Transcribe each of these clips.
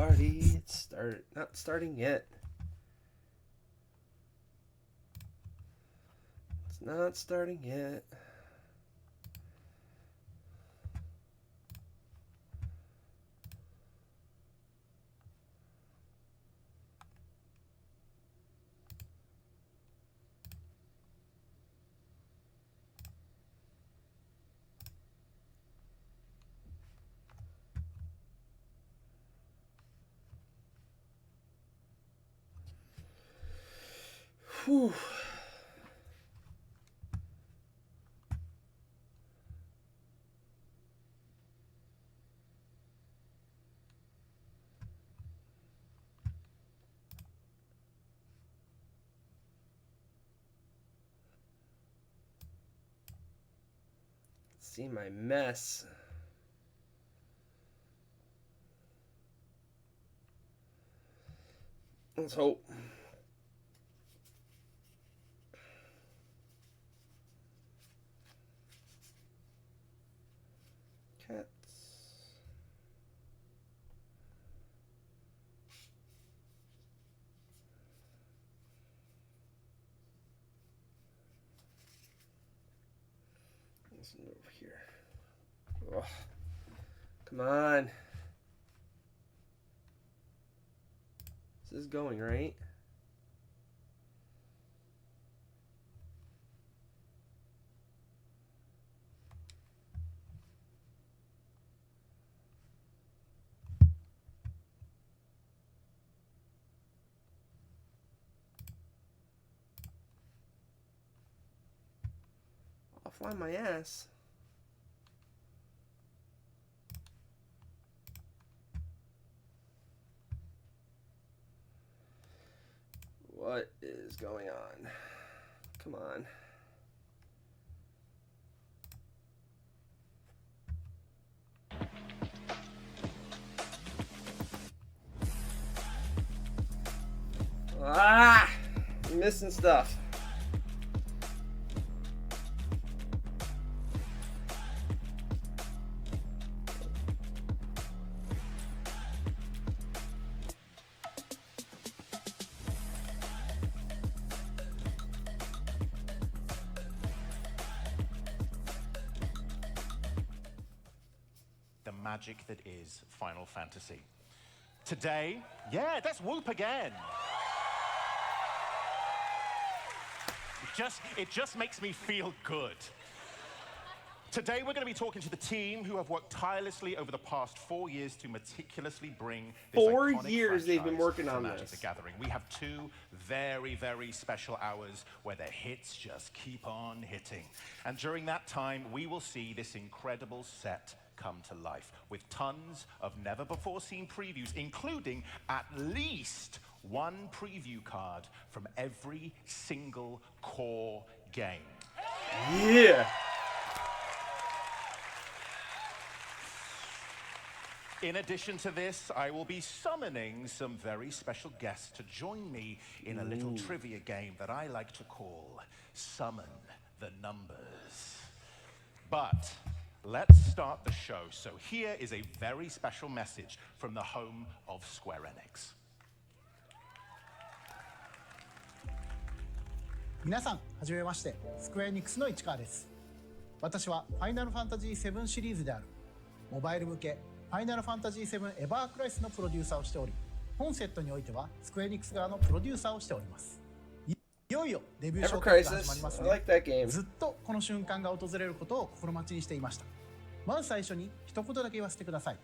party. Not starting yet. It's not starting yet. Whew. See my mess. Let's hope. Cats. Listen over here. Oh, come on. This is going right. Offline my ass. What is going on? Come on. Ah! I'm missing stuff. The magic that is Final Fantasy. Today, yeah, that's whoop again. It just makes me feel good. Today, we're going to be talking to the team who have worked tirelessly over the past 4 years to meticulously bring this 4 iconic years they've been franchise working to on Magic this. the Gathering. We have 2 very, very special hours where the hits just keep on hitting. And during that time, we will see this incredible set come to life with tons of never-before-seen previews, including at least 1 preview card from every single core game. Yeah. In addition to this, I will be summoning some very special guests to join me in a little trivia game that I like to call Summon the Numbers. But let's start the show. So here is a very special message from the home of Square Enix. 皆さん、はじめまして、スクエアエニックスの市川です。私はファイナルファンタジー7シリーズであるモバイル向けファイナルファンタジー7エバークライスのプロデューサーをしており、本セットにおいてはスクエアエニックス側のプロデューサーをしております。いよいよデビューショーが始まりますね。ずっとこの瞬間が訪れることを心待ちにしていました。まず最初に一言だけ言わせてください。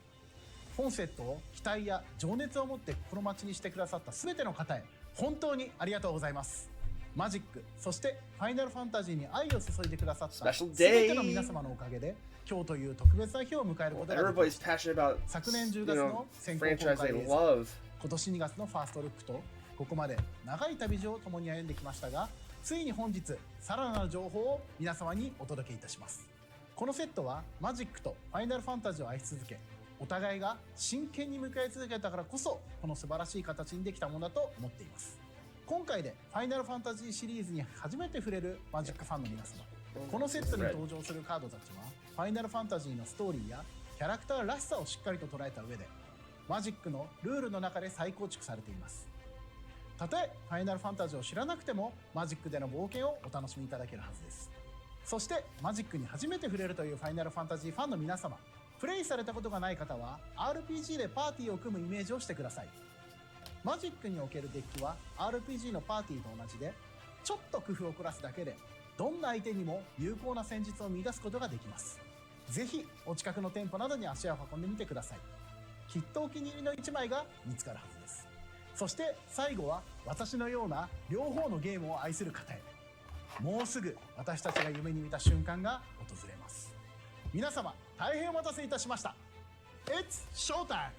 本セットを期待や情熱を持って心待ちにしてくださった全ての方へ本当にありがとうございます。マジック、そしてファイナルファンタジーに愛を注いでくださった全ての皆様のおかげで今日という特別な日を迎えることができました。昨年10月の先行公開映像、今年2月のファーストルックとここまで長い旅路を共に歩んできましたが、ついに本日さらなる情報を皆様にお届けいたします。このセットはマジックとファイナルファンタジーを愛し続け、お互いが真剣に向かい続けたからこそこの素晴らしい形にできたものだと思っています。今回でファイナルファンタジーシリーズに初めて触れるマジックファンの皆様、このセットに登場するカードたちはファイナルファンタジーのストーリーやキャラクターらしさをしっかりと捉えた上で、マジックのルールの中で再構築されています。たとえファイナルファンタジーを知らなくてもマジックでの冒険をお楽しみいただけるはずです。そしてマジックに初めて触れるというファイナルファンタジーファンの皆様、プレイされたことがない方は RPG でパーティーを組むイメージをしてください。マジックにおけるデッキは RPG のパーティーと同じで、ちょっと工夫を凝らすだけでどんな相手にも有効な戦術を見出すことができます。ぜひお近くの店舗などに足を運んでみてください。きっとお気に入りの1枚が見つかるはずです。そして最後は私のような両方のゲームを愛する方へ、もうすぐ私たちが夢に見た瞬間が訪れます。皆様大変お待たせいたしました。 It's showtime!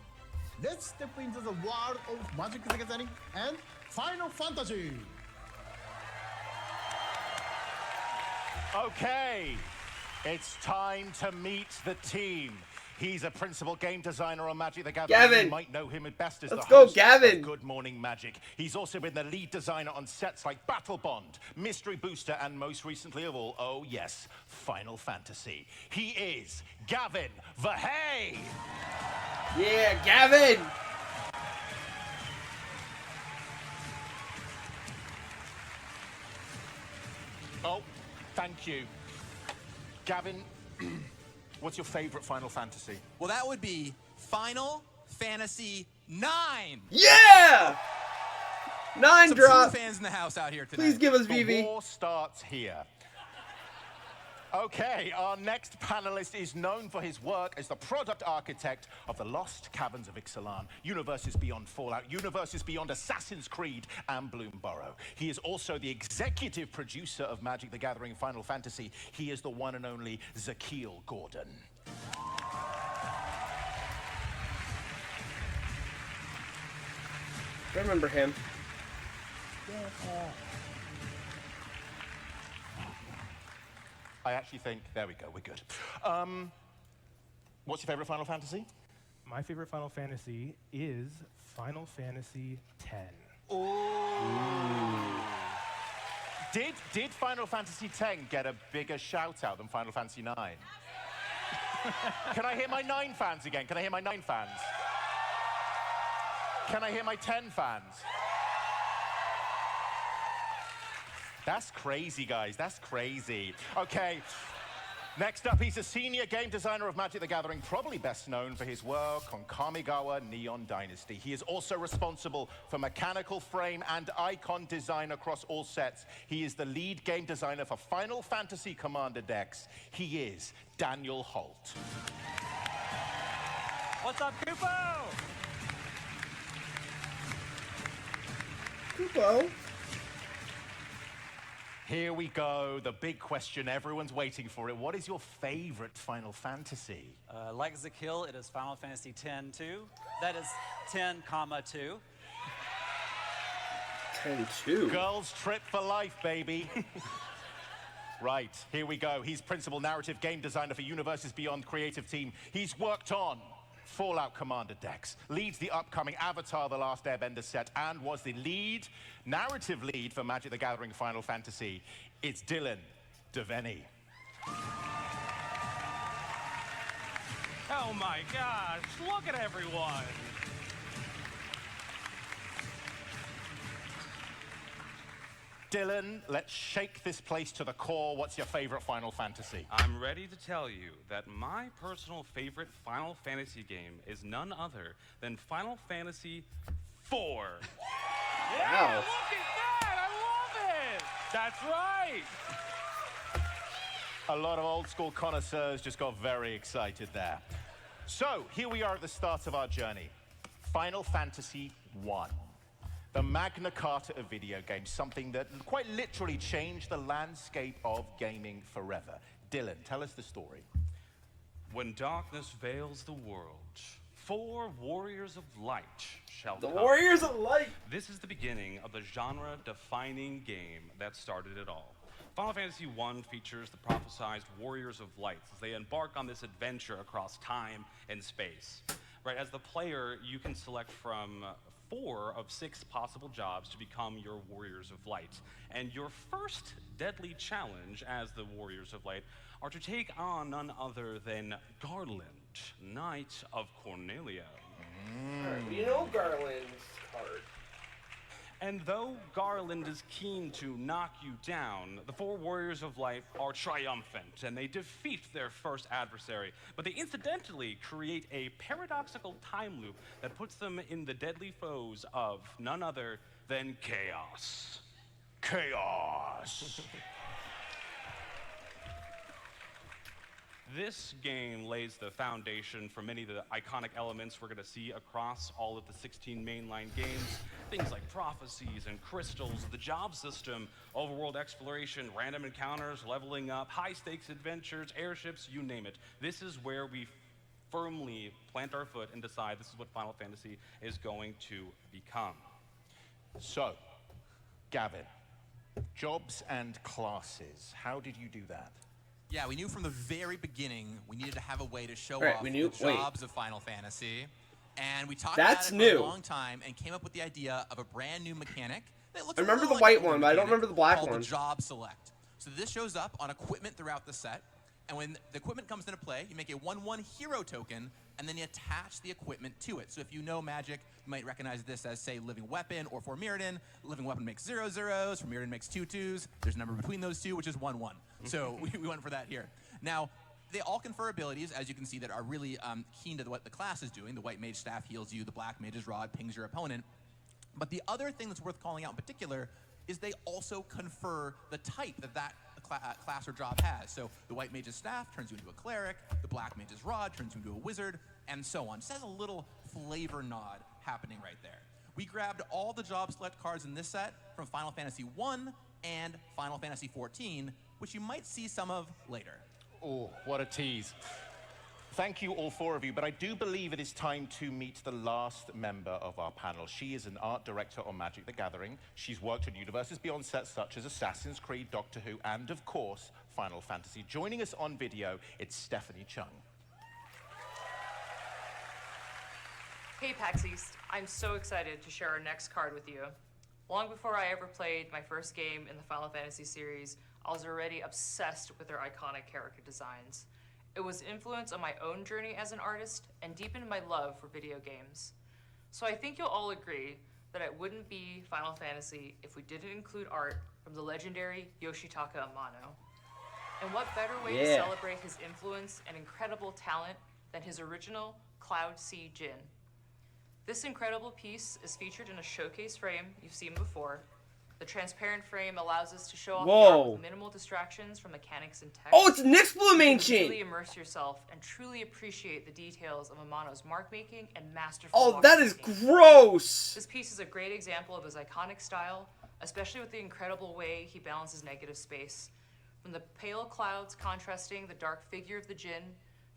Let's step into the world of Magic the Gathering and Final Fantasy! Okay, it's time to meet the team. He's a principal game designer on Magic the Gathering. Gavin! You might know him best as Let's the go, host Gavin! of Good Morning Magic. He's also been the lead designer on sets like Battle Bond, Mystery Booster, and most recently of all, oh yes, Final Fantasy. He is Gavin Verhey! Yeah, Gavin! Oh, thank you. Gavin, what's your favorite Final Fantasy? Well, that would be Final Fantasy 9. Yeah! 9 Some drop. true fans in the house out here tonight. Please give us The VV. war starts here. Okay, our next panelist is known for his work as the product architect of the Lost Caverns of Ixalan, Universes Beyond Fallout, Universes Beyond Assassin's Creed, and Bloomburrow. He is also the executive producer of Magic the Gathering Final Fantasy. He is the one and only Zakiel Gordon. I remember him. I actually think, there we go, we're good. What's your favorite Final Fantasy? My favorite Final Fantasy is Final Fantasy X. Did Final Fantasy X get a bigger shout out than Final Fantasy 9? Can I hear my 9 fans again? Can I hear my 9 fans? Can I hear my 10 fans? That's crazy, guys. That's crazy. Okay. Next up, he's a senior game designer of Magic the Gathering, probably best known for his work on Kamigawa Neon Dynasty. He is also responsible for mechanical frame and icon design across all sets. He is the lead game designer for Final Fantasy Commander decks. He is Daniel Holt. What's up, Kupo? Kupo. Here we go, the big question. Everyone's waiting for it. What is your favorite Final Fantasy? Like Zakiel, it is Final Fantasy X-2. That is 10, 2. 10-2. Girls trip for life, baby. Right, here we go. He's principal narrative game designer for Universes Beyond creative team. He's worked on Fallout Commander decks, leads the upcoming Avatar The Last Airbender set, and was the narrative lead for Magic the Gathering Final Fantasy. It's Dylan Devaney. Oh my gosh, look at everyone! Dylan, let's shake this place to the core. What's your favorite Final Fantasy? I'm ready to tell you that my personal favorite Final Fantasy game is none other than Final Fantasy IV. Yeah, Wow. look at that! I love it! That's right! A lot of old school connoisseurs just got very excited there. So, here we are at the start of our journey. Final Fantasy I. The Magna Carta of video games, something that quite literally changed the landscape of gaming forever. Dylan, tell us the story. When darkness veils the world, 4 warriors of light shall The come. Warriors of Light. This is the beginning of the genre-defining game that started it all. Final Fantasy I features the prophesized Warriors of Light as they embark on this adventure across time and space. Right, as the player, you can select from 4 of 6 possible jobs to become your Warriors of Light. And your first deadly challenge as the Warriors of Light are to take on none other than Garland, Knight of Cornelia. Alright, we know Garland's card. And though Garland is keen to knock you down, the four Warriors of Light are triumphant, and they defeat their first adversary. But they incidentally create a paradoxical time loop that puts them in the deadly foes of none other than Chaos. Chaos! This game lays the foundation for many of the iconic elements we're going to see across all of the 16 mainline games. Things like prophecies and crystals, the job system, overworld exploration, random encounters, leveling up, high-stakes adventures, airships, you name it. This is where we firmly plant our foot and decide this is what Final Fantasy is going to become. So, Gavin, jobs and classes. How did you do that? Yeah, we knew from the very beginning we needed to have a way to show Right, off we knew- the jobs of Final Fantasy. And we talked That's about it for new. a long time and came up with the idea of a brand new mechanic that looks I remember a little the like white a one, but I don't mechanic remember the black called one. the job select. So this shows up on equipment throughout the set. And when the equipment comes into play, you make a 1/1 hero token, and then you attach the equipment to it. So if you know Magic, you might recognize this as, say, Living Weapon, or for Mirrodin, Living Weapon makes 0 0s, for Mirrodin makes 2 2s. There's a number between those two, which is 1 1. So we went for that here. Now, they all confer abilities, as you can see, that are really keen to what the class is doing. The White Mage Staff heals you, the Black Mage's Rod pings your opponent. But the other thing that's worth calling out in particular is they also confer the type that class or job has. So the White Mage's Staff turns you into a Cleric, the Black Mage's Rod turns you into a Wizard, and so on. Just has a little flavor nod happening right there. We grabbed all the job select cards in this set from Final Fantasy I and Final Fantasy XIV, which you might see some of later. Oh, what a tease. Thank you, all four of you, but I do believe it is time to meet the last member of our panel. She is an art director on Magic: The Gathering. She's worked on universes beyond sets such as Assassin's Creed, Doctor Who, and, of course, Final Fantasy. Joining us on video, it's Stephanie Chung. Hey PAX East, I'm so excited to share our next card with you. Long before I ever played my first game in the Final Fantasy series, I was already obsessed with their iconic character designs. It was an influence on my own journey as an artist and deepened my love for video games. So I think you'll all agree that it wouldn't be Final Fantasy if we didn't include art from the legendary Yoshitaka Amano. And what better way to celebrate his influence and incredible talent than his original Cloud Sea Djinn? This incredible piece is featured in a showcase frame you've seen before. The transparent frame allows us to show off the art with minimal distractions from mechanics and text. Oh, it's Nixbloom You Ancient! can really immerse yourself and truly appreciate the details of Amano's mark making and masterful Oh, that is watercolor. gross! This piece is a great example of his iconic style, especially with the incredible way he balances negative space. From the pale clouds contrasting the dark figure of the Djinn,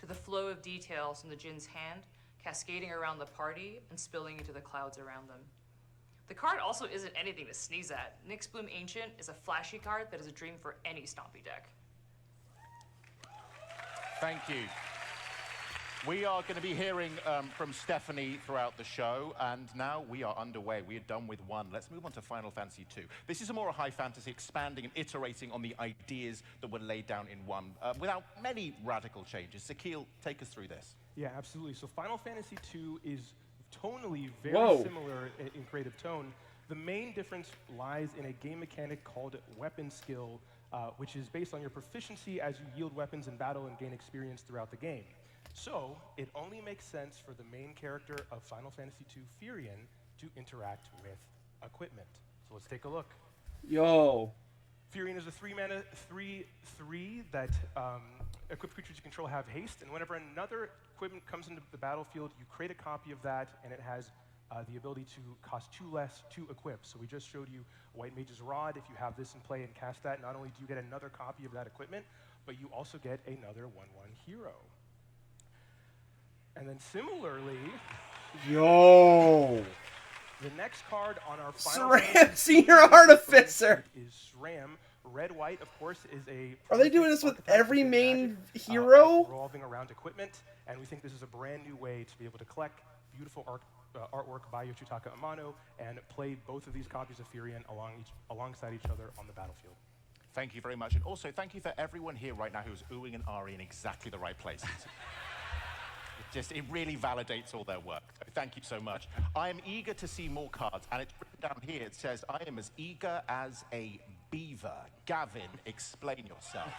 to the flow of details from the Djinn's hand, cascading around the party and spilling into the clouds around them. The card also isn't anything to sneeze at. Nixbloom Ancient is a flashy card that is a dream for any Stompy deck. Thank you. We are going to be hearing from Stephanie throughout the show, and now we are underway. We are done with one. Let's move on to Final Fantasy II. This is a more high fantasy, expanding and iterating on the ideas that were laid down in one, without many radical changes. Sakil, take us through this. Yeah, absolutely. So Final Fantasy II is tonally very similar in creative tone. The main difference lies in a game mechanic called weapon skill, which is based on your proficiency as you yield weapons in battle and gain experience throughout the game. So it only makes sense for the main character of Final Fantasy II, Firion, to interact with equipment. So let's take a look. Yo. Firion is a 3-mana 3/3 that equipped creatures you control have haste, and whenever another equipment comes into the battlefield, you create a copy of that, and it has the ability to cost 2 less to equip. So we just showed you White Mage's Rod. If you have this in play and cast that, not only do you get another copy of that equipment, but you also get another 1/1 hero. And then similarly, Yo. the next card on our Final SRAM, Fantasy Senior Artificer! is SRAM. Red-White, of course, is a... Are they doing this with archetype every within main Magic, hero? revolving around equipment, and we think this is a brand new way to be able to collect beautiful artwork by Yoshitaka Amano and play both of these copies of Firion alongside each other on the battlefield. Thank you very much. And also, thank you for everyone here right now who's oohing and ahhing in exactly the right places. it really validates all their work. So thank you so much. I am eager to see more cards, and it's written down here. It says, I am as eager as a beaver. Gavin, explain yourself.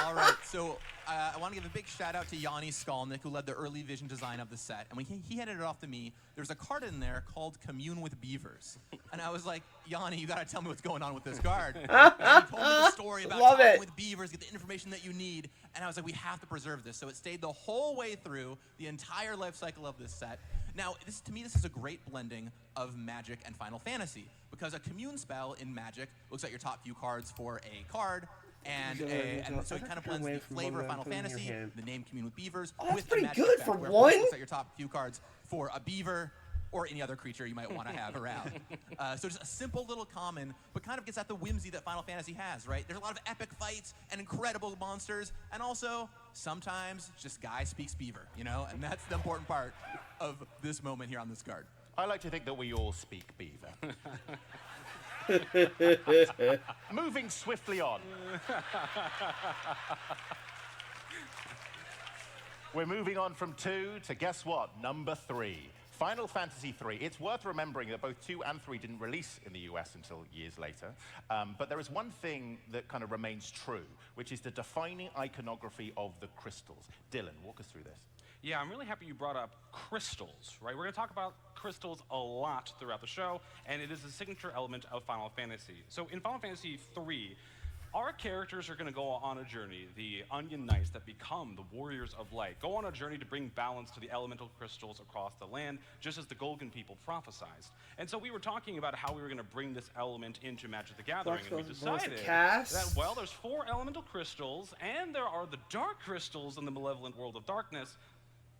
All right, so I want to give a big shout out to Yanni Skalnick, who led the early vision design of the set. And when he handed it off to me, there's a card in there called Commune with Beavers. And I was like, Yanni, you got to tell me what's going on with this card. And he told me the story about Love talking it. with beavers, get the information that you need. And I was like, we have to preserve this. So it stayed the whole way through the entire life cycle of this set. Now, to me, this is a great blending of Magic and Final Fantasy, because a commune spell in Magic looks at your top few cards for a card, and so it kind of blends the flavor of Final Fantasy, the name Commune with Beavers, Oh, that's with the pretty Magic good effect, for where, of course, it one. looks at your top few cards for a beaver or any other creature you might want to have around. So just a simple little common, but kind of gets at the whimsy that Final Fantasy has, right? There's a lot of epic fights and incredible monsters, and also sometimes just guy speaks beaver, you know? And that's the important part of this moment here on this card. I like to think that we all speak beaver. Moving swiftly on. We're moving on from 2 to, guess what, number 3. Final Fantasy III. It's worth remembering that both 2 and 3 didn't release in the US until years later. But there is one thing that kind of remains true, which is the defining iconography of the crystals. Dylan, walk us through this. Yeah, I'm really happy you brought up crystals, right? We're going to talk about crystals a lot throughout the show, and it is a signature element of Final Fantasy. So in Final Fantasy III, our characters are going to go on a journey, the Onion Knights that become the Warriors of Light, go on a journey to bring balance to the elemental crystals across the land, just as the Golgan people prophesized. And so we were talking about how we were going to bring this element into Magic the Gathering, and we decided that, well, there's 4 elemental crystals, and there are the dark crystals in the malevolent world of darkness.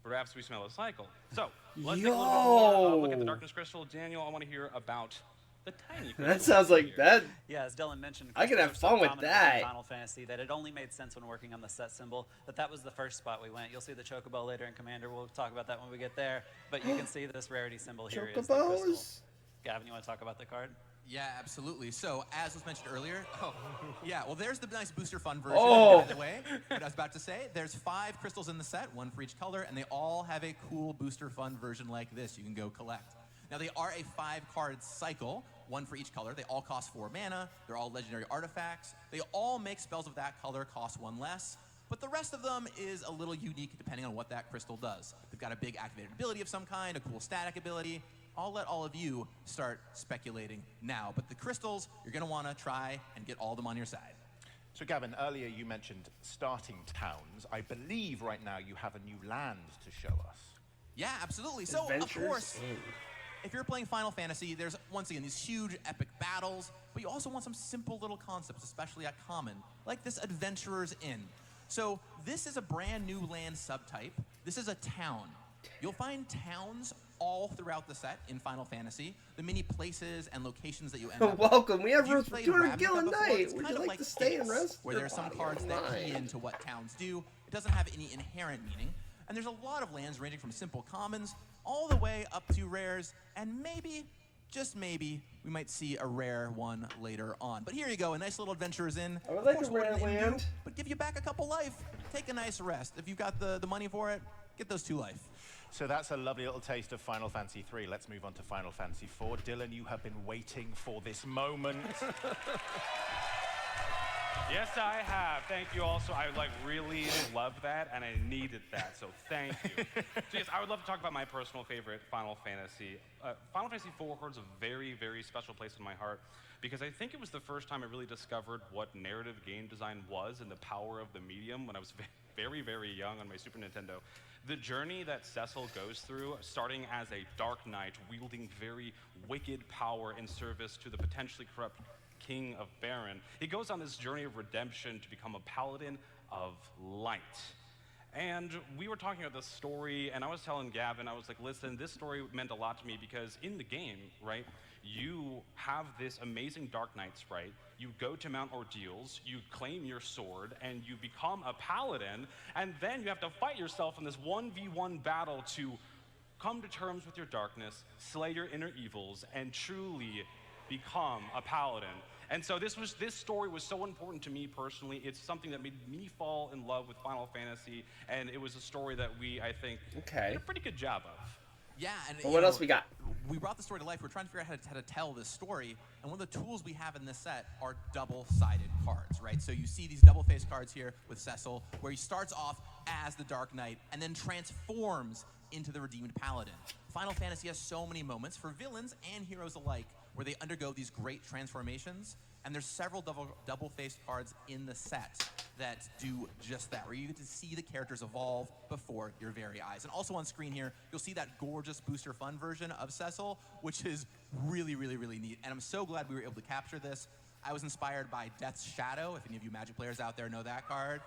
Perhaps we smell a cycle. So let's take a little bit more look at the darkness crystal. Daniel, I want to hear about the tiny crystal. That sounds like that. Yeah, as Dylan mentioned, I can have crystals are fun so with common that. within Final Fantasy that it only made sense when working on the set symbol that was the first spot we went. You'll see the Chocobo later in Commander. We'll talk about that when we get there. But you can see this rarity symbol here is the crystal. Chocobos. Gavin, you want to talk about the card? Yeah, absolutely. So, as was mentioned earlier, yeah, well, there's the nice booster fun version, by the way. What I was about to say, there's 5 crystals in the set, 1 for each color, and they all have a cool booster fun version like this you can go collect. Now, they are a 5-card cycle, 1 for each color. They all cost 4 mana. They're all legendary artifacts. They all make spells of that color cost 1 less. But the rest of them is a little unique depending on what that crystal does. They've got a big activated ability of some kind, a cool static ability. I'll let all of you start speculating now. But the crystals, you're going to want to try and get all of them on your side. So Gavin, earlier you mentioned starting towns. I believe right now you have a new land to show us. Yeah, absolutely. So, of course, if you're playing Final Fantasy, there's, once again, these huge epic battles, but you also want some simple little concepts, especially at common, like this Adventurer's Inn. So this is a brand new land subtype. This is a town. You'll find towns all throughout the set in Final Fantasy, the many places and locations that you end up. Welcome, we have If you've room for played 200 Ravnica gallon before, night. it's Would kind you of like to stay and Hits, rest? where your there's some body cards or that key mind? into what towns do. It doesn't have any inherent meaning. And there's a lot of lands ranging from simple commons all the way up to rares, and maybe, just maybe, we might see a rare one later on. But here you go, a nice little Adventurer's Inn. I would Of like course, a what rare an inn do, land. but give you back a couple life. Take a nice rest. If you've got the money for it, get those 2 life. So that's a lovely little taste of Final Fantasy III. Let's move on to Final Fantasy IV. Dylan, you have been waiting for this moment. Yes, I have. Thank you also. I really love that, and I needed that, so thank you. So yes, I would love to talk about my personal favorite, Final Fantasy. Final Fantasy IV holds a very, very special place in my heart because I think it was the first time I really discovered what narrative game design was and the power of the medium when I was very, very young on my Super Nintendo. The journey that Cecil goes through, starting as a Dark Knight, wielding very wicked power in service to the potentially corrupt King of Baron. He goes on this journey of redemption to become a paladin of light. And we were talking about this story, and I was telling Gavin, I was like, listen, this story meant a lot to me because in the game, right, you have this amazing Dark Knight sprite, you go to Mount Ordeals, you claim your sword, and you become a paladin, and then you have to fight yourself in this 1v1 battle to come to terms with your darkness, slay your inner evils, and truly become a paladin. And so this story was so important to me personally. It's something that made me fall in love with Final Fantasy, and it was a story that I think, did a pretty good job of. Yeah, and Well, what else we got? We brought the story to life. We're trying to figure out how to tell this story, and one of the tools we have in this set are double-sided cards, right? So you see these double-faced cards here with Cecil, where he starts off as the Dark Knight and then transforms into the Redeemed Paladin. Final Fantasy has so many moments for villains and heroes alike where they undergo these great transformations, and there's several double-faced cards in the set that do just that, where you get to see the characters evolve before your very eyes. And also on screen here, you'll see that gorgeous Booster Fun version of Cecil, which is really, really, really neat. And I'm so glad we were able to capture this. I was inspired by Death's Shadow, if any of you Magic players out there know that card,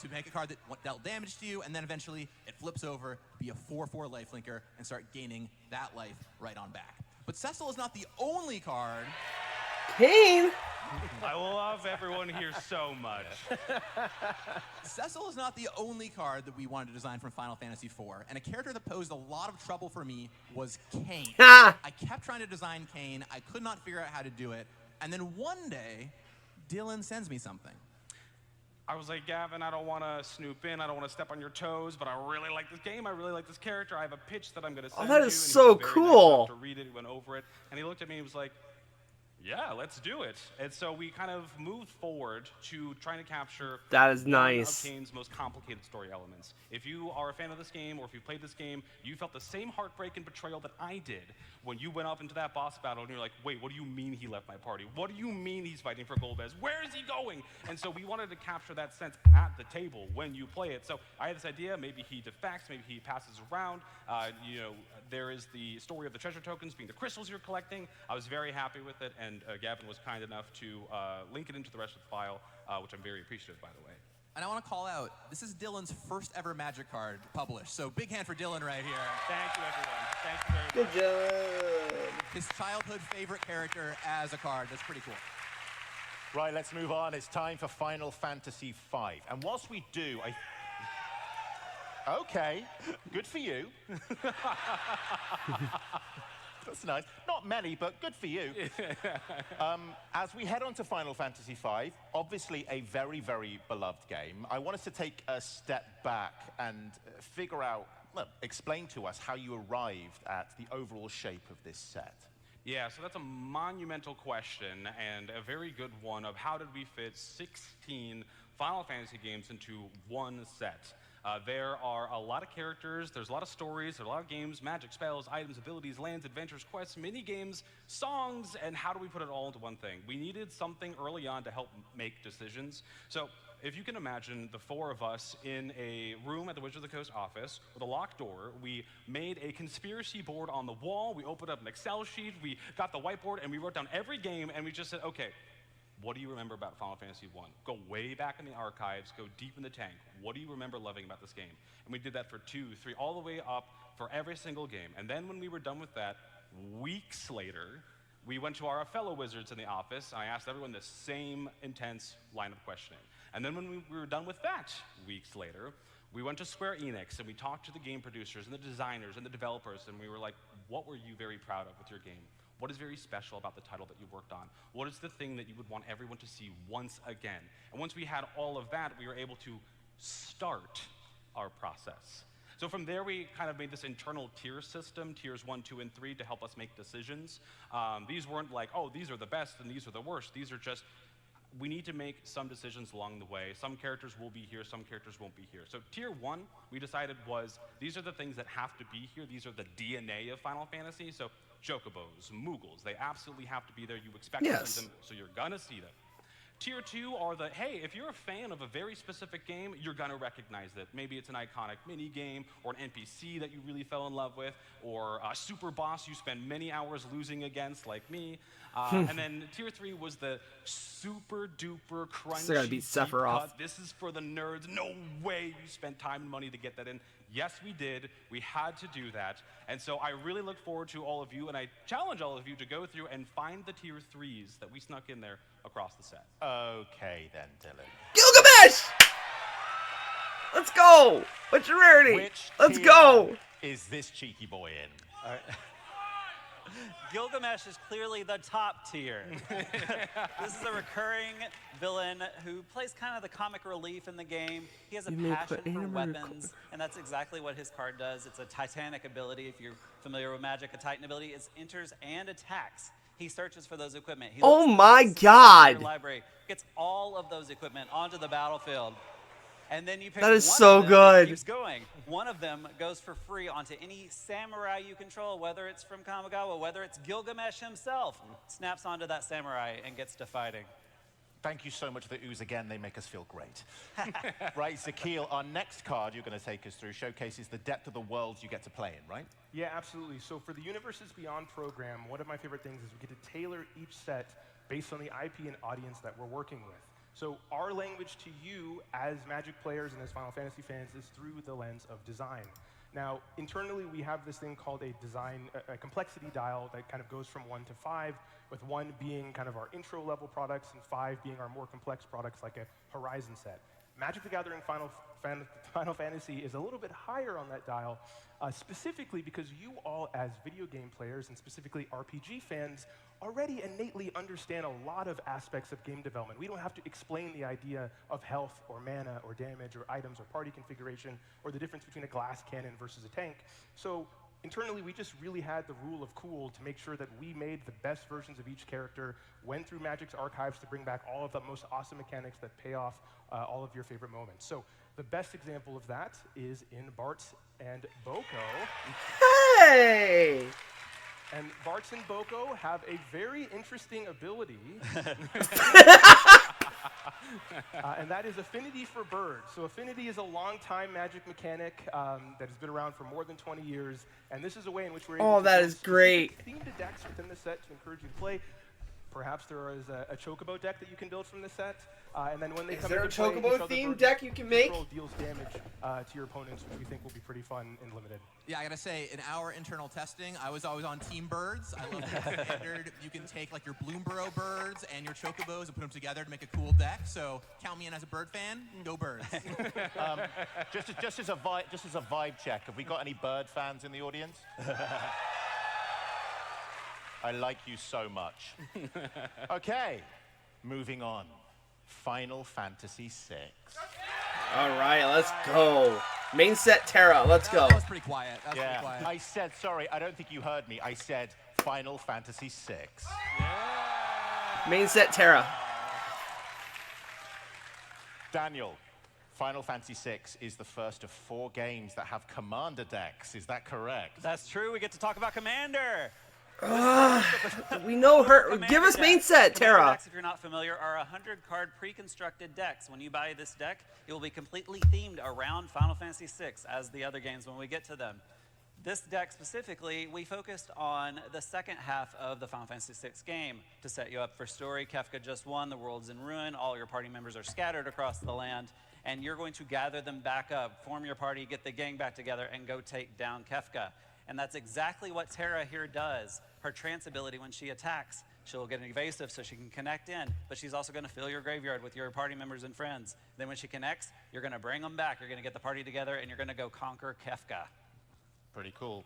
to make a card that dealt damage to you, and then eventually it flips over to be a 4/4 lifelinker and start gaining that life right on back. But Cecil is not the only card. Kane! I love everyone here so much. Cecil is not the only card that we wanted to design from Final Fantasy IV, and a character that posed a lot of trouble for me was Kain. I kept trying to design Kain. I could not figure out how to do it, and then one day, Dylan sends me something. I was like, Gavin, I don't want to snoop in. I don't want to step on your toes, but I really like this game. I really like this character. I have a pitch that I'm going to send you. That is so cool. To read it, he went over it, and he looked at me and he was like, yeah, let's do it. And so we kind of moved forward to trying to capture that is one nice. of Kane's most complicated story elements. If you are a fan of this game, or if you played this game, you felt the same heartbreak and betrayal that I did when you went up into that boss battle and you're like, wait, what do you mean he left my party? What do you mean he's fighting for Golbez? Where is he going? And so we wanted to capture that sense at the table when you play it. So I had this idea, maybe he defects, maybe he passes around. There is the story of the treasure tokens being the crystals you're collecting. I was very happy with it, and Gavin was kind enough to link it into the rest of the file, which I'm very appreciative, by the way. And I want to call out, this is Dylan's first ever Magic card published, so big hand for Dylan right here. Thank you, everyone. Thank you very much. Good job. His childhood favorite character as a card. That's pretty cool. Right, let's move on. It's time for Final Fantasy V. And whilst we do, Okay, good for you. That's nice. Not many, but good for you. As we head on to Final Fantasy V, obviously a very, very beloved game, I want us to take a step back and figure out, explain to us how you arrived at the overall shape of this set. Yeah, so that's a monumental question and a very good one of how did we fit 16 Final Fantasy games into one set. There are a lot of characters, there's a lot of stories, there's a lot of games, magic, spells, items, abilities, lands, adventures, quests, mini-games, songs, and how do we put it all into one thing? We needed something early on to help make decisions. So if you can imagine the four of us in a room at the Wizards of the Coast office with a locked door, we made a conspiracy board on the wall, we opened up an Excel sheet, we got the whiteboard, and we wrote down every game, and we just said, okay, what do you remember about Final Fantasy I? Go way back in the archives, go deep in the tank. What do you remember loving about this game? And we did that for 2, 3, all the way up for every single game. And then when we were done with that, weeks later, we went to our fellow wizards in the office, and I asked everyone the same intense line of questioning. And then when we were done with that, weeks later, we went to Square Enix, and we talked to the game producers and the designers and the developers, and we were like, what were you very proud of with your game? What is very special about the title that you worked on? What is the thing that you would want everyone to see once again? And once we had all of that, we were able to start our process. So from there, we kind of made this internal tier system, tiers 1, 2, and 3, to help us make decisions. These weren't like, oh, these are the best and these are the worst. These are just, we need to make some decisions along the way. Some characters will be here, some characters won't be here. So tier 1, we decided was, these are the things that have to be here. These are the DNA of Final Fantasy. So Chocobos, Moogles, they absolutely have to be there. You expect to see them, so you're gonna see them. Tier 2 are the, hey, if you're a fan of a very specific game, you're gonna recognize it. Maybe it's an iconic mini game, or an NPC that you really fell in love with, or a super boss you spend many hours losing against, like me. And then tier 3 was the super duper crunchy. Still gotta beat Sephiroth. Cut. This is for the nerds. No way you spent time and money to get that in. Yes, we did. We had to do that. And so I really look forward to all of you, and I challenge all of you to go through and find the tier 3s that we snuck in there across the set. Okay then, Dylan. Gilgamesh! Let's go! What's your rarity? Which Let's tier go! is this cheeky boy in? Gilgamesh is clearly the top tier. This is a recurring villain who plays kind of the comic relief in the game. He has a passion for weapons, and that's exactly what his card does. It's a titanic ability. If you're familiar with Magic, a Titan ability is enters and attacks. He searches for those equipment. He Oh looks my at the God. library, gets all of those equipment onto the battlefield. And then you pick That is one so of them good. That keeps going. One of them goes for free onto any samurai you control, whether it's from Kamigawa, whether it's Gilgamesh himself. Snaps onto that samurai and gets to fighting. Thank you so much for the ooze again. They make us feel great. Right, Zakil, our next card you're going to take us through showcases the depth of the worlds you get to play in, right? Yeah, absolutely. So for the Universes Beyond program, one of my favorite things is we get to tailor each set based on the IP and audience that we're working with. So our language to you as Magic players and as Final Fantasy fans is through the lens of design. Now, internally, we have this thing called a complexity dial that kind of goes from 1 to 5, with 1 being kind of our intro level products and 5 being our more complex products like a Horizon set. Magic the Gathering Final Fantasy is a little bit higher on that dial, specifically because you all as video game players and specifically RPG fans already innately understand a lot of aspects of game development. We don't have to explain the idea of health or mana or damage or items or party configuration or the difference between a glass cannon versus a tank. So internally, we just really had the rule of cool to make sure that we made the best versions of each character, went through Magic's archives to bring back all of the most awesome mechanics that pay off all of your favorite moments. So the best example of that is in Bartz and Boko. Hey! And Bartz and Boko have a very interesting ability, and that is Affinity for Birds. So Affinity is a long-time Magic mechanic that has been around for more than 20 years, and this is a way in which we're able to that build is great. specific themed decks within the set to encourage you to play. Perhaps there is a Chocobo deck that you can build from the set, and then when they come into play, each other themed bird deck you can make? control deals damage to your opponents, which we think will be pretty fun in Limited. Yeah, I gotta say, in our internal testing, I was always on Team Birds. I love the standard. You can take like your Bloomborough birds and your Chocobos and put them together to make a cool deck. So count me in as a bird fan. Go Birds. Just as a vibe check, have we got any bird fans in the audience? I like you so much. Okay, moving on. Final Fantasy VI. All right, let's go. Main set Terra, let's go. That was pretty quiet. That was pretty quiet. I said, sorry, I don't think you heard me. I said Final Fantasy VI. Main set Terra. Daniel, Final Fantasy VI is the first of 4 games that have Commander decks. Is that correct? That's true. We get to talk about Commander. We know her. Commander Give us main decks. set Commander Terra. decks, if you're not familiar, are 100-card pre-constructed decks. When you buy this deck, it will be completely themed around Final Fantasy VI, as the other games when we get to them. This deck specifically, we focused on the second half of the Final Fantasy VI game to set you up for story. Kefka just won, the world's in ruin, all your party members are scattered across the land, and you're going to gather them back up, form your party, get the gang back together, and go take down Kefka. And that's exactly what Terra here does. Her trance ability, when she attacks, she'll get an evasive so she can connect in, but she's also going to fill your graveyard with your party members and friends. Then when she connects, you're going to bring them back, you're going to get the party together, and you're going to go conquer Kefka. Pretty cool.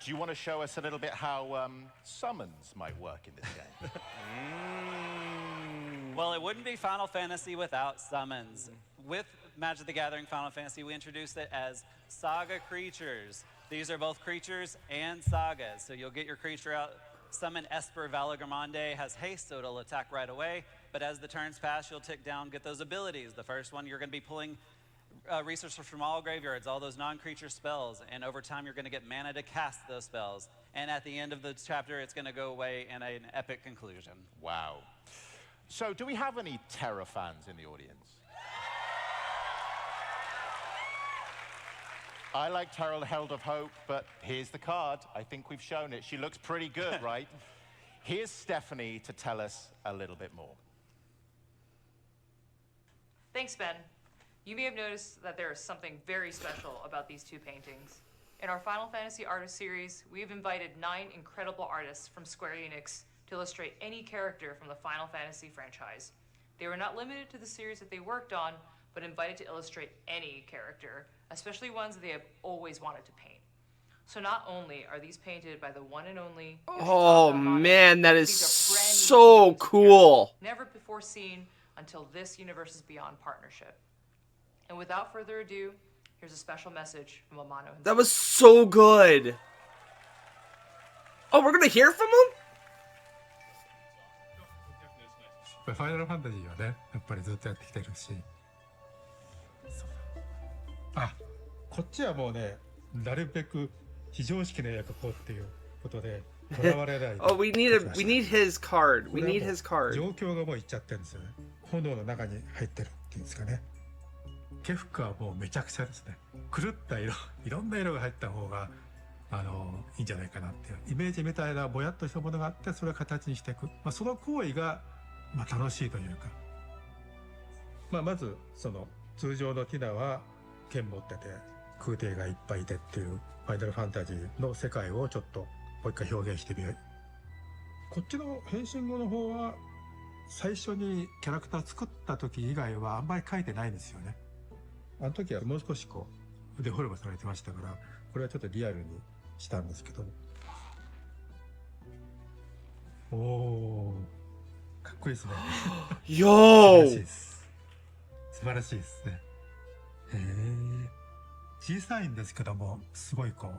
Do you want to show us a little bit how summons might work in this game? Well, it wouldn't be Final Fantasy without summons. With Magic the Gathering Final Fantasy, we introduced it as Saga creatures. These are both creatures and sagas. So you'll get your creature out, summon Esper Valagramande, has haste, so it'll attack right away. But as the turns pass, you'll tick down, get those abilities. The first one, you're going to be pulling resources from all graveyards, all those non-creature spells. And over time, you're going to get mana to cast those spells. And at the end of the chapter, it's going to go away in an epic conclusion. Wow. So do we have any Terra fans in the audience? I liked Herald of Hope, but here's the card. I think we've shown it. She looks pretty good, right? Here's Stephanie to tell us a little bit more. Thanks, Ben. You may have noticed that there is something very special about these 2 paintings. In our Final Fantasy Artist Series, we've invited 9 incredible artists from Square Enix to illustrate any character from the Final Fantasy franchise. They were not limited to the series that they worked on, but invited to illustrate any character, especially ones that they have always wanted to paint. So not only are these painted by the one and only Oh man, that is these are brand new so paintings of cool. characters never before seen until this Universes Beyond partnership. And without further ado, here's a special message from Amano himself. That was so good. Oh, we're gonna hear from him? ファイナルファンタジーはね、やっぱりずっとやってきてるし。あ、こっちはもうね、なるべく非常識の絵を描こうっていうことで、とらわれない。Oh, we need his card. We need his card. 状況がもういっちゃってるんですよね。炎の中に入ってるっていうんですかね。ケフカはもうめちゃくちゃですね。狂った色、いろんな色が入った方がいいんじゃないかなっていうイメージみたいなぼやっとしたものがあって、それを形にしていく。その行為が楽しいというか。まずその通常のティナは剣持ってて空挺がいっぱいいてっていうファイナルファンタジーの世界をちょっともう一回表現してみる。こっちの変身後の方は最初にキャラクター作った時以外はあんまり描いてないんですよね。あの時はもう少しこう腕フォルムされてましたから、これはちょっとリアルにしたんですけど。おー、かっこいいですね。Yo! 素晴らしいですね。小さいんですけども、すごいこう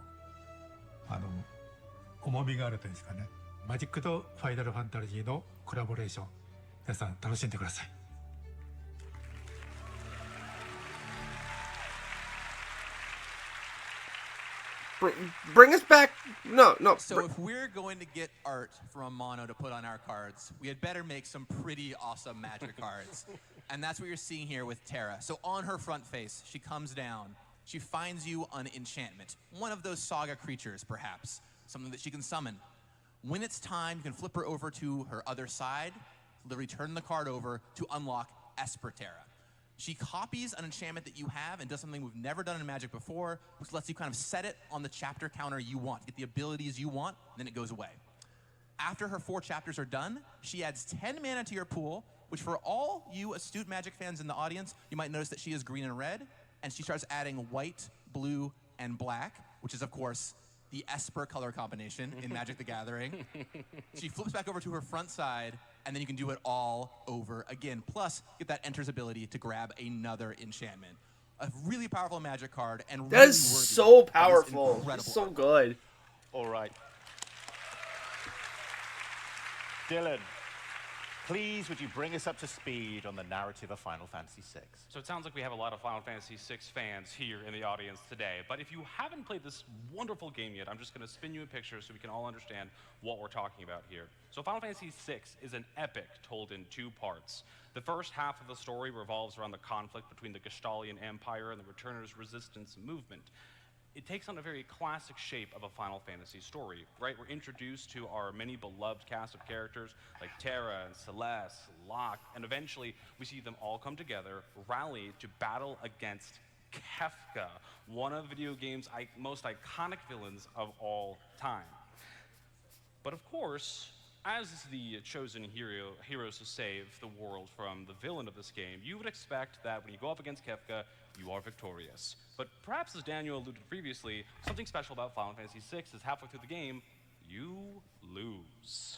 重みがあるというんですかね。マジックとファイナルファンタジーのコラボレーション、皆さん楽しんでください。Bring us back. No. So if we're going to get art from Amano to put on our cards, we had better make some pretty awesome magic cards. And that's what you're seeing here with Terra. So on her front face, she comes down. She finds you an enchantment. One of those saga creatures, perhaps. Something that she can summon. When it's time, you can flip her over to her other side, literally turn the card over to unlock Esper Terra. She copies an enchantment that you have and does something we've never done in Magic before, which lets you kind of set it on the chapter counter you want, get the abilities you want, and then it goes away. After her 4 chapters are done, she adds 10 mana to your pool, which for all you astute Magic fans in the audience, you might notice that she is green and red, and she starts adding white, blue, and black, which is, of course, the Esper color combination in Magic the Gathering. She flips back over to her front side, and then you can do it all over again. Plus, get that Enter's ability to grab another enchantment. A really powerful Magic card, and that really is worthy so of powerful. this It's so incredible good. All right. Dylan, please would you bring us up to speed on the narrative of Final Fantasy VI? So it sounds like we have a lot of Final Fantasy VI fans here in the audience today, but if you haven't played this wonderful game yet, I'm just going to spin you a picture so we can all understand what we're talking about here. So Final Fantasy VI is an epic told in 2 parts. The first half of the story revolves around the conflict between the Gestalian Empire and the Returners' resistance movement. It takes on a very classic shape of a Final Fantasy story, right? We're introduced to our many beloved cast of characters like Terra and Celeste, Locke, and eventually we see them all come together, rally to battle against Kefka, one of video games' most iconic villains of all time. But of course, as the chosen heroes to save the world from the villain of this game, you would expect that when you go up against Kefka, you are victorious. But perhaps as Daniel alluded previously, something special about Final Fantasy VI is halfway through the game, you lose.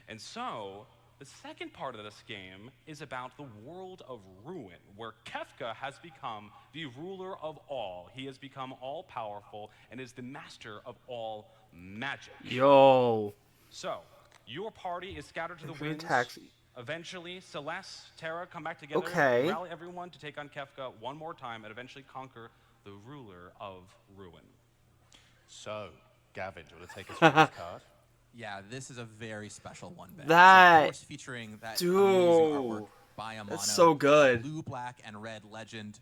And so, the second part of this game is about the world of Ruin, where Kefka has become the ruler of all. He has become all-powerful and is the master of all magic. Yo. So, your party is scattered to the winds. Taxi. Eventually, Celeste, Terra come back together, Okay. rally everyone to take on Kefka one more time, and eventually conquer the ruler of Ruin. So, Gavin, do you want to take us through this card? Yeah, this is a very special one, Ben. That- So, of course, featuring that amazing artwork by Amano. That's so good. Blue, black, and red legend.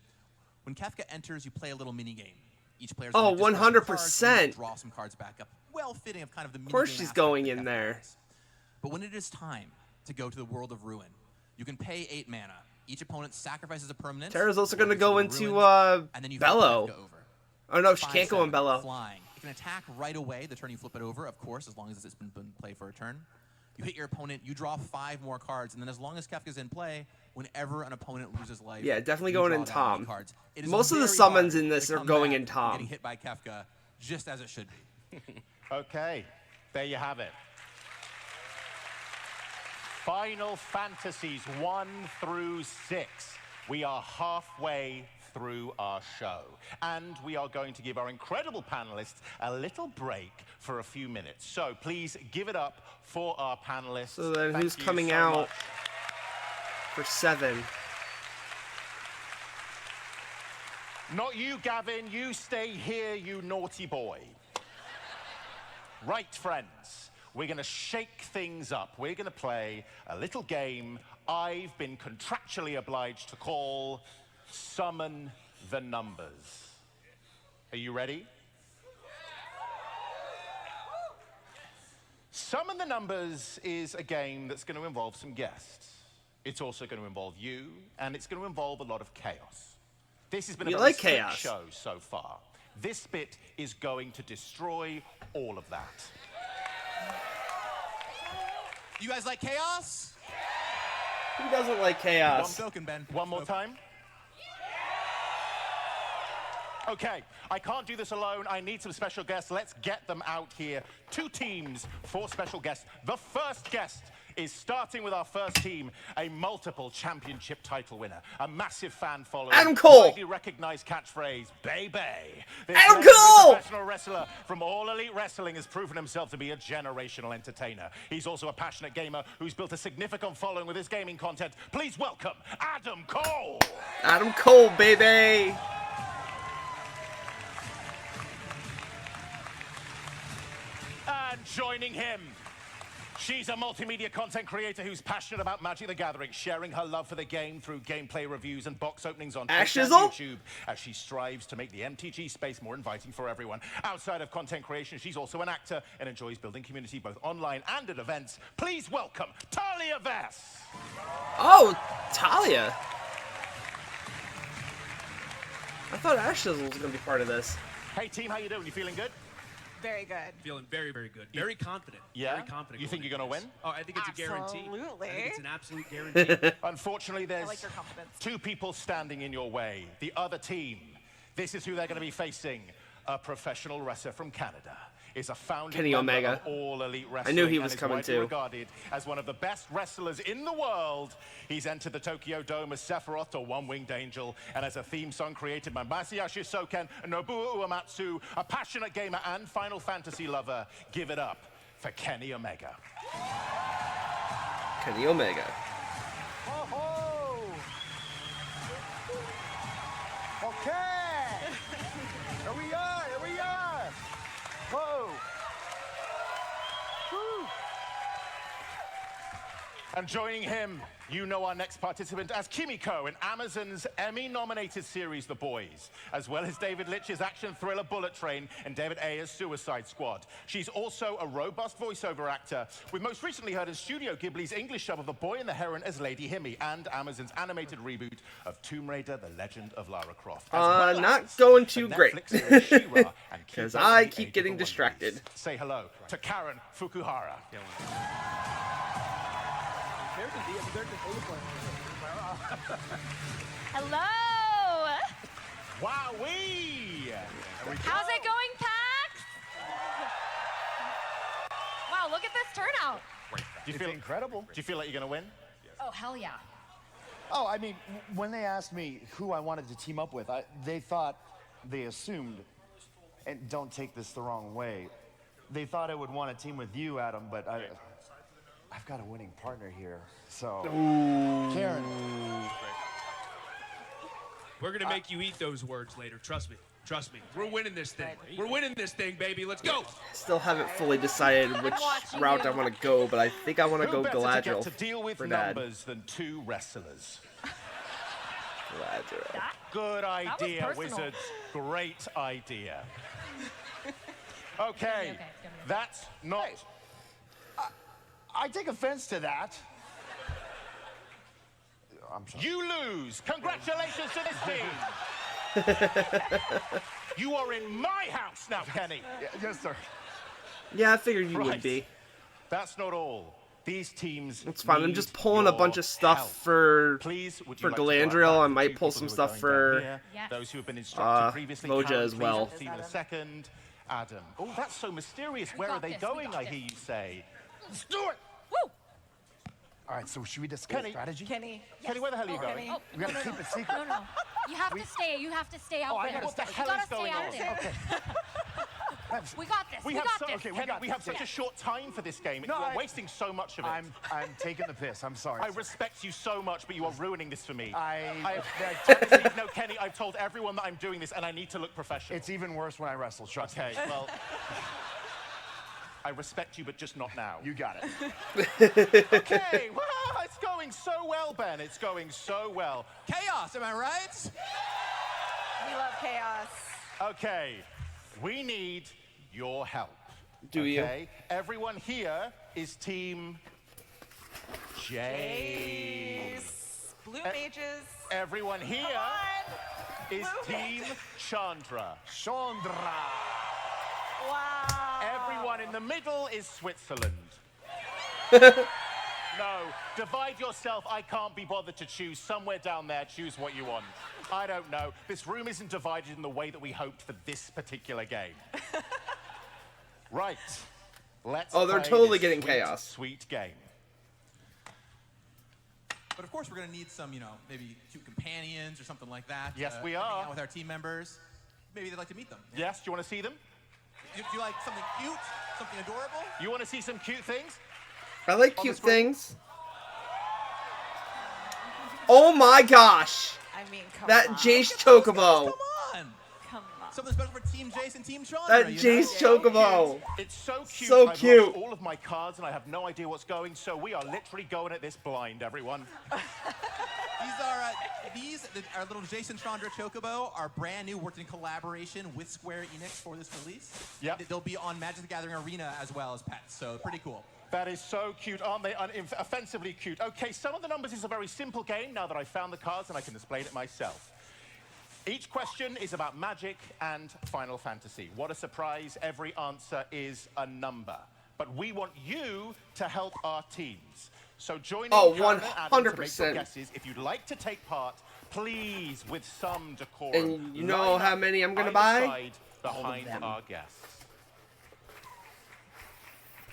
When Kefka enters, you play a little mini game. Each player's Oh, gonna discard some 100%. cards, and draw some cards back up. Well fitting of kind of the mini course game she's aspect going that in Kefka there. has. But when it is time to go to the world of Ruin, you can pay 8 mana. Each opponent sacrifices a permanent. Terra's also going to goes go the into ruins, and then you flip Bello. Kefka over. Oh no, she 5/7, can't go in Bello. Flying. It can attack right away the turn you flip it over, of course, as long as it's been played for a turn. You hit your opponent, you draw 5 more cards, and then as long as Kefka's in play, whenever an opponent loses life, Yeah, definitely you going draw in that many Tom. cards. It is Most of the very summons hard in this to are come going back in from Tom. Getting hit by Kefka, just as it should be. Okay, there you have it. Final Fantasies 1 through 6. We are halfway through our show. And we are going to give our incredible panelists a little break for a few minutes. So please give it up for our panelists. So then Thank who's you coming so out much. for 7? Not you, Gavin. You stay here, you naughty boy. Right, friends. We're going to shake things up. We're going to play a little game I've been contractually obliged to call Summon the Numbers. Are you ready? Summon the Numbers is a game that's going to involve some guests. It's also going to involve you, and it's going to involve a lot of chaos. This has been a very like strict chaos. show so far. This bit is going to destroy all of that. You guys like chaos? Who doesn't like Well chaos? spoken, Ben. One more time. Okay, I can't do this alone. I need some special guests. Let's get them out here. 2 teams, 4 special guests. The first guest is starting with our first team, a multiple championship title winner, a massive fan following, Adam Cole. widely recognized catchphrase, Baby. This Adam legendary Cole. professional wrestler from All Elite Wrestling has proven himself to be a generational entertainer. He's also a passionate gamer who's built a significant following with his gaming content. Please welcome Adam Cole. Adam Cole, baby. And joining him, she's a multimedia content creator who's passionate about Magic the Gathering, sharing her love for the game through gameplay reviews and box openings on Twitch and Ashizzle? YouTube as she strives to make the MTG space more inviting for everyone. Outside of content creation, she's also an actor and enjoys building community both online and at events. Please welcome Talia Vess. Oh, Talia. I thought Ashizzle was going to be part of this. Hey team, how you doing? You feeling good? Very good. Feeling very, very good. Very confident. Yeah? Very confident. You think you're going to win? Oh, I think it's a guarantee. Absolutely. I think it's an absolute guarantee. Unfortunately, there's like your confidence. 2 people standing in your way. The other team, this is who they're going to be facing. A professional wrestler from Canada. Is a founding Kenny member Omega. of All Elite Wrestling. I knew he and was is coming widely too. regarded as one of the best wrestlers in the world. He's entered the Tokyo Dome as Sephiroth or One-Winged Angel, and as a theme song created by Masayoshi Soken and Nobuo Uematsu, a passionate gamer and Final Fantasy lover. Give it up for Kenny Omega. Kenny Omega. Oh, okay. Here we are. Here we are. Whoa. Woo. And joining him, you know our next participant as Kimiko in Amazon's Emmy-nominated series The Boys, as well as David Litch's action thriller Bullet Train and David Ayer's Suicide Squad. She's also a robust voiceover actor, with most recently heard in Studio Ghibli's English dub of The Boy and the Heron as Lady Himi, and Amazon's animated reboot of Tomb Raider: The Legend of Lara Croft. As well Not as going the too Netflix great. series She-Ra and Because Keeper I of the keep Age getting of the One distracted. Piece. Say hello to Karen Fukuhara. Hello. Wowee! How's it going, Pax? Wow, look at this turnout. Do you feel incredible? Do you feel like you're going to win? Oh, hell yeah. Oh, I mean, when they asked me who I wanted to team up with, they assumed, and don't take this the wrong way, they thought I would want to team with you, Adam, but I've got a winning partner here, so. Karen. We're going to make you eat those words later. Trust me. Trust me. We're winning this thing. We're winning this thing, baby. Let's go. Still haven't fully decided which route I want to go, but I think I want to Who go better to get Galadriel to deal with for Dad. numbers than 2 wrestlers? Galadriel. Good idea, personal. Wizards. Great idea. Okay, that's not... I take offense to that. I'm sorry. You lose. Congratulations to this team. You are in my house now, Kenny. Yes, sir. Yeah, I figured you Right. would be. That's not all. These teams. It's fine. I'm need just pulling a your bunch of stuff help. for Please, would for you like to go out Galadriel. back I to might two pull people some who are stuff going down for here? Yes. Those who have been instructed previously. Moja Karen, as please, well. your team in a second. Adam. Oh, that's so mysterious. Where are they going, I hear you say? Let's do it. Woo! All right, so should we discuss strategy? Kenny. Kenny, where the hell are you going? Kenny. Oh, We gotta keep it secret. no. You have to stay. You have to stay out Oh, I there. gotta What the stay. hell you is gotta going stay on? out there. Okay. We got this. We got this. Okay, we Kenny, got we have this. such a short time for this game. No, You're I- wasting so much of it. I'm taking the piss. I'm sorry. I respect you so much, but you are ruining this for me. I- No, Kenny, I've told everyone that I'm doing this, and I need to look professional. It's even worse when I wrestle, trust me. Okay, well, I respect you, but just not now. You got it. Okay, well, it's going so well, Ben. It's going so well. Chaos, am I right? We love chaos. Okay, we need your help. Do you? Okay, everyone here is Team J. Blue mages. Everyone here Come on. is Blue Team Chandra. Chandra. Wow. Everyone in the middle is Switzerland. No, divide yourself. I can't be bothered to choose. Somewhere down there, choose what you want. I don't know. This room isn't divided in the way that we hoped for this particular game. Right. Let's Oh, they're play totally this getting sweet, chaos. Sweet game. But of course, we're going to need some, maybe cute companions or something like that. Yes, we hang are. out with our team members. Maybe they'd like to meet them. Yes, do you want to see them? Do you like something cute, something adorable? You want to see some cute things? I like On cute the screen. things. Oh my gosh! I mean, come That on. Jace Chocobo. Come on! Come on. Something special for Team Jace and Team Chandra. That Jace Chocobo. It's so cute. So I've cute. lost all of my cards and I have no idea what's going, so we are literally going at this blind, everyone. These are our little Jason Chandra Chocobo are brand new, worked in collaboration with Square Enix for this release. Yep. They'll be on Magic the Gathering Arena as well as pets, so pretty cool. That is so cute, aren't they? Offensively cute. Okay, some of the numbers is a very simple game now that I've found the cards and I can display it myself. Each question is about Magic and Final Fantasy. What a surprise, every answer is a number. But we want you to help our teams. So join in Oh, Karen and Adam to make your 100%. guesses. If you'd like to take part, please, with some decorum. And you know line how up many I'm gonna either buy? side behind our guests.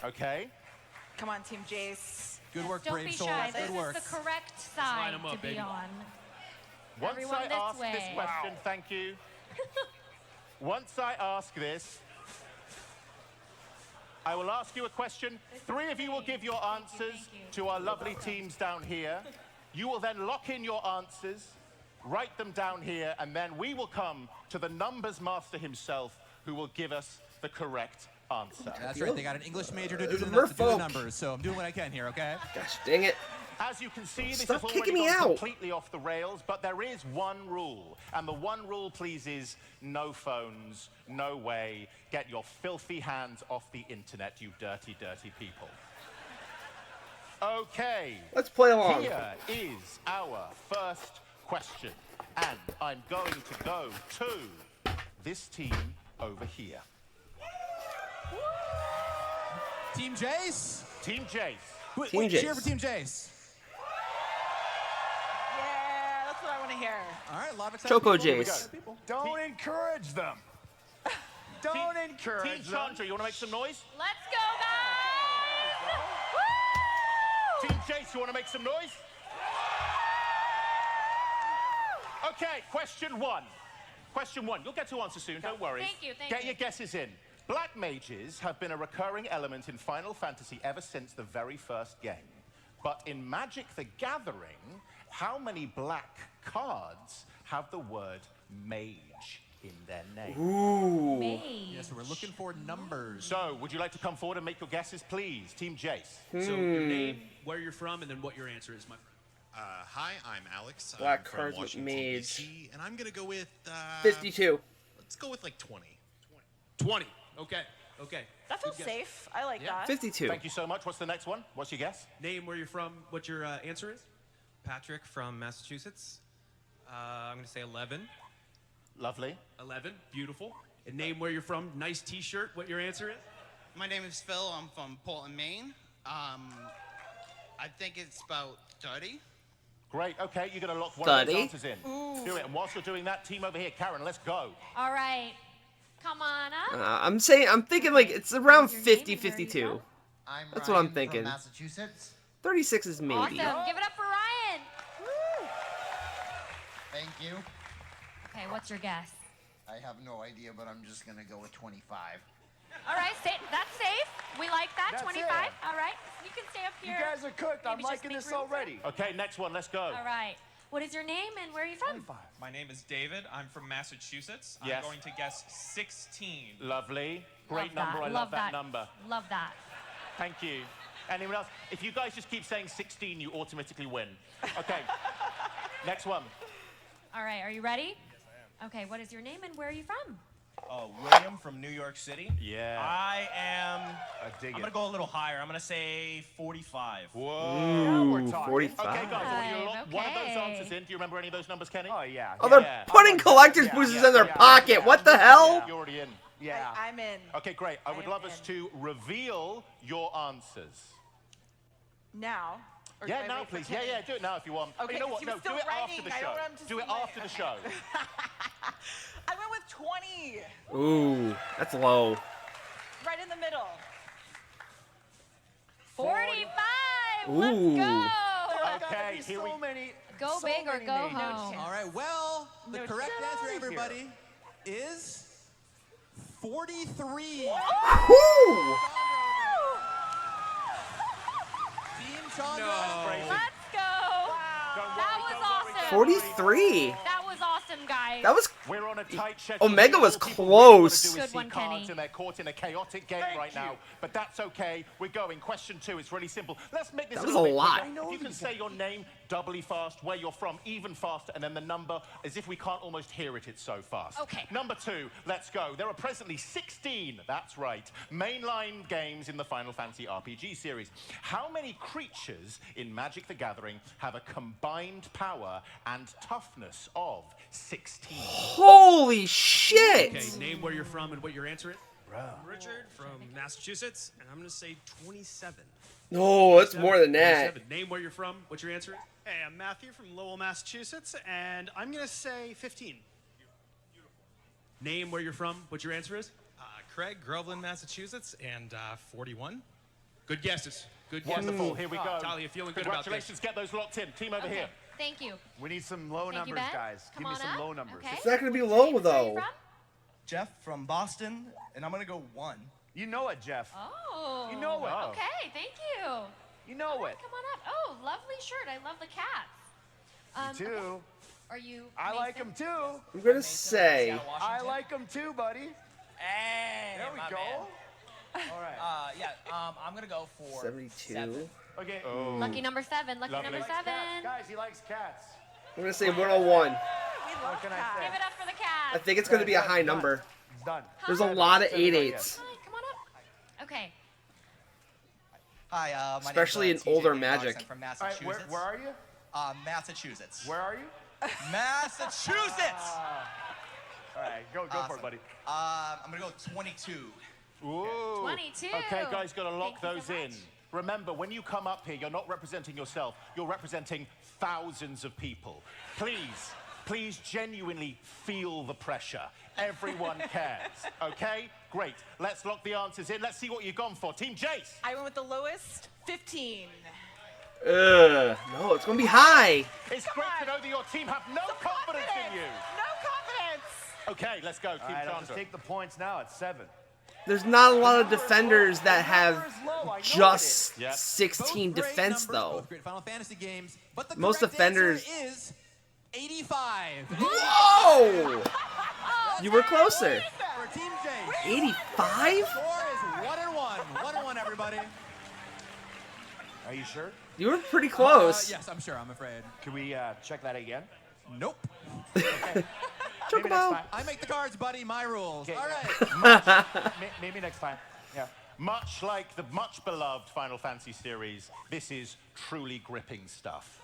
Okay? Come on, Team Jace. Good work, Don't brave be souls. shy. Good This work. is the correct line side 'em up, to be baby. on. Once Everyone I this ask this way. question, thank you. Once I ask this, I will ask you a question. Three of you will give your answers thank you. to our lovely teams down here. You will then lock in your answers, write them down here, and then we will come to the numbers master himself who will give us the correct answer. That's right, they got an English major to do the merfolk. numbers, so I'm doing what I can here, okay? Gosh dang it. As you can see, this Stop has already kicking me gone out. completely off the rails, but there is one rule. And the one rule, please, is no phones, no way. Get your filthy hands off the internet, you dirty, dirty people. Okay. Let's play along. Here is our first question. And I'm going to go to this team over here. Team Jace? Team Jace. Team Cheer Jace. for Team Jace. Yeah, that's what I want to hear. All right, a lot of excited Choco people. Jace. People. Don't encourage them. Don't encourage Team them. Chandra, you want to make some noise? Let's go, guys! Woo! Team Jace, you want to make some noise? Okay, question one. Question one. You'll get to answer soon, don't worry. Thank you, thank Get you. your guesses in. Black mages have been a recurring element in Final Fantasy ever since the very first game. But in Magic the Gathering, how many black cards have the word mage in their name? Ooh. Mage. Yeah, so we're looking for numbers. So, would you like to come forward and make your guesses, please? Team Jace. So your name, where you're from, and then what your answer is, my friend. Hi, I'm Alex. Black I'm from cards with Washington, mage. D.C., and I'm gonna go with 52. Let's go with like 20. 20. Okay. Okay. That feels Good guess. safe. I like that. 52. Thank you so much. What's the next one? What's your guess? Name, where you're from, what your answer is. Patrick from Massachusetts. I'm going to say 11. Lovely. 11. Beautiful. And name, where you're from. Nice T-shirt. What your answer is. My name is Phil. I'm from Portland, Maine. I think it's about 30. Great. Okay, you're going to lock one of those 30. answers in. Do it. And whilst you're doing that, team over here, Karen, let's go. All right. Come on up. I'm thinking like it's around 50, 52. I'm That's Ryan what I'm thinking. From Massachusetts. 36 is maybe. Awesome. Give it up for Ryan. Thank you. Okay, what's your guess? I have no idea, but I'm just gonna go with 25. All right, that's safe. We like that. That's 25. it. All right, you can stay up You here. guys are cooked. I'm Maybe just liking make this room for- already. Okay, next one. Let's go. All right. What is your name and where are you from? My name is David. I'm from Massachusetts. Yes. I'm going to guess 16. Lovely. Great Love number. that. I love that number. Love that. Thank you. Anyone else? If you guys just keep saying 16, you automatically win. Okay. Next one. All right, are you ready? Yes, I am. Okay, what is your name and where are you from? William from New York City. Yeah. I am. dig I'm gonna go a little higher. I'm gonna say 45. Whoa. Ooh, 45. Okay, guys, I want you to lock one of those Okay. answers in. Do you remember any of those numbers, Kenny? Oh yeah. Oh, they're putting collector's boosters in their pocket. What the hell? You're already in. Yeah. I'm in. Okay, great. I would love us to reveal your answers. Now. Or Yeah, do I now, wait for please. Yeah, Kenny? yeah, do it now if you want. Okay, you know 'cause what? he No, was still do it after writing. the I show. don't want him to Do it see my- after the show. I went with 20. Ooh, that's low. Right in the middle. 45. Ooh. Let's go. Okay, here we Go so big or many go names. home. All right, well, the No correct chance. answer, everybody, is 43. Woo! Team Chandra. Let's go. That was awesome. 43. That was awesome, guys. That was. We're on a tight schedule. Omega was All people really wanna close. do is Good see one, cards, Kenny. and they're caught in a chaotic game right now. But that's okay. We're going. Question 2. It's really simple. Let's make this That a was little a bit lot. quicker. If you can say your name doubly fast, where you're from even faster, and then the number as if we can't almost hear it. It's so fast. Okay. Number 2. Let's go. There are presently 16. That's right. Mainline games in the Final Fantasy RPG series. How many creatures in Magic the Gathering have a combined power and toughness of 16? Holy shit! Okay, name where you're from and what your answer is. I'm Richard from Massachusetts, and I'm going to say 27. No, it's more than that. 27. Name where you're from, what's your answer? Hey, I'm Matthew from Lowell, Massachusetts, and I'm going to say 15. Name where you're from, what your answer is? Craig, Groveland, Massachusetts, and 41. Good guesses. Good guesses. Wonderful. Here we go. Talia, feeling good about this. Congratulations. Get those locked in. Team over Okay. here. Thank you. We need some low Thank you, numbers, Ben. guys. Come Give me on some up. low numbers. Okay. It's not gonna be low Where are though. you from? Jeff from Boston, and I'm gonna go 1. You know it, Jeff. Oh. You know it. Okay, thank you. You know it. Come on up. Oh, lovely shirt. I love the cats. You too. Okay. Are you? I like them Mason? too. I'm gonna say. I like them too, buddy. Hey, There we my go. man. All right. I'm gonna go for 72. Okay. Lucky number 7. Lucky Lovely. number 7. Guys, he likes cats. I'm gonna say 101. What can I say? Give it up for the cat. I think it's gonna be a high number. It's done. There's a lot of 8-8s. Hi, come on up. Okay. Hi, my Especially name's, in older TJ Magic. I'm from All right, Massachusetts. where are you? Massachusetts. Where are you? Massachusetts. All right, go for it, buddy. I'm gonna go 22. Ooh. 22. Okay, guys, got to lock Thank you those so in. much. Remember, when you come up here, you're not representing yourself. You're representing thousands of people. Please genuinely feel the pressure. Everyone cares, okay? Great. Let's lock the answers in. Let's see what you've gone for. Team Jace. I went with the lowest, 15. No, it's gonna be high. It's great to know that your team have no confidence in you. No confidence. Okay, let's go. Team Chandra. Take the points now at 7. There's not a lot of defenders that have just Yep. 16 Both great defense numbers, though. Both great Final Fantasy games, but the Most correct defenders- answer is 85. Whoa! You were closer. For Team J. 85? Score is 1-1. 1-1, everybody. Are you sure? You were pretty close. Yes, I'm sure. I'm afraid. Can we check that again? Nope. Maybe next time. I make the cards, buddy. My rules. Okay, All yeah. right. Maybe next time. Yeah. Much like the much beloved Final Fantasy series, this is truly gripping stuff.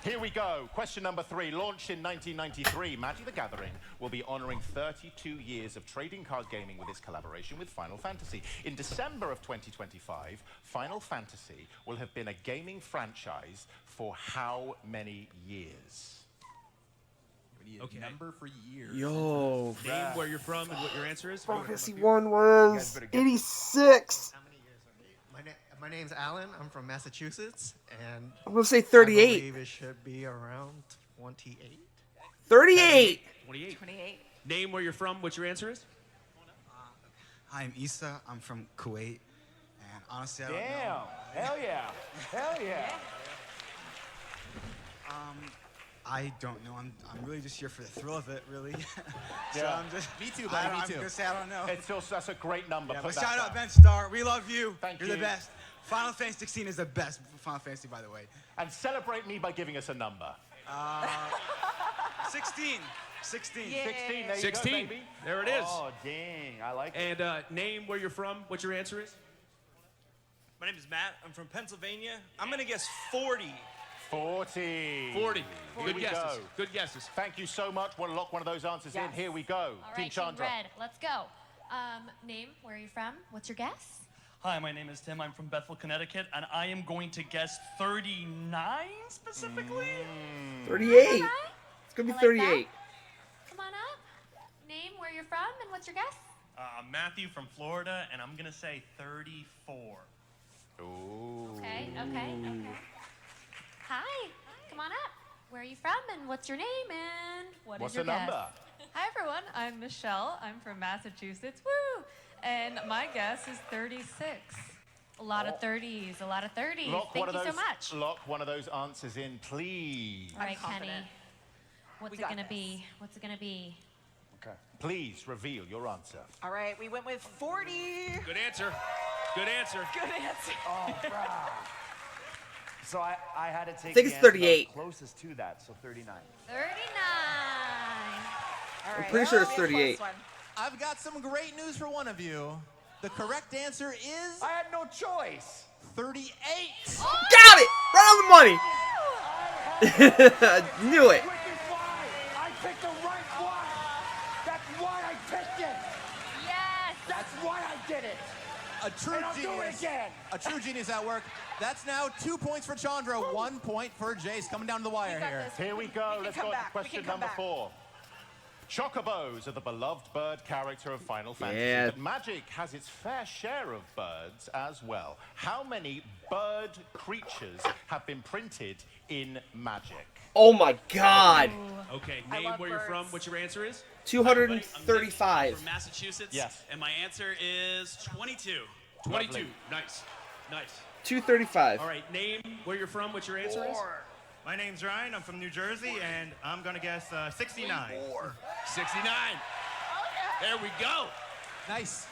Here we go. Question number 3. Launched in 1993, Magic the Gathering will be honoring 32 years of trading card gaming with its collaboration with Final Fantasy. In December of 2025, Final Fantasy will have been a gaming franchise for how many years? be a Okay. number for years. Yo. Name where you're from and what your answer is. Final Everyone Fantasy come up 1 was 86. My name's Alan. I'm from Massachusetts, and I'm gonna say I 38. believe it should be around 28. 38. 28. Name where you're from, what your answer is. I'm Issa. I'm from Kuwait, and honestly, I don't Damn. know. Hell yeah. Hell yeah. I don't know. I'm really just here for the thrill of it, really. So Yeah. I'm just. Me too, buddy, I'm me too. gonna say I don't know. It's also, that's a great number. Yeah, Put but that shout out down. Ben Starr. We love you. Thank You're you. the best. Final Fantasy 16 is the best Final Fantasy, by the way. And celebrate me by giving us a number. 16. 16. 16. There you 16. go, baby. There it is. Oh, dang. I like it. And name where you're from, what your answer is. My name is Matt. I'm from Pennsylvania. I'm going to guess 40. 40. 40. Here Good we guesses. go. Good guesses. Thank you so much. We'll lock one of those answers in. Yes. Here we go. All Team right, Team Chandra. Red, let's go. Name, where are you from? What's your guess? Hi, my name is Tim. I'm from Bethel, Connecticut, and I am going to guess 39 specifically. 38. It's gonna be I like 38. Come on up. Name, where you're from, and what's your guess? Matthew from Florida, and I'm going to say 34. Ooh. Okay. Hi, come on up. Where are you from, and what's your name, and what What's is your the number? guess? Hi everyone, I'm Michelle. I'm from Massachusetts. Woo! And my guess is 36. A lot of 30s, a lot of 30s. Lock Thank one you of so those, much. Lock one of those answers in, please. All right, Kenny. confident. What's We it got gonna this. be? What's it gonna be? Okay. Please reveal your answer. All right, we went with 40. Good answer. Good answer. Good answer. Oh, So I had to take think the it's answer that was 38. closest to that, so 39. 39. All I'm right, pretty sure it's that'll be a 38. close one. I've got some great news for one of you. The correct answer is I had no choice. 38. Got it! Right on the money! Knew it. Which is why I picked the right one. That's why I picked it. Yes. That's why I did it. A true And I'll do it genius. again. A true genius at work. That's now 2 points for Chandra, 1 point for Jace. Coming down to the wire got here. this. Here we go. can Let's come go back. to We question can come number back. 4. Chocobos are the beloved bird character of Final Fantasy, Yeah. but Magic has its fair share of birds as well. How many bird creatures have been printed in Magic? Oh my god. Okay, I name love where you're from, birds. what your answer is. 235. From Massachusetts. Yes. And my answer is 22. 22. Lovely. Nice. Nice. 235. All right, name where you're from, what your answer is. My name's Ryan. I'm from New Jersey, and I'm going to guess 69. 69. There we go. Nice.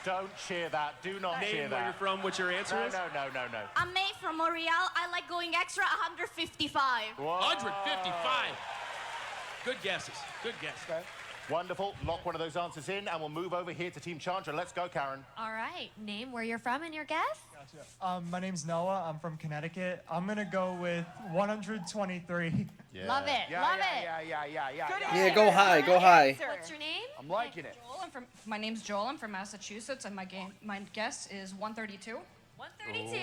Don't cheer that. Do not cheer Name where you're that. from, what your answer No, is. no. I'm May from Montreal. I like going extra 155. Whoa. 155. Good guesses. Good guess. Wonderful. Lock one of those answers in, and we'll move over here to Team Chandra. Let's go, Karen. All right. Name, where you're from, and your guess? My name's Noah. I'm from Connecticut. I'm going to go with 123. Love it. Love it. Yeah. Good Yeah, go high, go high. answer. What's your name? I'm liking it. My name's Joel. I'm from Massachusetts, and my guess is 132. 132.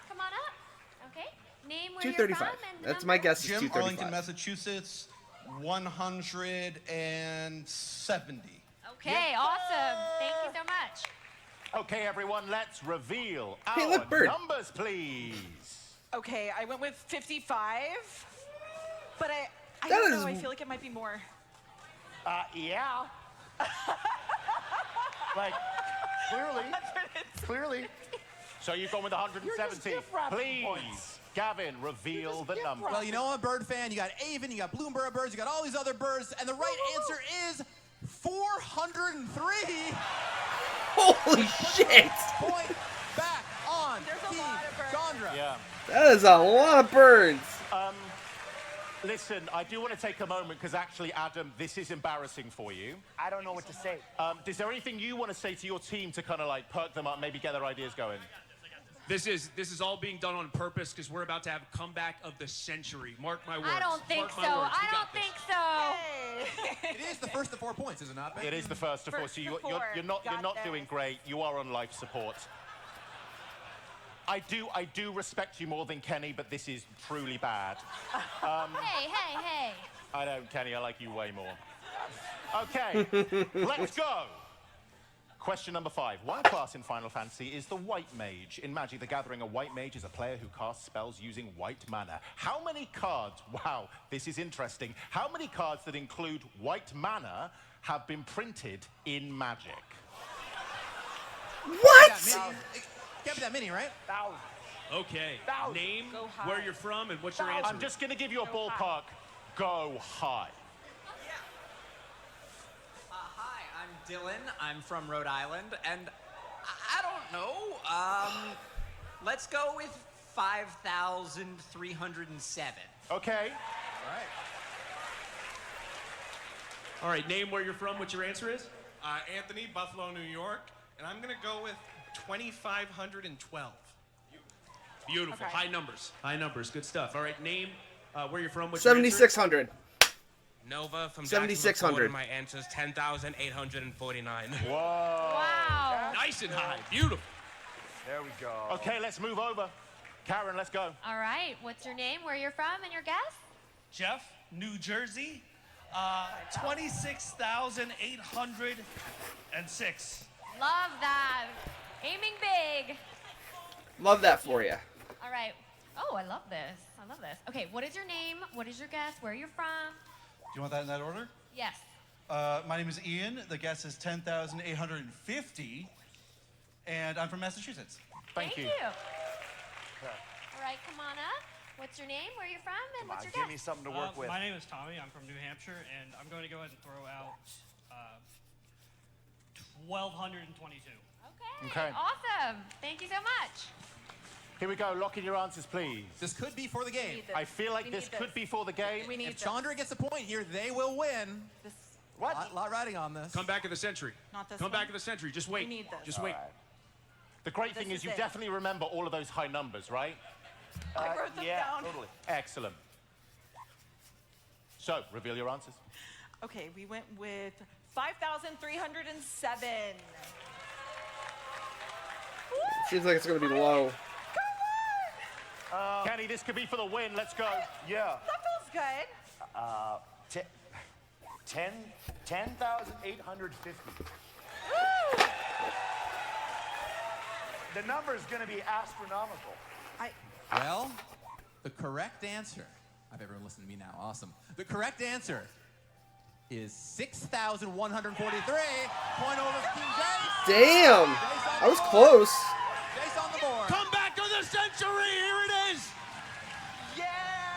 Come on up. Okay. Name, where you're 235. from, and the That's my number? guess is Jim, 235. Arlington, Massachusetts, 170. Okay, awesome. Thank you so much. Okay, everyone, let's reveal Hey, our look, bird. numbers, please. Okay, I went with 55, but I That don't know. is- I feel like it might be more. Yeah. Like, clearly. So you've gone with 170. gift-wrapping Please, points. Gavin, reveal the number. Well, you know I'm a bird fan. You got Avon, you got Bloomberg birds, you got all these other birds, and the right answer is 403. Holy shit! Point back on There's a Team lot of birds. Chandra. Yeah. That is a lot of birds. Listen, I do want to take a moment because actually, Adam, this is embarrassing for you. I don't know what to say. Is there anything you want to say to your team to kind of like perk them up, maybe get their ideas going? This is all being done on purpose because we're about to have a comeback of the century. Mark my words. I don't think Mark so. my words. I We got don't this. think so. It is the first of 4 points, is it not? Ben? It is the first of four, First so of you're four. not Got doing this. great. You are on life support. I do respect you more than Kenny, but this is truly bad. Hey. I don't, Kenny. I like you way more. Okay, let's go. Question number 5. One class in Final Fantasy is the White Mage. In Magic the Gathering, a White Mage is a player who casts spells using white mana. How many cards, wow, this is interesting. How many cards that include white mana have been printed in Magic? What? Can't be that many, right? Okay. Name, where you're from, and what's your answer? I'm just going to give you a ballpark. Go high. Hi, I'm Dylan. I'm from Rhode Island, and I don't know. Let's go with 5,307. Okay. All right. All right, name where you're from, what your answer is? Anthony, Buffalo, New York, and I'm gonna go with 2,512. Beautiful. Okay. High numbers. High numbers. Good stuff. All right, name where you're from, what's your answer? 7,600. Nova from 7,600. My answer is 10,849. Whoa. Wow. Nice and high. Beautiful. There we go. Okay, let's move over. Karen, let's go. All right. What's your name, where you're from, and your guess? Jeff, New Jersey, 26,806. Love that. Aiming big. Love that for you. All right. Oh, I love this. I love this. Okay, what is your name? What is your guess? Where are you from? Do you want that in that order? Yes. My name is Ian. The guess is 10,850. And I'm from Massachusetts. Thank you. All right, come on up. What's your name? Where are you from? And what's your Give me guess? something to work with. My name is Tommy. I'm from New Hampshire, and I'm going to go ahead and throw out 1,222. Okay. Awesome. Thank you so much. Here we go. Lock in your answers, please. This could be for the game. I feel like this could be for the game. If Chandra gets a point here, they will win. What? Lot riding on this. Come back of the century. Not this Come one. back of the century. Just wait. We need this. Just wait. The great thing This is you is it. definitely remember all of those high numbers, right? I wrote them down. Totally. Excellent. So, reveal your answers. Okay, we went with 5,307. Seems like it's going to be low. Kenny, this could be for the win. Let's go. Yeah. That feels good. 10,850. The number is going to be astronomical. Well, the correct answer. I have everyone listening to me now. Awesome. The correct answer is 6,143. Point over for Team Jace. Damn. I was close. Jace on the board. Come back of the century. Here it is.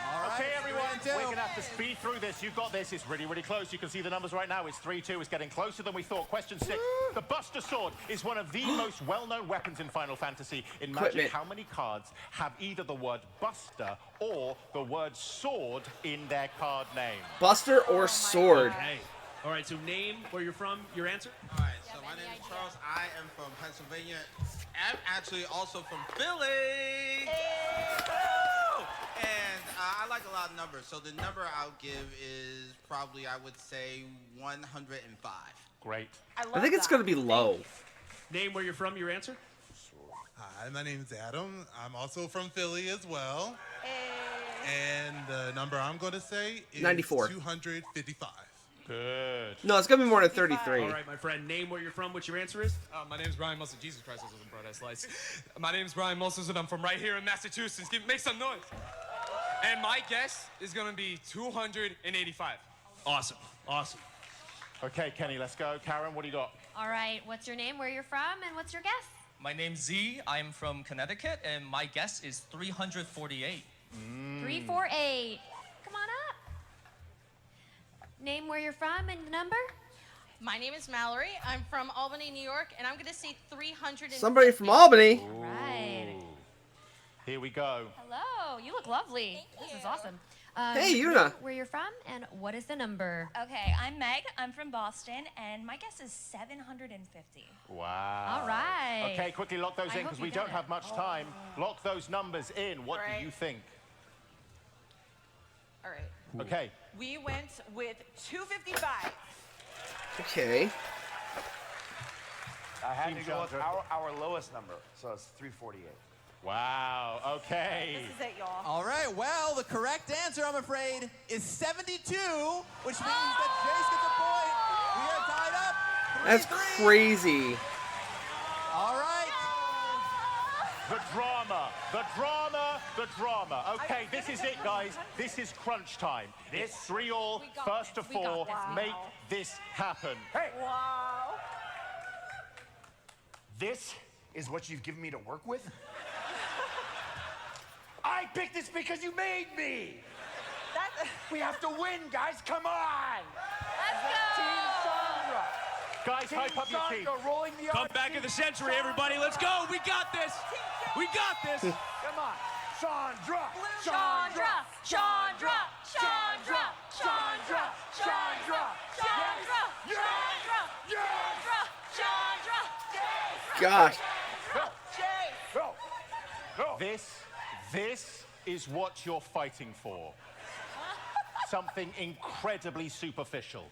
All right, Okay, everyone, 3 and 2. we're going to have to speed through this. You've got this. It's really, really close. You can see the numbers right now. It's 3-2. It's getting closer than we thought. Question 6. The Buster Sword is one of the most well-known weapons in Final Fantasy. In Magic, Equipment. how many cards have either the word Buster or the word Sword in their card name? Buster or sword? Okay. All right, so name where you're from, your answer? All right, so my name is Charles. I am from Pennsylvania. I'm actually also from Philly. Woo! And I like a lot of numbers. So the number I'll give is probably, I would say, 105. Great. I think it's going to be low. Name where you're from, your answer? Hi, my name is Adam. I'm also from Philly as well. And the number I'm going to say is 94. 255. Good. No, it's going to be more than 33. All right, my friend, name where you're from, what your answer is? My name is Brian Mulson. Jesus Christ, this isn't Paradise Lights. My name is Brian Mulson, and I'm from right here in Massachusetts. Make some noise. And my guess is going to be 285. Awesome. Awesome. Okay, Kenny, let's go. Karen, what do you got? All right. What's your name? Where you're from? And what's your guess? My name's Z. I'm from Connecticut, and my guess is 348. 348. Come on up. Name where you're from and the number? My name is Mallory. I'm from Albany, New York, and I'm going to say 300. Somebody from Albany. Right. Here we go. Hello. You look lovely. This is awesome. Hey, Yuna. Where you're from and what is the number? Okay, I'm Meg. I'm from Boston, and my guess is 750. Wow. All right. Okay, quickly lock those I in hope because you we got don't it. have much time. Lock those numbers in. What do you think? All right. Okay. We went with 255. Okay. I had Team to go with Chandra. our lowest number, so it's 348. Wow, okay. This is it, y'all. All right, well, the correct answer, I'm afraid, is 72, which means that Jace gets a point. We are tied up. That's 3-3. crazy. All right. The drama, the drama, the drama. Okay, this is it, guys. This is crunch time. It's 3-all, first to 4. Make this happen. Hey, Wow. this is what you've given me to work with? I picked this because you made me. We have to win, guys. Come on. Let's Team Sandra. Guys, hype up your team. Sandra rolling the Comeback of the century, everybody. Let's go. We got this. We got this. Come on. Sandra. Chandra, Chandra, Chandra, Chandra, Chandra, Chandra, Chandra, Chandra, Chandra. Gosh. This is what you're fighting for. Something incredibly superficial.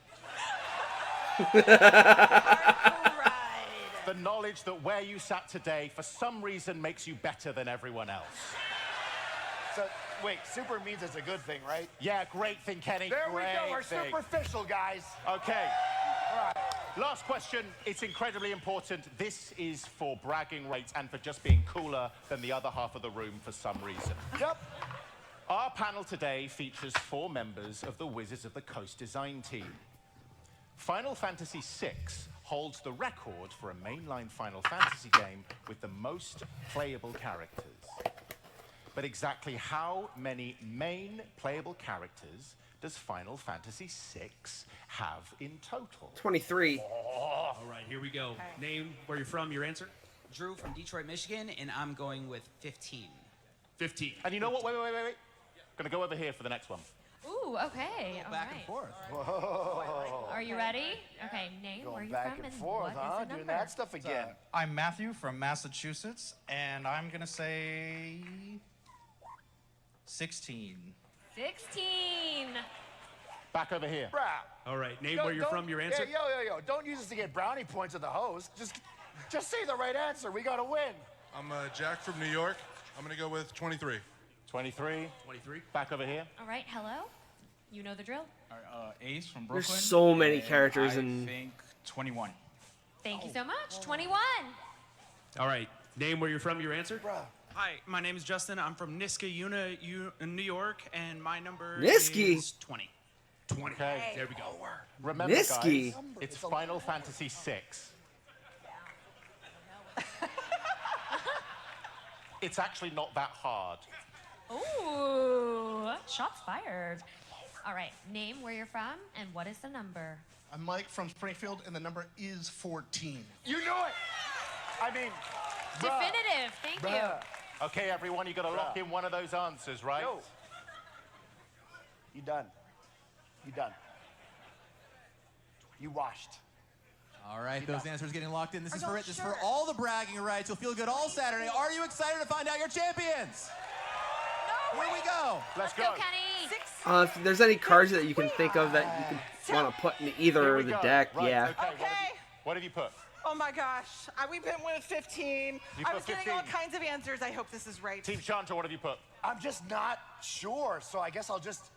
The knowledge that where you sat today, for some reason, makes you better than everyone else. So, wait, super means it's a good thing, right? Yeah, great thing, Kenny. There we go. We're Great thing. superficial, guys. Okay. All right. Last question. It's incredibly important. This is for bragging rights and for just being cooler than the other half of the room for some reason. Yep. Our panel today features 4 members of the Wizards of the Coast design team. Final Fantasy VI holds the record for a mainline Final Fantasy game with the most playable characters. But exactly how many main playable characters does Final Fantasy VI have in total? 23. All right, here we go. Name, where you're from, your answer? Drew from Detroit, Michigan, and I'm going with 15. 15. And you know what? Wait. Gonna go over here for the next one. Ooh, okay. All Back right. and forth. Whoa. Are you ready? Okay, name where Going you're back from and and forth, what is huh? the Doing number? that stuff again. I'm Matthew from Massachusetts, and I'm gonna say 16. 16. Back over here. Bruh. All right, name where you're from, your answer? Yeah, yo. Don't use this to get brownie points at the host. Just say the right answer. We gotta win. I'm Jack from New York. I'm gonna go with 23. 23. 23. Back over here. All right, hello. You know the drill. Ace from Brooklyn. There's so many and characters I in. think 21. Thank you so much. 21. All right, name where you're from, your answer? Hi, my name is Justin. I'm from Niskayuna, New York, and my number Niski? is 20. 20. Okay. There we go. Remember, Niski. guys, it's Final Fantasy VI. It's actually not that hard. Ooh, shots fired. All right, name where you're from and what is the number? I'm Mike from Springfield, and the number is 14. You knew it. I mean, Definitive. Thank you. Okay, everyone, you got to lock in one of those answers, right? Yo. You done. You done. You washed. All right, those answers getting locked in. This is for it. This is for all the bragging rights. You'll feel good all Saturday. Are you excited to find out your champions? No, Here we go. Let's go, Kenny. If there's any cards that you can think of that you can want to put in either the deck, Right, yeah. Okay. What have you put? Oh my gosh. We went with 15. You I put was getting all 15. kinds of answers. I hope this is right. Team Chandra, what have you put? I'm just not sure, so I guess I'll just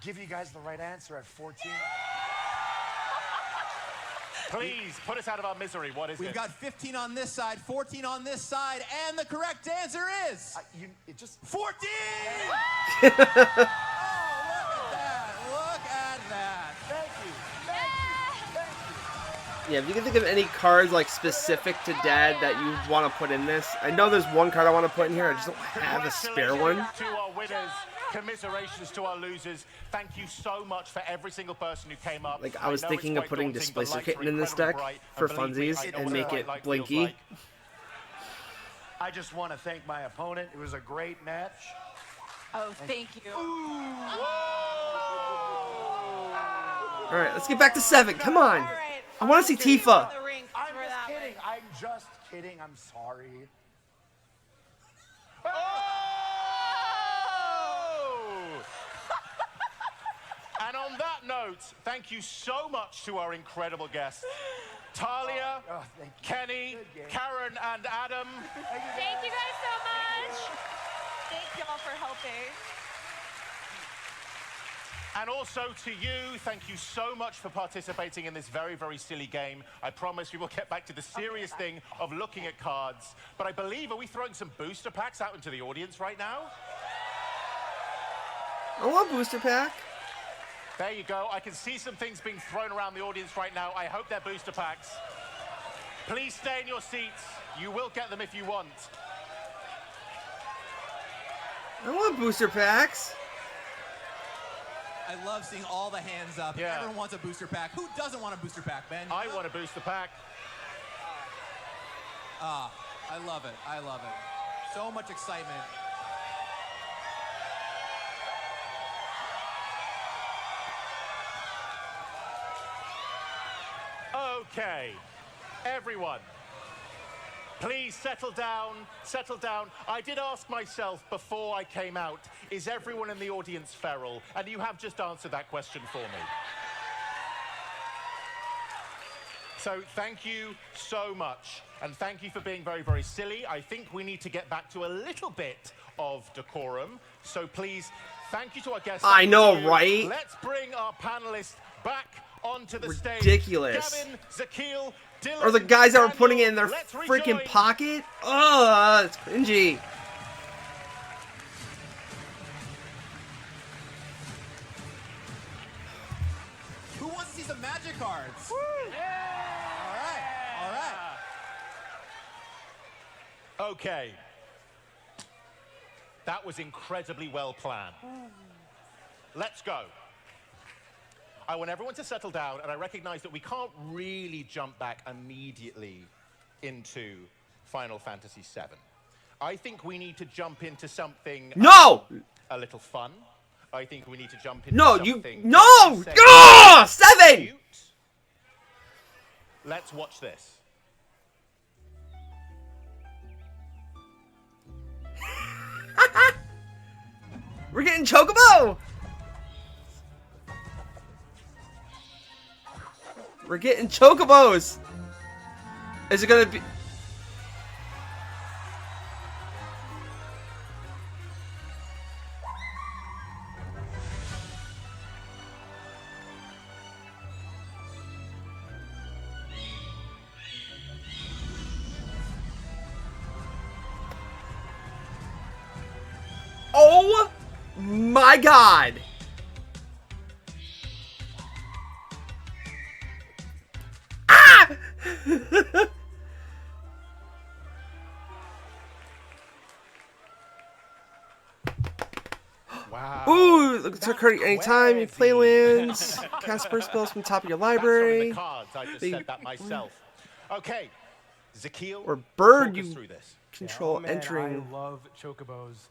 give you guys the right answer at 14. Please, put us out of our misery. What is it? We've got 15 on this side, 14 on this side, and the correct answer is... it just... 14! Oh, look at that. Look at that. Thank you. Yeah, if you can think of any cards like specific to Dad that you want to put in this. I know there's one card I want to put in here. I just don't have a spare one. To our winners, commiserations to our losers. Thank you so much for every single person who came up. Like, I was know thinking it's of quite putting daunting, but Displacer lights Kitten are in this incredibly deck bright, for and believe me, funsies I know and what make a it bright light feels blinky. like. I just want to thank my opponent. It was a great match. Oh, thank you. All right, let's get back to 7. Come on. I want to see Tifa. I'm just kidding. I'm just kidding. I'm sorry. And on that note, thank you so much to our incredible guests. Talia, Kenny, Karen, and Adam. Thank you guys so much. y'all for helping. And also to you, thank you so much for participating in this very, very silly game. I promise we will get back to the serious thing of looking at cards. But I believe, are we throwing some booster packs out into the audience right now? I want booster pack. There you go. I can see some things being thrown around the audience right now. I hope they're booster packs. Please stay in your seats. You will get them if you want. I want booster packs. I love seeing all the hands up. Yeah. Everyone wants a booster pack. Who doesn't want a booster pack, Ben? I want a booster pack. I love it. I love it. So much excitement. Okay, everyone, please settle down, settle down. I did ask myself before I came out, is everyone in the audience feral? And you have just answered that question for me. So thank you so much. And thank you for being very, very silly. I think we need to get back to a little bit of decorum. So please, thank you to our guests. I know, right? Let's bring our panelists back onto the stage. Ridiculous. Gavin, Zakil, Dylan, Or the guys that were Daniel, putting it in their let's freaking rejoin. pocket. Oh, it's cringy. Who wants to see some magic cards? Woo! Yeah! All right. All right. Okay. That was incredibly well planned. Let's go. I want everyone to settle down, and I recognize that we can't really jump back immediately into Final Fantasy VII. I think we need to jump into something a little fun. I think we need to jump into something No! 7! cute. Let's watch this. We're getting Chocobo! We're getting Chocobos! Is it gonna be... Oh my god! Ah! Wow. Ooh, look at occurring anytime you play lands. Cast first spells from the top of your library. That's from the cards. I just said that myself. Okay, Zakil, Or bird talk us you through this. control man, entering. I love Chocobos.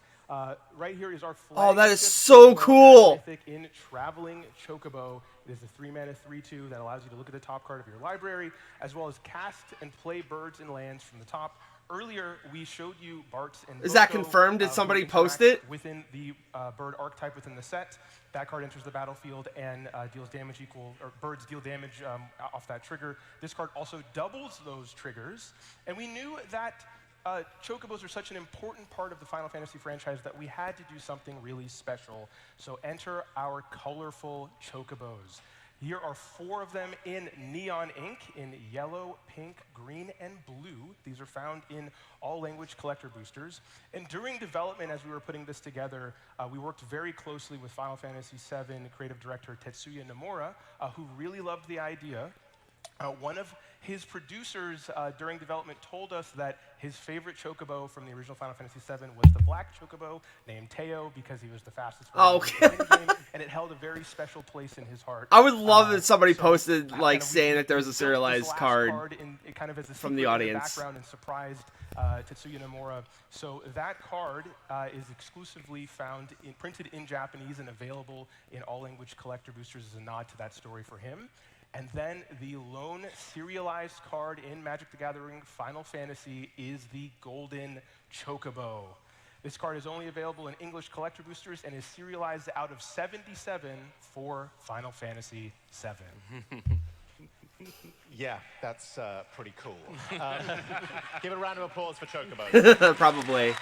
Right here is our Oh, that is flagship so Chocobo cool. Mythic in Traveling Chocobo. It is a 3-mana 3/2 that allows you to look at the top card of your library, as well as cast and play birds and lands from the top. Earlier, we showed you Bart's and Is that Boko, confirmed? Did who somebody interact post it? within the bird archetype within the set. That card enters the battlefield and deals damage equal, or birds deal damage off that trigger. This card also doubles those triggers. And we knew that Chocobos are such an important part of the Final Fantasy franchise that we had to do something really special. So enter our colorful Chocobos. Here are 4 of them in neon ink, in yellow, pink, green, and blue. These are found in all language collector boosters. And during development, as we were putting this together, we worked very closely with Final Fantasy VII creative director Tetsuya Nomura, who really loved the idea. One of his producers during development told us that his favorite Chocobo from the original Final Fantasy VII was the black Chocobo named Teo because he was the fastest one in the game, and it held a very special place in his heart. I would love that somebody posted like saying that there was a built this serialized last card in, kind of as a from the secret in audience. background and surprised Tetsuya Nomura. So that card is exclusively found printed in Japanese and available in all language collector boosters as a nod to that story for him. And then the lone serialized card in Magic the Gathering Final Fantasy is the Golden Chocobo. This card is only available in English collector boosters and is serialized out of 77 for Final Fantasy VII. Yeah, that's pretty cool. Give a round of applause for Chocobo. Probably.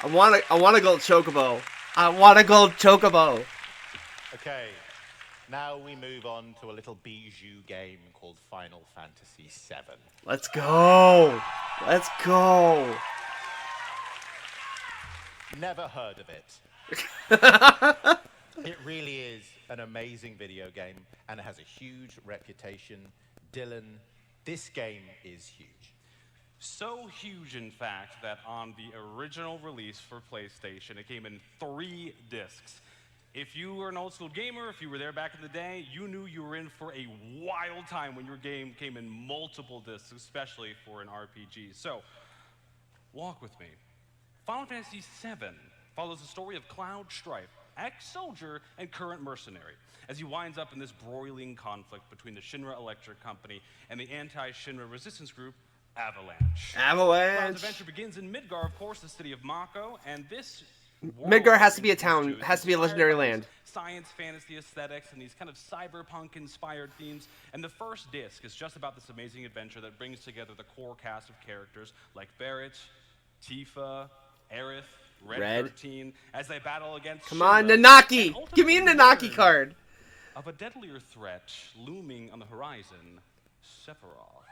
I want a gold chocobo. I want a gold chocobo. Okay, now we move on to a little bijou game called Final Fantasy VII. Let's go. Let's go. Never heard of it. It really is an amazing video game, and it has a huge reputation. Dylan, this game is huge. So huge, in fact, that on the original release for PlayStation, it came in 3 discs. If you were an old school gamer, if you were there back in the day, you knew you were in for a wild time when your game came in multiple discs, especially for an RPG. So, walk with me. Final Fantasy VII follows the story of Cloud Strife, ex-soldier and current mercenary, as he winds up in this broiling conflict between the Shinra Electric Company and the anti-Shinra resistance group, Avalanche. Avalanche. Cloud's adventure begins in Midgar, of course, the city of Mako, and this Midgar has to be a town, has to be a legendary land. Science, fantasy aesthetics, and these kind of cyberpunk-inspired themes. And the first disc is just about this amazing adventure that brings together the core cast of characters like Barrett, Tifa, Aerith, Red 13, as they battle against Come on, Shinra, Nanaki! and Give me a ultimately Nanaki learn card. of a deadlier threat looming on the horizon, Sephiroth.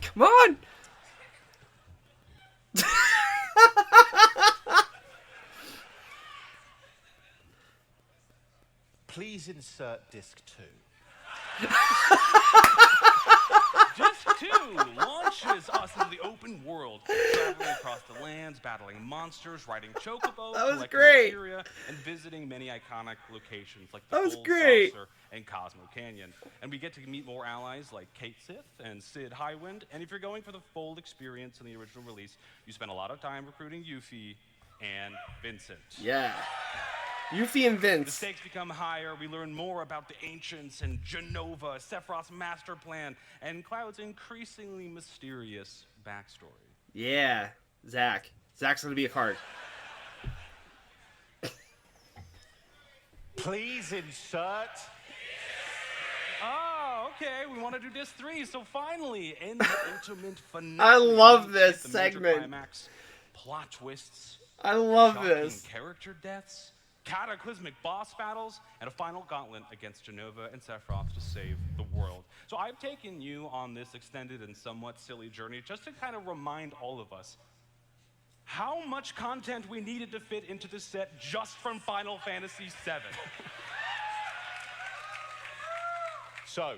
Come on! Please insert disc 2. Disc 2 launches us into the open world, traveling across the lands, battling monsters, riding chocobos, That was collecting great. materia, and visiting many iconic locations like That the was Gold great. Saucer and Cosmo Canyon. And we get to meet more allies like Kate Sith and Sid Highwind. And if you're going for the full experience in the original release, you spend a lot of time recruiting Yuffie and Vincent. Yeah. Yuffie and Vince. The stakes become higher. We learn more about the ancients and Genova, Sephiroth's master plan, and Cloud's increasingly mysterious backstory. Yeah. Zach. Zach's gonna be a card. Please insert. Oh, okay. We want to do disc 3, so finally, in the ultimate finale. I love we this get the major segment. climax, plot twists. I love shocking this. Character deaths, cataclysmic boss battles, and a final gauntlet against Genova and Sephiroth to save the world. So I've taken you on this extended and somewhat silly journey just to kind of remind all of us how much content we needed to fit into the set just from Final Fantasy VII. So,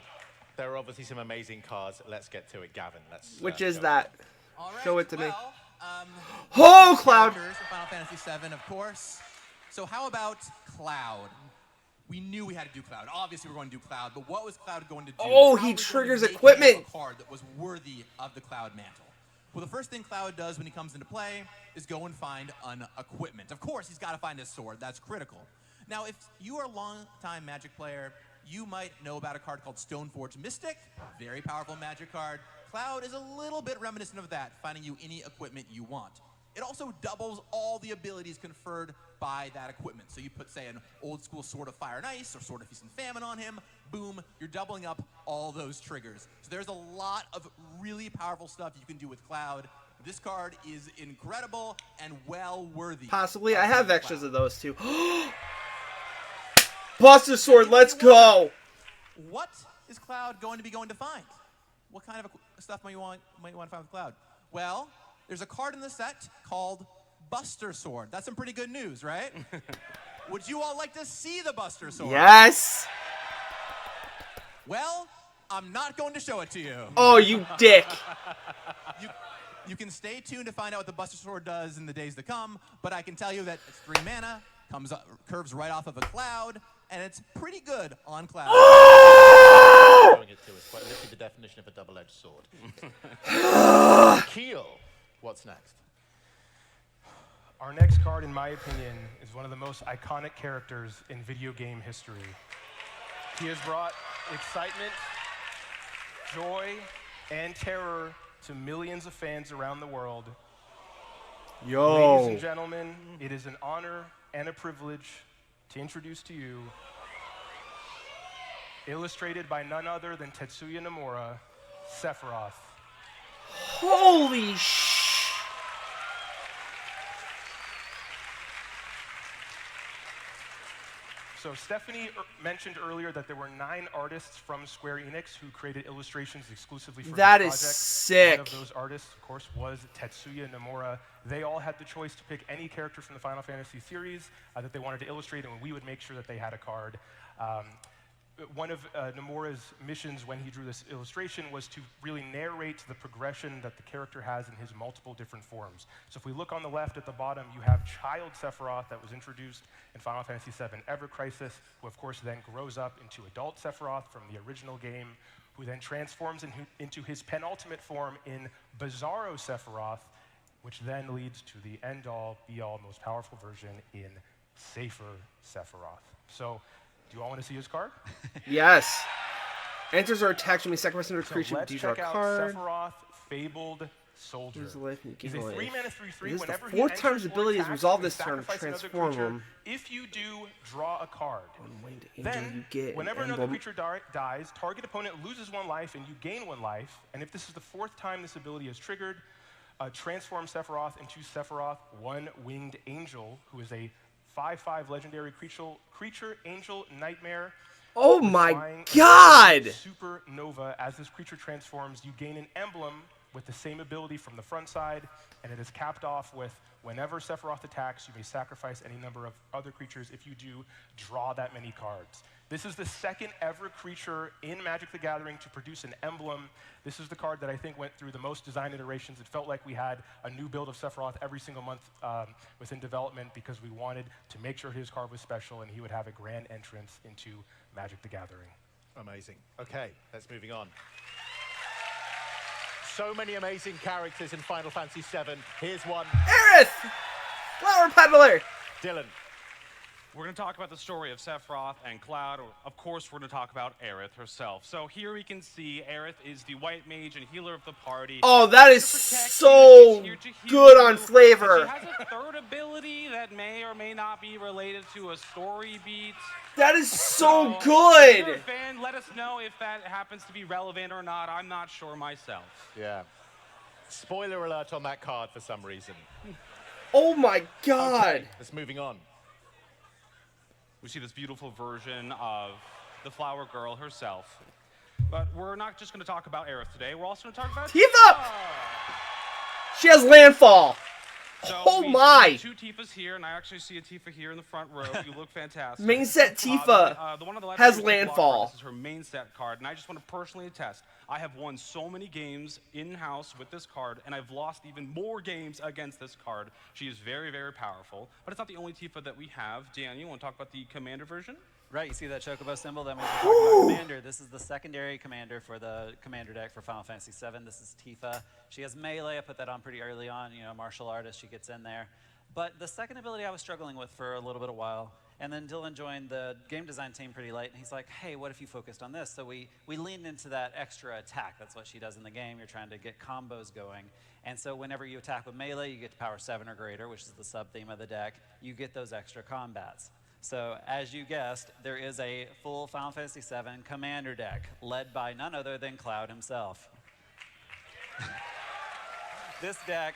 there are obviously some amazing cards. Let's get to it, Gavin. Let's. Which is go. that? All right, Show it to me. well, Oh, Cloud! characters from Final Fantasy VII, of course. So how about Cloud? We knew we had to do Cloud. Obviously, we're going to do Cloud, but what was Cloud going to do? Oh, How he was going to triggers make equipment. A card that was worthy of the Cloud mantle. Well, the first thing Cloud does when he comes into play is go and find an equipment. Of course, he's got to find his sword. That's critical. Now, if you are a long-time Magic player, you might know about a card called Stoneforge Mystic. Very powerful Magic card. Cloud is a little bit reminiscent of that, finding you any equipment you want. It also doubles all the abilities conferred by that equipment. So you put, say, an old school Sword of Fire and Ice or Sword of Feast and Famine on him, boom, you're doubling up all those triggers. So there's a lot of really powerful stuff you can do with Cloud. This card is incredible and well worthy. Possibly. I have extras of those too. Buster Sword, let's go! What is Cloud going to find? What kind of stuff might you want to find with Cloud? Well, there's a card in the set called Buster Sword. That's some pretty good news, right? Would you all like to see the Buster Sword? Yes! Well, I'm not going to show it to you. Oh, you dick! You can stay tuned to find out what the Buster Sword does in the days to come, but I can tell you that it's 3 mana, curves right off of a Cloud, and it's pretty good on Cloud. Showing it to us, quite literally the definition of a double-edged sword. Keel, what's next? Our next card, in my opinion, is one of the most iconic characters in video game history. He has brought excitement, joy, and terror to millions of fans around the world. Yo. Ladies and gentlemen, it is an honor and a privilege to introduce to you, illustrated by none other than Tetsuya Nomura, Sephiroth. Holy sh! So Stephanie mentioned earlier that there were 9 artists from Square Enix who created illustrations exclusively for That this is project. sick. One of those artists, of course, was Tetsuya Nomura. They all had the choice to pick any character from the Final Fantasy series that they wanted to illustrate, and we would make sure that they had a card. One of Nomura's missions when he drew this illustration was to really narrate the progression that the character has in his multiple different forms. So if we look on the left at the bottom, you have Child Sephiroth that was introduced in Final Fantasy VII Ever Crisis, who of course then grows up into adult Sephiroth from the original game, who then transforms into his penultimate form in Bizarro Sephiroth, which then leads to the end-all, be-all, most powerful version in Safer Sephiroth. So, do you all want to see his card? Yes. Enters or attacks when we sacrifice another So creature. let's These are check a out card. Sephiroth, Fabled Soldier. Here's the life and He's a give life. 3-mana 3/3. This is the Whenever he 4th time enters his or ability is attacks, resolved you this turn. sacrifice another Transform creature. him. If you do, draw a card. Angel, Then, you get whenever an another emblem. creature dies, target opponent loses 1 life and you gain 1 life. And if this is the 4th time this ability is triggered, transform Sephiroth into Sephiroth, 1-winged angel, who is a 5/5 legendary creature, angel, nightmare. Oh with my flying and God! Supernova. As this creature transforms, you gain an emblem with the same ability from the front side, and it is capped off with whenever Sephiroth attacks, you may sacrifice any number of other creatures. If you do, draw that many cards. This is the 2nd ever creature in Magic the Gathering to produce an emblem. This is the card that I think went through the most design iterations. It felt like we had a new build of Sephiroth every single month within development because we wanted to make sure his card was special and he would have a grand entrance into Magic the Gathering. Amazing. Okay, let's moving on. So many amazing characters in Final Fantasy VII. Here's one. Aerith! Flower Peddler! Dylan. We're going to talk about the story of Sephiroth and Cloud. Of course, we're going to talk about Aerith herself. So here we can see Aerith is the white mage and healer of the party. Oh, that is so good on flavor. She has a 3rd ability that may or may not be related to a story beat. That is so If good. you're a fan, let us know if that happens to be relevant or not. I'm not sure myself. Yeah. Spoiler alert on that card for some reason. Oh my God. Okay, let's moving on. We see this beautiful version of the Flower Girl herself. But we're not just going to talk about Aerith today. We're also going to talk about Tifa! She has landfall. So Oh we my. see 2 Tifas here, and I actually see a Tifa here in the front row. You look fantastic. Main set Tifa the one on the left has here is the Block landfall. Card. This is her main set card, and I just want to personally attest. I have won so many games in-house with this card, and I've lost even more games against this card. She is very, very powerful, but it's not the only Tifa that we have. Dan, you want to talk about the Commander version? Right, you see that Chocobo symbol? That means we're talking about Commander. This is the secondary commander for the Commander deck for Final Fantasy VII. This is Tifa. She has melee. I put that on pretty early on. You know, martial artist, she gets in there. But the second ability I was struggling with for a little bit of while. And then Dylan joined the game design team pretty late, and he's like, hey, what if you focused on this? So we leaned into that extra attack. That's what she does in the game. You're trying to get combos going. And so whenever you attack with melee, you get to power 7 or greater, which is the sub-theme of the deck. You get those extra combats. So, as you guessed, there is a full Final Fantasy VII Commander deck led by none other than Cloud himself. This deck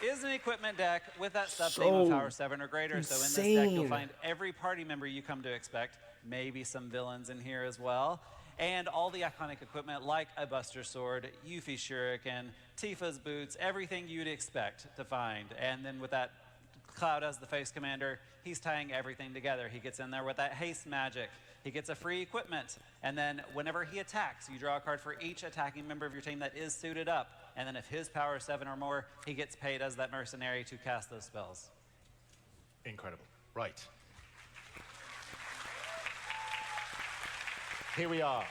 is an equipment deck with that sub-theme of power 7 or greater. So in this deck, you'll find every party member you come to expect, maybe some villains in here as well, and all the iconic equipment like a Buster Sword, Yuffie Shuriken, Tifa's boots, everything you'd expect to find. And then with that Cloud as the face commander, he's tying everything together. He gets in there with that haste magic. He gets a free equipment. And then whenever he attacks, you draw a card for each attacking member of your team that is suited up. And then if his power is 7 or more, he gets paid as that mercenary to cast those spells. Incredible. Right. Here we are.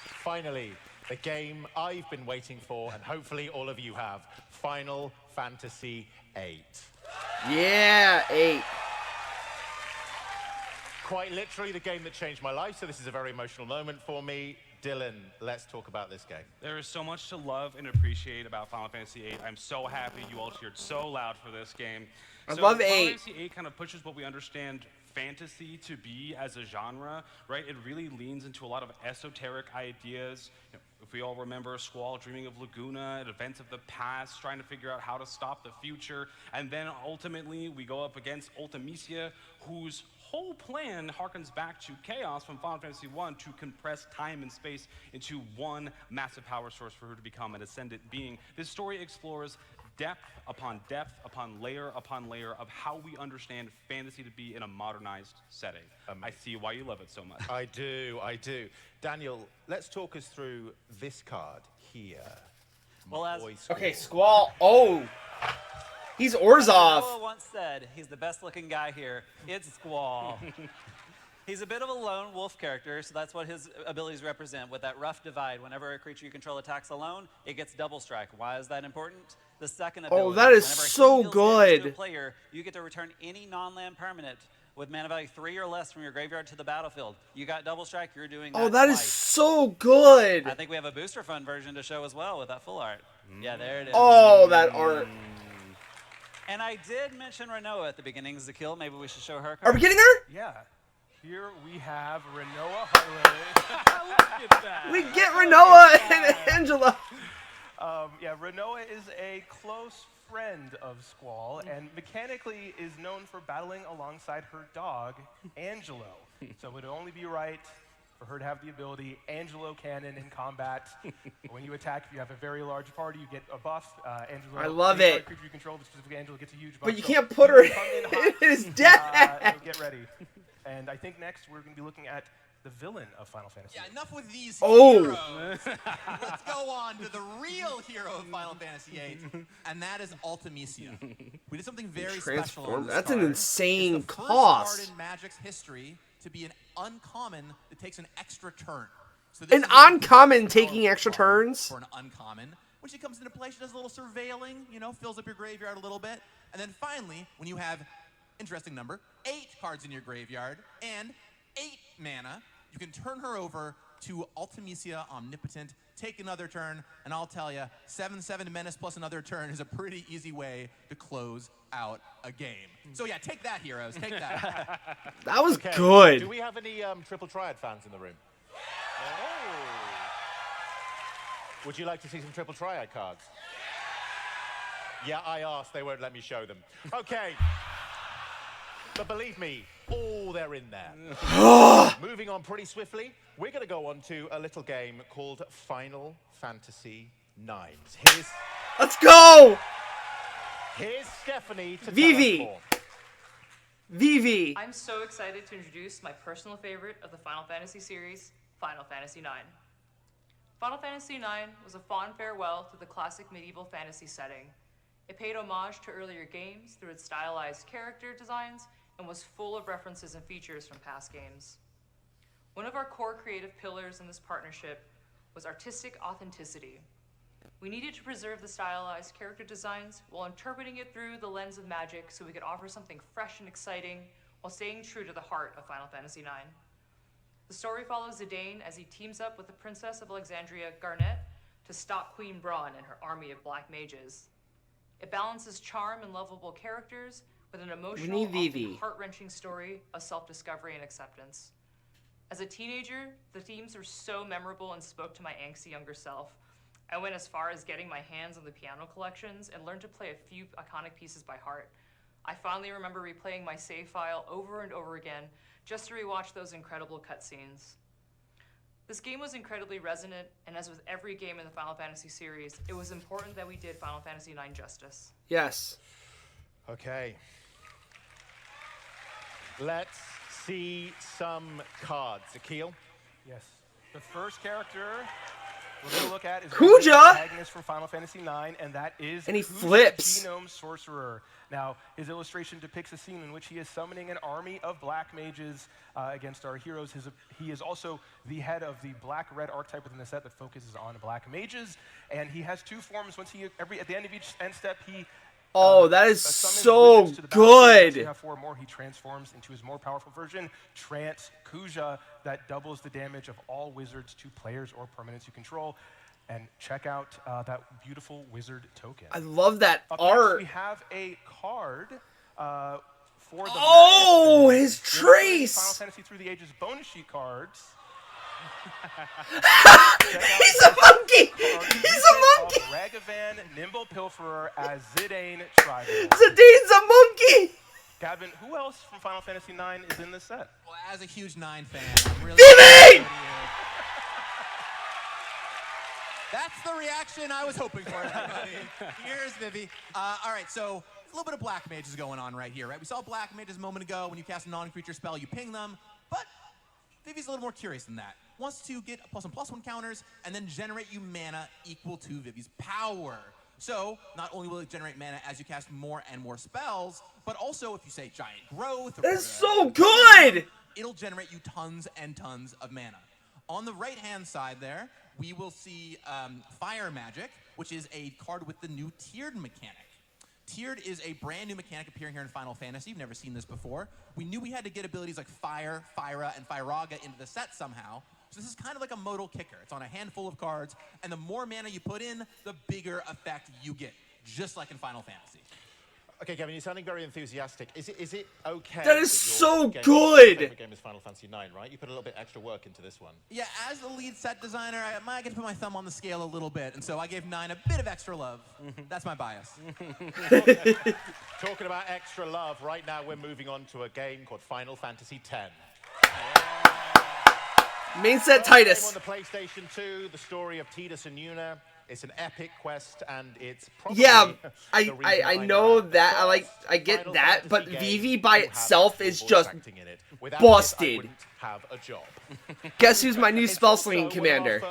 Finally, the game I've been waiting for, and hopefully all of you have. Final Fantasy VIII. Yeah, 8. Quite literally the game that changed my life, so this is a very emotional moment for me. Dylan, let's talk about this game. There is so much to love and appreciate about Final Fantasy VIII. I'm so happy you all cheered so loud for this game. I love 8. Final Fantasy VIII kind of pushes what we understand fantasy to be as a genre, right? It really leans into a lot of esoteric ideas. You know, if If we all remember Squall dreaming of Laguna and events of the past, trying to figure out how to stop the future, and then ultimately we go up against Ultimisia, whose whole plan harkens back to Chaos from Final Fantasy I to compress time and space into one massive power source for her to become an ascendant being. This story explores depth upon layer of how we understand fantasy to be in a modernized setting. I see why you love it so much. I do. Daniel, let's talk us through this card here. Well, as okay, Squall. Oh, he's Orzhov. Noah once said, he's the best looking guy here. It's Squall. He's a bit of a lone wolf character, so that's what his abilities represent. With that rough divide, whenever a creature you control attacks alone, it gets double strike. Why is that important? The second ability. Oh, that is whenever he so deals damage to a good. player, you get to return any non-land permanent with mana value 3 or less from your graveyard to the battlefield. You got double strike, you're doing that Oh, that is twice. so good. I think we have a booster fund version to show as well with that full art. Yeah, there it is. Oh, that art. And I did mention Renoa at the beginning, Zakil. Maybe we should show her. Are we getting her? Yeah. Here we have Renoa Harley. Look at that. We get Renoa and Angela. Yeah, Renoa is a close friend of Squall, and mechanically is known for battling alongside her dog, Angelo. So it would only be right for her to have the ability Angelo Cannon in combat. When you attack, if you have a very large party, you get a buff. Angelo, I love any it. creature you control, but specifically Angelo gets a huge buff. But you So can't put her you come in hot. in his death. So get ready. And I think next we're going to be looking at the villain of Final Fantasy. Yeah, enough with these Oh. heroes. Let's go on to the real hero of Final Fantasy VIII, and that is Ultimisia. We did something very special on Transform. this That's card. an insane It's the first cost. card in Magic's history to be an uncommon that takes an extra turn. So An uncommon taking extra turns. for an uncommon. When she comes into play, she does a little surveilling, fills up your graveyard a little bit. And then finally, when you have, interesting number, 8 cards in your graveyard and 8 mana, you can turn her over to Ultimisia Omnipotent, take another turn, and I'll tell you, 7/7 Menace plus another turn is a pretty easy way to close out a game. So yeah, take that, heroes, take that. That was Okay, good. Do we have any Triple Triad fans in the room? Oh. Would you like to see some Triple Triad cards? Yeah, I asked. They won't let me show them. Okay. But believe me, they're in there. Moving on pretty swiftly, we're going to go on to a little game called Final Fantasy IX. Let's go! Here's Stephanie to Vivi. tell us more. Vivi. I'm so excited to introduce my personal favorite of the Final Fantasy series, Final Fantasy IX. Final Fantasy IX was a fond farewell to the classic medieval fantasy setting. It paid homage to earlier games through its stylized character designs and was full of references and features from past games. One of our core creative pillars in this partnership was artistic authenticity. We needed to preserve the stylized character designs while interpreting it through the lens of magic so we could offer something fresh and exciting while staying true to the heart of Final Fantasy IX. The story follows Zidane as he teams up with the Princess of Alexandria, Garnet, to stop Queen Braun and her army of black mages. It balances charm and lovable characters with an emotional, often heart-wrenching story of self-discovery and acceptance. As a teenager, the themes were so memorable and spoke to my angsty younger self. I went as far as getting my hands on the piano collections and learned to play a few iconic pieces by heart. I fondly remember replaying my save file over and over again just to rewatch those incredible cutscenes. This game was incredibly resonant, and as with every game in the Final Fantasy series, it was important that we did Final Fantasy IX justice. Yes. Okay. Let's see some cards. Akil? Yes. The first character we're going to look at is Kuja! the antagonist from Final Fantasy IX, and that is And he Kuja, flips. Genome Sorcerer. Now, his illustration depicts a scene in which he is summoning an army of black mages against our heroes. He is also the head of the black-red archetype within the set that focuses on black mages, and he has 2 forms. At the end of each end step, he That is summons so wizards to the battlefield. Once you good. have 4 more, he transforms into his more powerful version, Trance Kuja, that doubles the damage of all wizards to players or permanents you control. And check out that beautiful wizard token. I love that Up art. Next, we have a card for the Oh, Magic his System. These are the trace! Final Fantasy Through the Ages bonus sheet cards. He's a monkey! He's a monkey! Ragavan, Nimble Pilferer as Zidane Tribal. Zidane's a monkey! Gavin, who else from Final Fantasy IX is in this set? Well, as a huge 9 fan, I'm really Vivi! That's the reaction I was hoping for, everybody. Here's Vivi. All right, so a little bit of Black Mages going on right here, right? We saw Black Mages a moment ago. When you cast a non-creature spell, you ping them. But Vivi's a little more curious than that. Wants to get +1/+1 counters and then generate you mana equal to Vivi's power. So not only will it generate mana as you cast more and more spells, but also if you say Giant Growth, or That's so good! It'll generate you tons and tons of mana. On the right-hand side there, we will see Fire Magic, which is a card with the new Tiered mechanic. Tiered is a brand new mechanic appearing here in Final Fantasy. You've never seen this before. We knew we had to get abilities like Fire, Fyra, and Fyraga into the set somehow. So this is kind of like a modal kicker. It's on a handful of cards, and the more mana you put in, the bigger effect you get, just like in Final Fantasy. Okay, Kevin, you're sounding very enthusiastic. Is it okay? That is so your good! favorite game is Final Fantasy IX, right? You put a little bit extra work into this one. Yeah, as the lead set designer, I might get to put my thumb on the scale a little bit, and so I gave 9 a bit of extra love. That's my bias. Talking about extra love, right now we're moving on to a game called Final Fantasy X. Main set Titus. On the PlayStation 2, the story of Tidus and Yuna. It's an epic quest, and it's probably I know that. I get that, but Vivi by itself is just busted. Have a job. Guess who's my new spell slinging commander?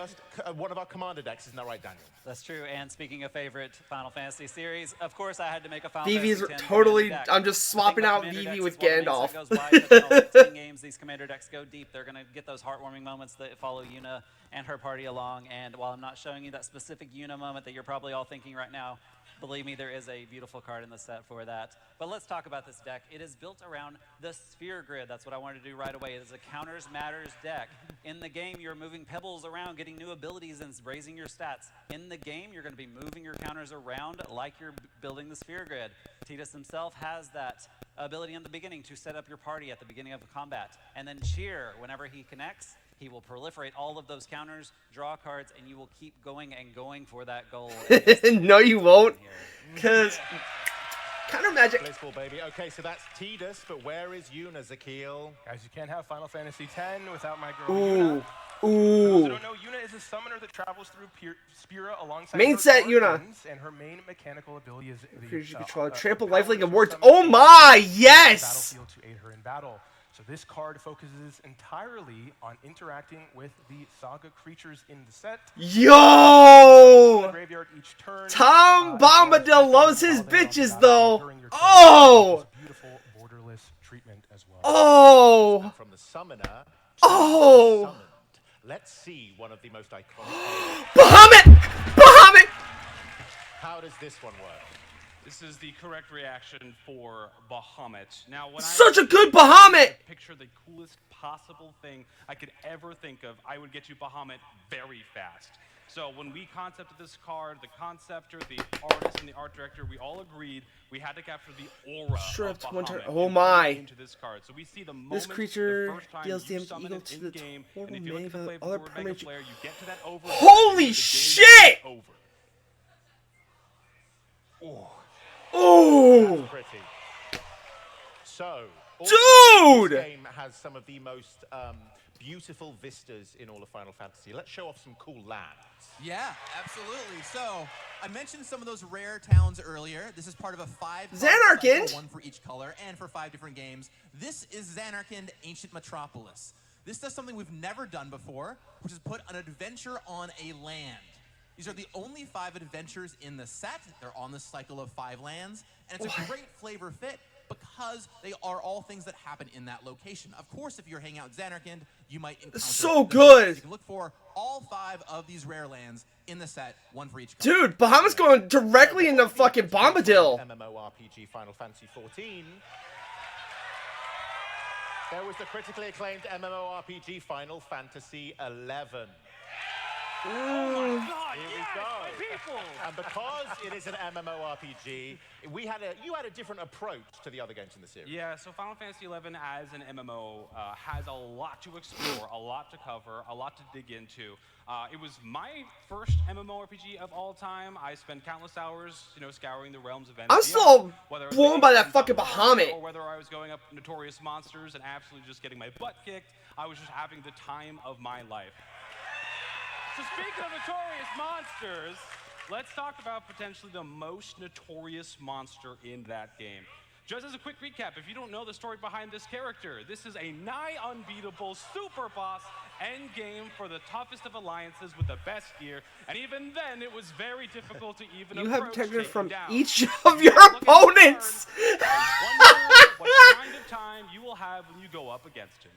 One of our commander decks, isn't that right, Daniel? That's true. And speaking of favorite Final Fantasy series, of course I had to make a Final Vivi's Fantasy X totally. deck. I'm just swapping out Vivi with Gandalf. Goes by the Final 15 games, these commander decks go deep. They're going to get those heartwarming moments that follow Yuna and her party along. And while I'm not showing you that specific Yuna moment that you're probably all thinking right now, believe me, there is a beautiful card in the set for that. But let's talk about this deck. It is built around the Sphere Grid. That's what I wanted to do right away. It is a Counters Matters deck. In the game, you're moving pebbles around, getting new abilities and raising your stats. In the game, you're going to be moving your counters around like you're building the Sphere Grid. Tidus himself has that ability in the beginning to set up your party at the beginning of a combat. And then cheer whenever he connects. He will proliferate all of those counters, draw cards, and you will keep going and going for that goal. No, you won't. Because counter magic. Blissful, baby. Okay, so that's Tidus, but where is Yuna, Zakil? Guys, you can't have Final Fantasy X without my girl Ooh. Yuna. Ooh. For those who don't know, Yuna is a summoner that travels through Spira alongside Main her set Yuna. guardians, and her main mechanical ability is Creature controller, trample, lifelink, and wards. Oh my, yes! Battlefield to aid her in battle. So this card focuses entirely on interacting with the Saga creatures in the set. Yo! Graveyard each turn. Tom Bombadil loves his bitches, though. Oh! Beautiful borderless treatment as well. Oh! From the summoner. Oh! Summoned. Let's see one of the most iconic. Bahamut! Bahamut! How does this one work? This is the correct reaction for Bahamut. Now, when Such a good Bahamut! Picture the coolest possible thing I could ever think of, I would get you Bahamut very fast. So when we concepted this card, the conceptor, the artist, and the art director, we all agreed we had to capture the aura of Bahamut oh my! into this card. So we see the moment, This creature the first time deals you damage summon equal it to the in-game, total and if you look at the mana flavor other word Mega permanent. Player, you get to that over. Holy the shit! game is over. Oh! Pretty. So, dude! This game has some of the most beautiful vistas in all of Final Fantasy. Let's show off some cool lands. Yeah, absolutely. So, I mentioned some of those rare towns earlier. This is part of a 5-card Xanarkand? cycle, one for each color, and for 5 different games. This is Xanarkand Ancient Metropolis. This does something we've never done before, which is put an adventure on a land. These are the only 5 adventures in the set. They're on the cycle of 5 lands, and it's a great flavor fit because they are all things that happen in that location. Of course, if you're hanging out in Xanarkand, you might encounter so good. You can look for all 5 of these rare lands in the set, one for each color. Dude, Bahamut's going directly into fucking Bombadil. MMORPG Final Fantasy XIV. There was the critically acclaimed MMORPG Final Fantasy XI. Oh my God, Here we go. people. And because it is an MMORPG. You had a different approach to the other games in the series. Yeah, so Final Fantasy XI as an MMO has a lot to explore, a lot to cover, a lot to dig into. It was my first MMORPG of all time. I spent countless hours, scouring the realms of Venia. I'm still whether it was blown by that Games fucking Online, Bahamut. Or whether I was going up notorious monsters and absolutely just getting my butt kicked. I was just having the time of my life. So speaking of notorious monsters, let's talk about potentially the most notorious monster in that game. Just as a quick recap, if you don't know the story behind this character, this is a nigh unbeatable super boss end game for the toughest of alliances with the best gear, and even then it was very difficult to even You have approach textures taking from down. each of your opponents. I wonder what kind of time you will have when you go up against him.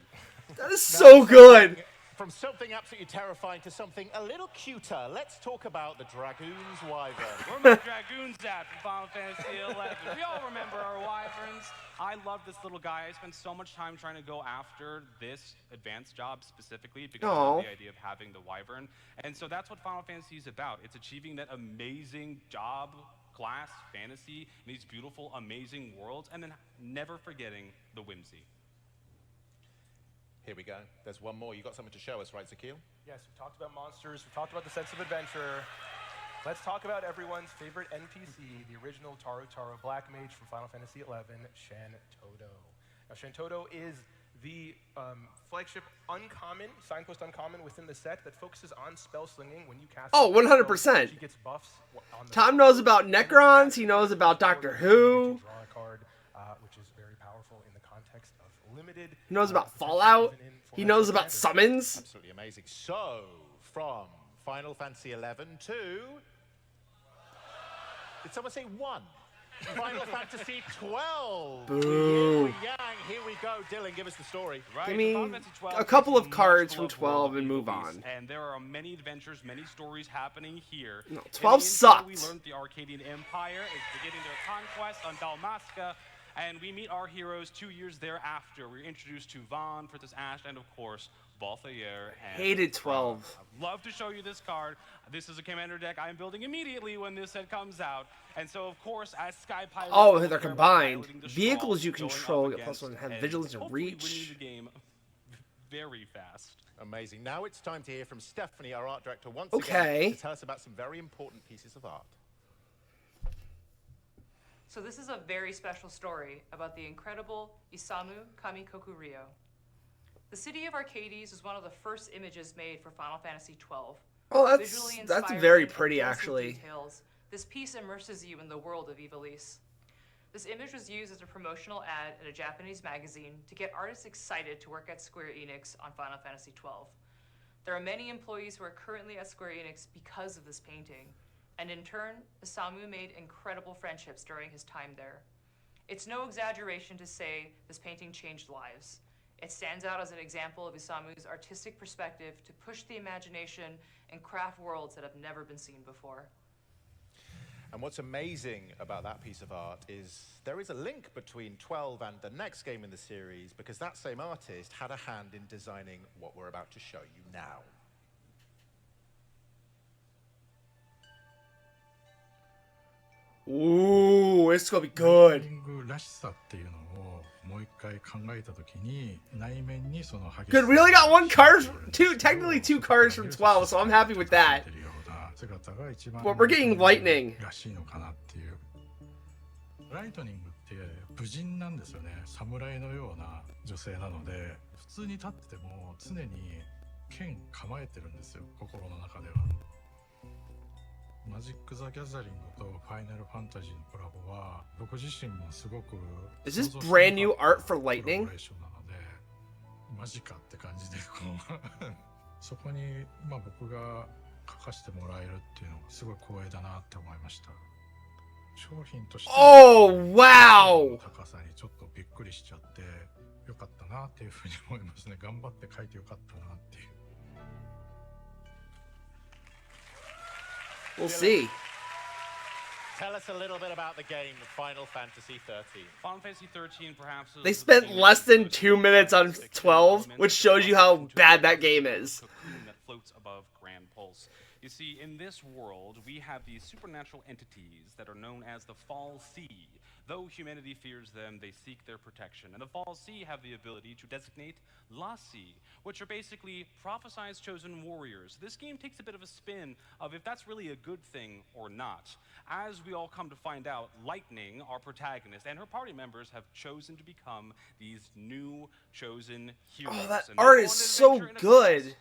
That is so good. From something absolutely terrifying to something a little cuter, let's talk about the Dragoon's Wyvern. Where my Dragoons at from Final Fantasy XI? We all remember our Wyverns. I love this little guy. I spent so much time trying to go after this advanced job specifically because I love the idea of having the Wyvern. And so that's what Final Fantasy is about. It's achieving that amazing job, class, fantasy, in these beautiful, amazing worlds, and then never forgetting the whimsy. Here we go. There's one more. You got something to show us, right, Zakil? Yes, we talked about monsters, we talked about the sense of adventure. Let's talk about everyone's favorite NPC, the original Taro Black Mage from Final Fantasy XI, Shan Todo. Now, Shan Todo is the flagship uncommon, signpost uncommon within the set that focuses on spell slinging when you cast. Oh, 100%. She gets buffs on the Tom knows about Necrons. He knows about Doctor Who. Draw a card, which is very powerful in the context of limited. He knows about Fallout. He knows about summons. Absolutely amazing. So, from Final Fantasy XI to... Did someone say 1? Final Fantasy 12. Boo. Here we go. Dylan, give us the story. Right, Give me Final Fantasy 12 a couple is of the cards much from loved 12 world of and move Evil on. Beast, and there are many adventures, many stories happening here. No, In the 12 intro, sucked. We learned the Arcadian Empire is beginning their conquest on Dalmasca, and we meet our heroes 2 years thereafter. We're introduced to Vaughn, Princess Ashe, and of course, Balthier. And Hated 12. I'd love to show you this card. This is a commander deck I'm building immediately when this set comes out. And so, of course, as Sky Pilot... Oh, they're combined. piloting the Vehicles Straw, you going control up get +1 and have against vigilance and hopefully reach. winning the game very fast. Amazing. Now it's time to hear from Stephanie, our art director, once Okay. again, to tell us about some very important pieces of art. So this is a very special story about the incredible Isamu Kamikoku Ryo. The city of Arcades was one of the first images made for Final Fantasy XII. Oh, Visually that's inspiring very and pretty, filled with actually. Details, this piece immerses you in the world of Ivalice. This image was used as a promotional ad in a Japanese magazine to get artists excited to work at Square Enix on Final Fantasy XII. There are many employees who are currently at Square Enix because of this painting, and in turn, Isamu made incredible friendships during his time there. It's no exaggeration to say this painting changed lives. It stands out as an example of Isamu's artistic perspective to push the imagination and craft worlds that have never been seen before. And what's amazing about that piece of art is there is a link between 12 and the next game in the series, because that same artist had a hand in designing what we're about to show you now. Ooh, it's gonna be good. らしさっていうのをもう一回考えたときに内面にその激し Good, we only got one card, technically two cards from 12, so I'm happy with that. 姿が一番 But we're getting lightning. らしいのかなっていう。ライトニングって武人なんですよね。侍のような女性なので、普通に立ってても常に剣構えてるんですよ。心の中では。マジック・ザ・ギャザリングとファイナル・ファンタジーのコラボは僕自身もすごく Is this brand new art for Lightning? マジかって感じでこうそこにまあ僕が書かせてもらえるっていうのがすごい光栄だなって思いました。商品として Oh, wow! 高さにちょっとびっくりしちゃってよかったなっていうふうに思いますね。頑張って書いてよかったなっていう。We'll see. Tell us a little bit about the game, Final Fantasy 13. Final Fantasy 13 perhaps is They the spent game less that than 2 minutes on 12, which shows you how bad that game is. cocoon that floats above Grand Pulse. You see, in this world, we have these supernatural entities that are known as the Fall Sea. Though humanity fears them, they seek their protection. And the Fall Sea have the ability to designate La Sea, which are basically prophesized chosen warriors. This game takes a bit of a spin of if that's really a good thing or not. As we all come to find out, Lightning, our protagonist, and her party members have chosen to become these new chosen heroes. Oh, that And they art go is on an so adventure in a good. quest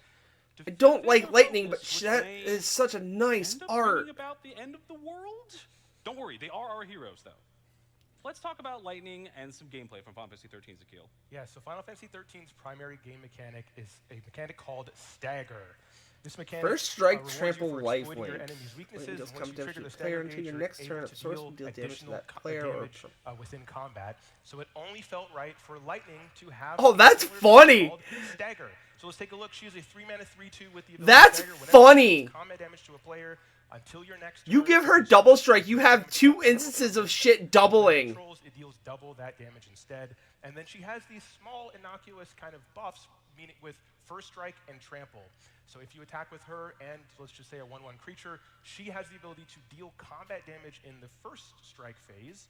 I don't like their Lightning, but focus, that which is such a nice end up art. bringing about the end of the world? Don't worry, they are our heroes, though. Let's talk about Lightning and some gameplay from Final Fantasy 13, Zakil. Yeah, so Final Fantasy 13's primary game mechanic is a mechanic called Stagger. This mechanic First strike, rewards you trample for life exploiting your link. enemy's weaknesses, Lightning and does once you come trigger to the the player Stagger until gauge, your you're next able turn to at source deal will deal damage to additional that player or damage within combat. So it only felt right for Lightning to have Oh, a that's similar funny. called Stagger. So let's take a look. She is a 3-mana 3/2 with the ability That's Stagger. Whenever funny. she deals combat damage to a player until your next You turn, give her double strike, you have 2 instances of shit doubling. it deals double that damage instead. And then she has these small innocuous kind of buffs, meaning with first strike and trample. So if you attack with her and let's just say a 1/1 creature, she has the ability to deal combat damage in the first strike phase,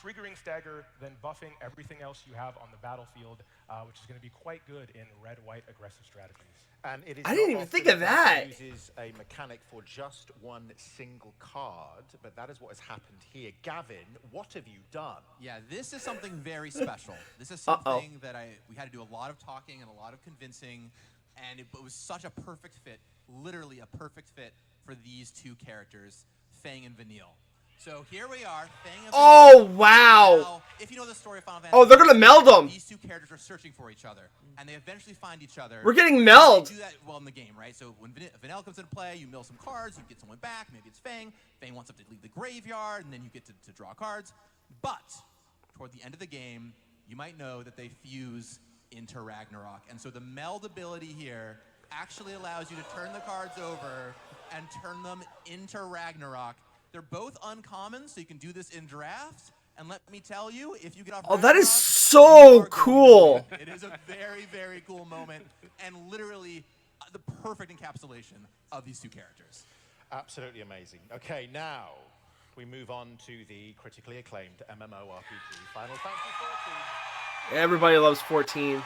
triggering Stagger, then buffing everything else you have on the battlefield, which is going to be quite good in red-white aggressive strategies. And it is I didn't not even often think of that. uses a mechanic for just one single card, but that is what has happened here. Gavin, what have you done? Yeah, this is something very special. This is something that we had to do a lot of talking and a lot of convincing, and it was such a perfect fit, literally a perfect fit for these two characters, Fang and Vanille. So here we are, Fang and Oh, Vanille. wow. Now, if you know the story of Final Fantasy, Oh, they're gonna meld them. These two characters are searching for each other, and they eventually find each other. We're getting And meld. They do that well in the game, right? So when Vanille comes into play, you mill some cards, you get someone back, maybe it's Fang. Fang wants them to leave the graveyard, and then you get to draw cards. But toward the end of the game, you might know that they fuse into Ragnarok. And so the meld ability here actually allows you to turn the cards over and turn them into Ragnarok. They're both uncommon, so you can do this in drafts. And let me tell you, if you get off Oh, that is Ragnarok, so cool. it is a very, very cool moment, and literally the perfect encapsulation of these two characters. Absolutely amazing. Okay, now we move on to the critically acclaimed MMORPG, Final Fantasy 14. Everybody loves 14.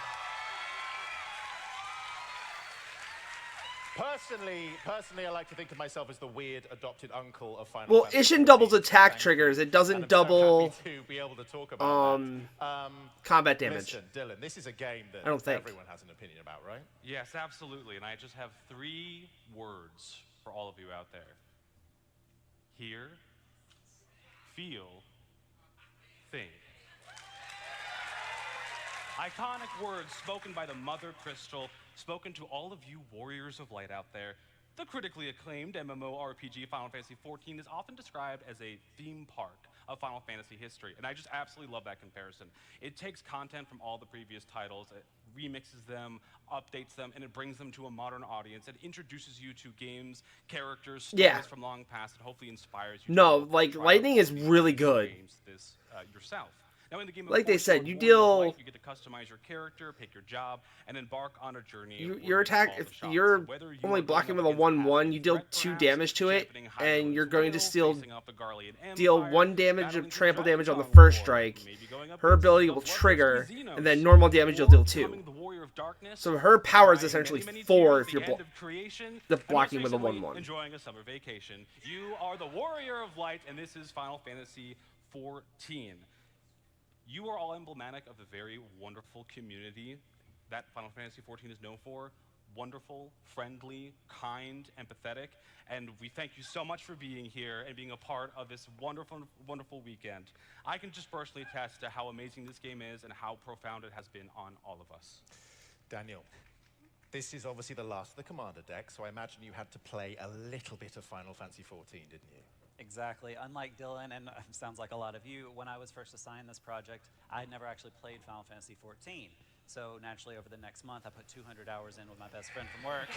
Personally, I like to think of myself as the weird adopted uncle of Final Well, Fantasy. Ishin doubles attack triggers. It doesn't double So happy to be able to talk about that. combat damage. Listen, Dylan, this is a game that I don't think. everyone has an opinion about, right? Yes, absolutely. And I just have 3 words for all of you out there. Hear, feel, think. Iconic words spoken by the Mother Crystal, spoken to all of you warriors of light out there. The critically acclaimed MMORPG Final Fantasy XIV is often described as a theme park of Final Fantasy history, and I just absolutely love that comparison. It takes content from all the previous titles, it remixes them, updates them, and it brings them to a modern audience. It introduces you to games, characters, stories Yeah. from long past, and hopefully inspires you. No, to like try Lightning out is really good. games this yourself. Now, in the game, of Like they course, said, you're you a warrior of deal- life. You get to customize your character, pick your job, and embark on a journey. Your attack, if you're only blocking with a 1/1, you deal 2 damage to it, and you're going to still deal 1 damage of trample damage on the first strike. Her ability will trigger, and then normal damage you'll deal 2. So her power is essentially 4 if you're blocking with a 1/1. Enjoying a summer vacation. You are the warrior of light, and this is Final Fantasy XIV. You are all emblematic of the very wonderful community that Final Fantasy XIV is known for. Wonderful, friendly, kind, empathetic, and we thank you so much for being here and being a part of this wonderful, wonderful weekend. I can just personally attest to how amazing this game is and how profound it has been on all of us. Daniel, this is obviously the last of the Commander deck, so I imagine you had to play a little bit of Final Fantasy XIV, didn't you? Exactly. Unlike Dylan, and sounds like a lot of you, when I was first assigned this project, I had never actually played Final Fantasy XIV. So naturally, over the next month, I put 200 hours in with my best friend from work.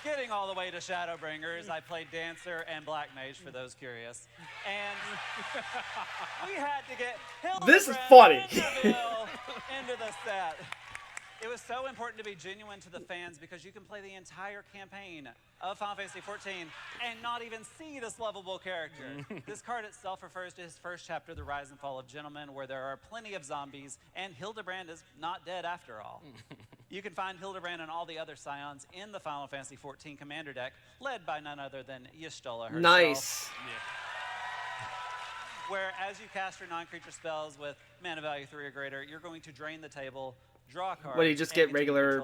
getting all the way to Shadowbringers. I played Dancer and Black Mage for those curious. And we had to get Hildebrand This is funny. into the set. It was so important to be genuine to the fans because you can play the entire campaign of Final Fantasy XIV and not even see this lovable character. This card itself refers to his first chapter, The Rise and Fall of Gentlemen, where there are plenty of zombies, and Hildebrand is not dead after all. You can find Hildebrand and all the other Scions in the Final Fantasy XIV Commander deck, led by none other than Y'shtola herself. Nice. Where as you cast your non-creature spells with mana value 3 or greater, you're going to drain the table, draw a card. What, do you just get regular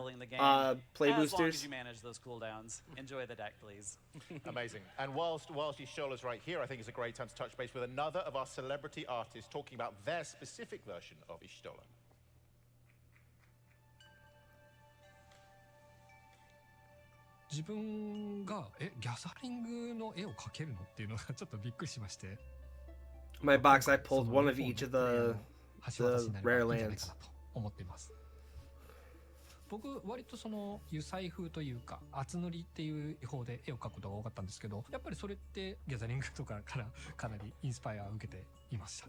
play as boosters? long as you manage those cooldowns. Enjoy the deck, please. Amazing. And whilst Y'shtola's right here, I think it's a great time to touch base with another of our celebrity artists talking about their specific version of Y'shtola. My box, I pulled one of each of the rare lands. 僕割とその油彩風というか厚塗りっていう方で絵を描くことが多かったんですけど、やっぱりそれってギャザリングとかからかなりインスパイアを受けていました。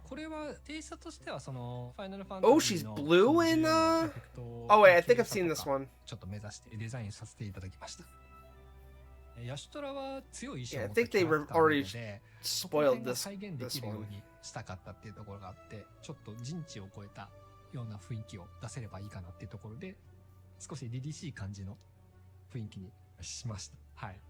これはテイストとしてはそのファイナルファンタジーの Oh, she's blue in Oh wait, I think I've seen this one. ちょっと目指してデザインさせていただきました。ヤシトラは強い意志を Yeah, I 持った think キ they ャラクターな already ので、 spoiled this 再現でき this るよう one. にしたかったっていうところがあって、ちょっと人知を超えたような雰囲気を出せればいいかなっていうところで、少し凛々しい感じの雰囲気にしました。はい。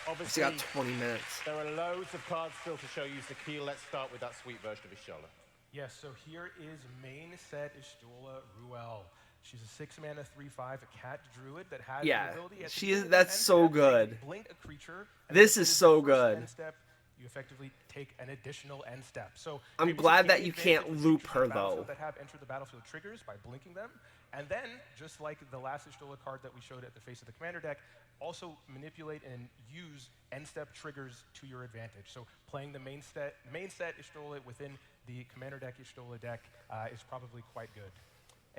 Obviously, got 20 minutes. There are loads of cards still to show you, Zakil. Let's start with that sweet version of Y'shtola. Yes, so here is main set Y'shtola Ruel. She's a 6-mana 3/5 cat druid that has the ability at the end of that's end so step, good. you blink a creature, and This if is it so the first good. end step, you effectively take an additional end step. So I'm able to glad take that you can't advantage of loop creatures her, on the battlefield though. that have entered the battlefield triggers by blinking them, and then just like the last Y'shtola card that we showed at the face of the commander deck, also manipulate and use end step triggers to your advantage. So playing the main set Y'shtola within the commander deck Y'shtola deck is probably quite good.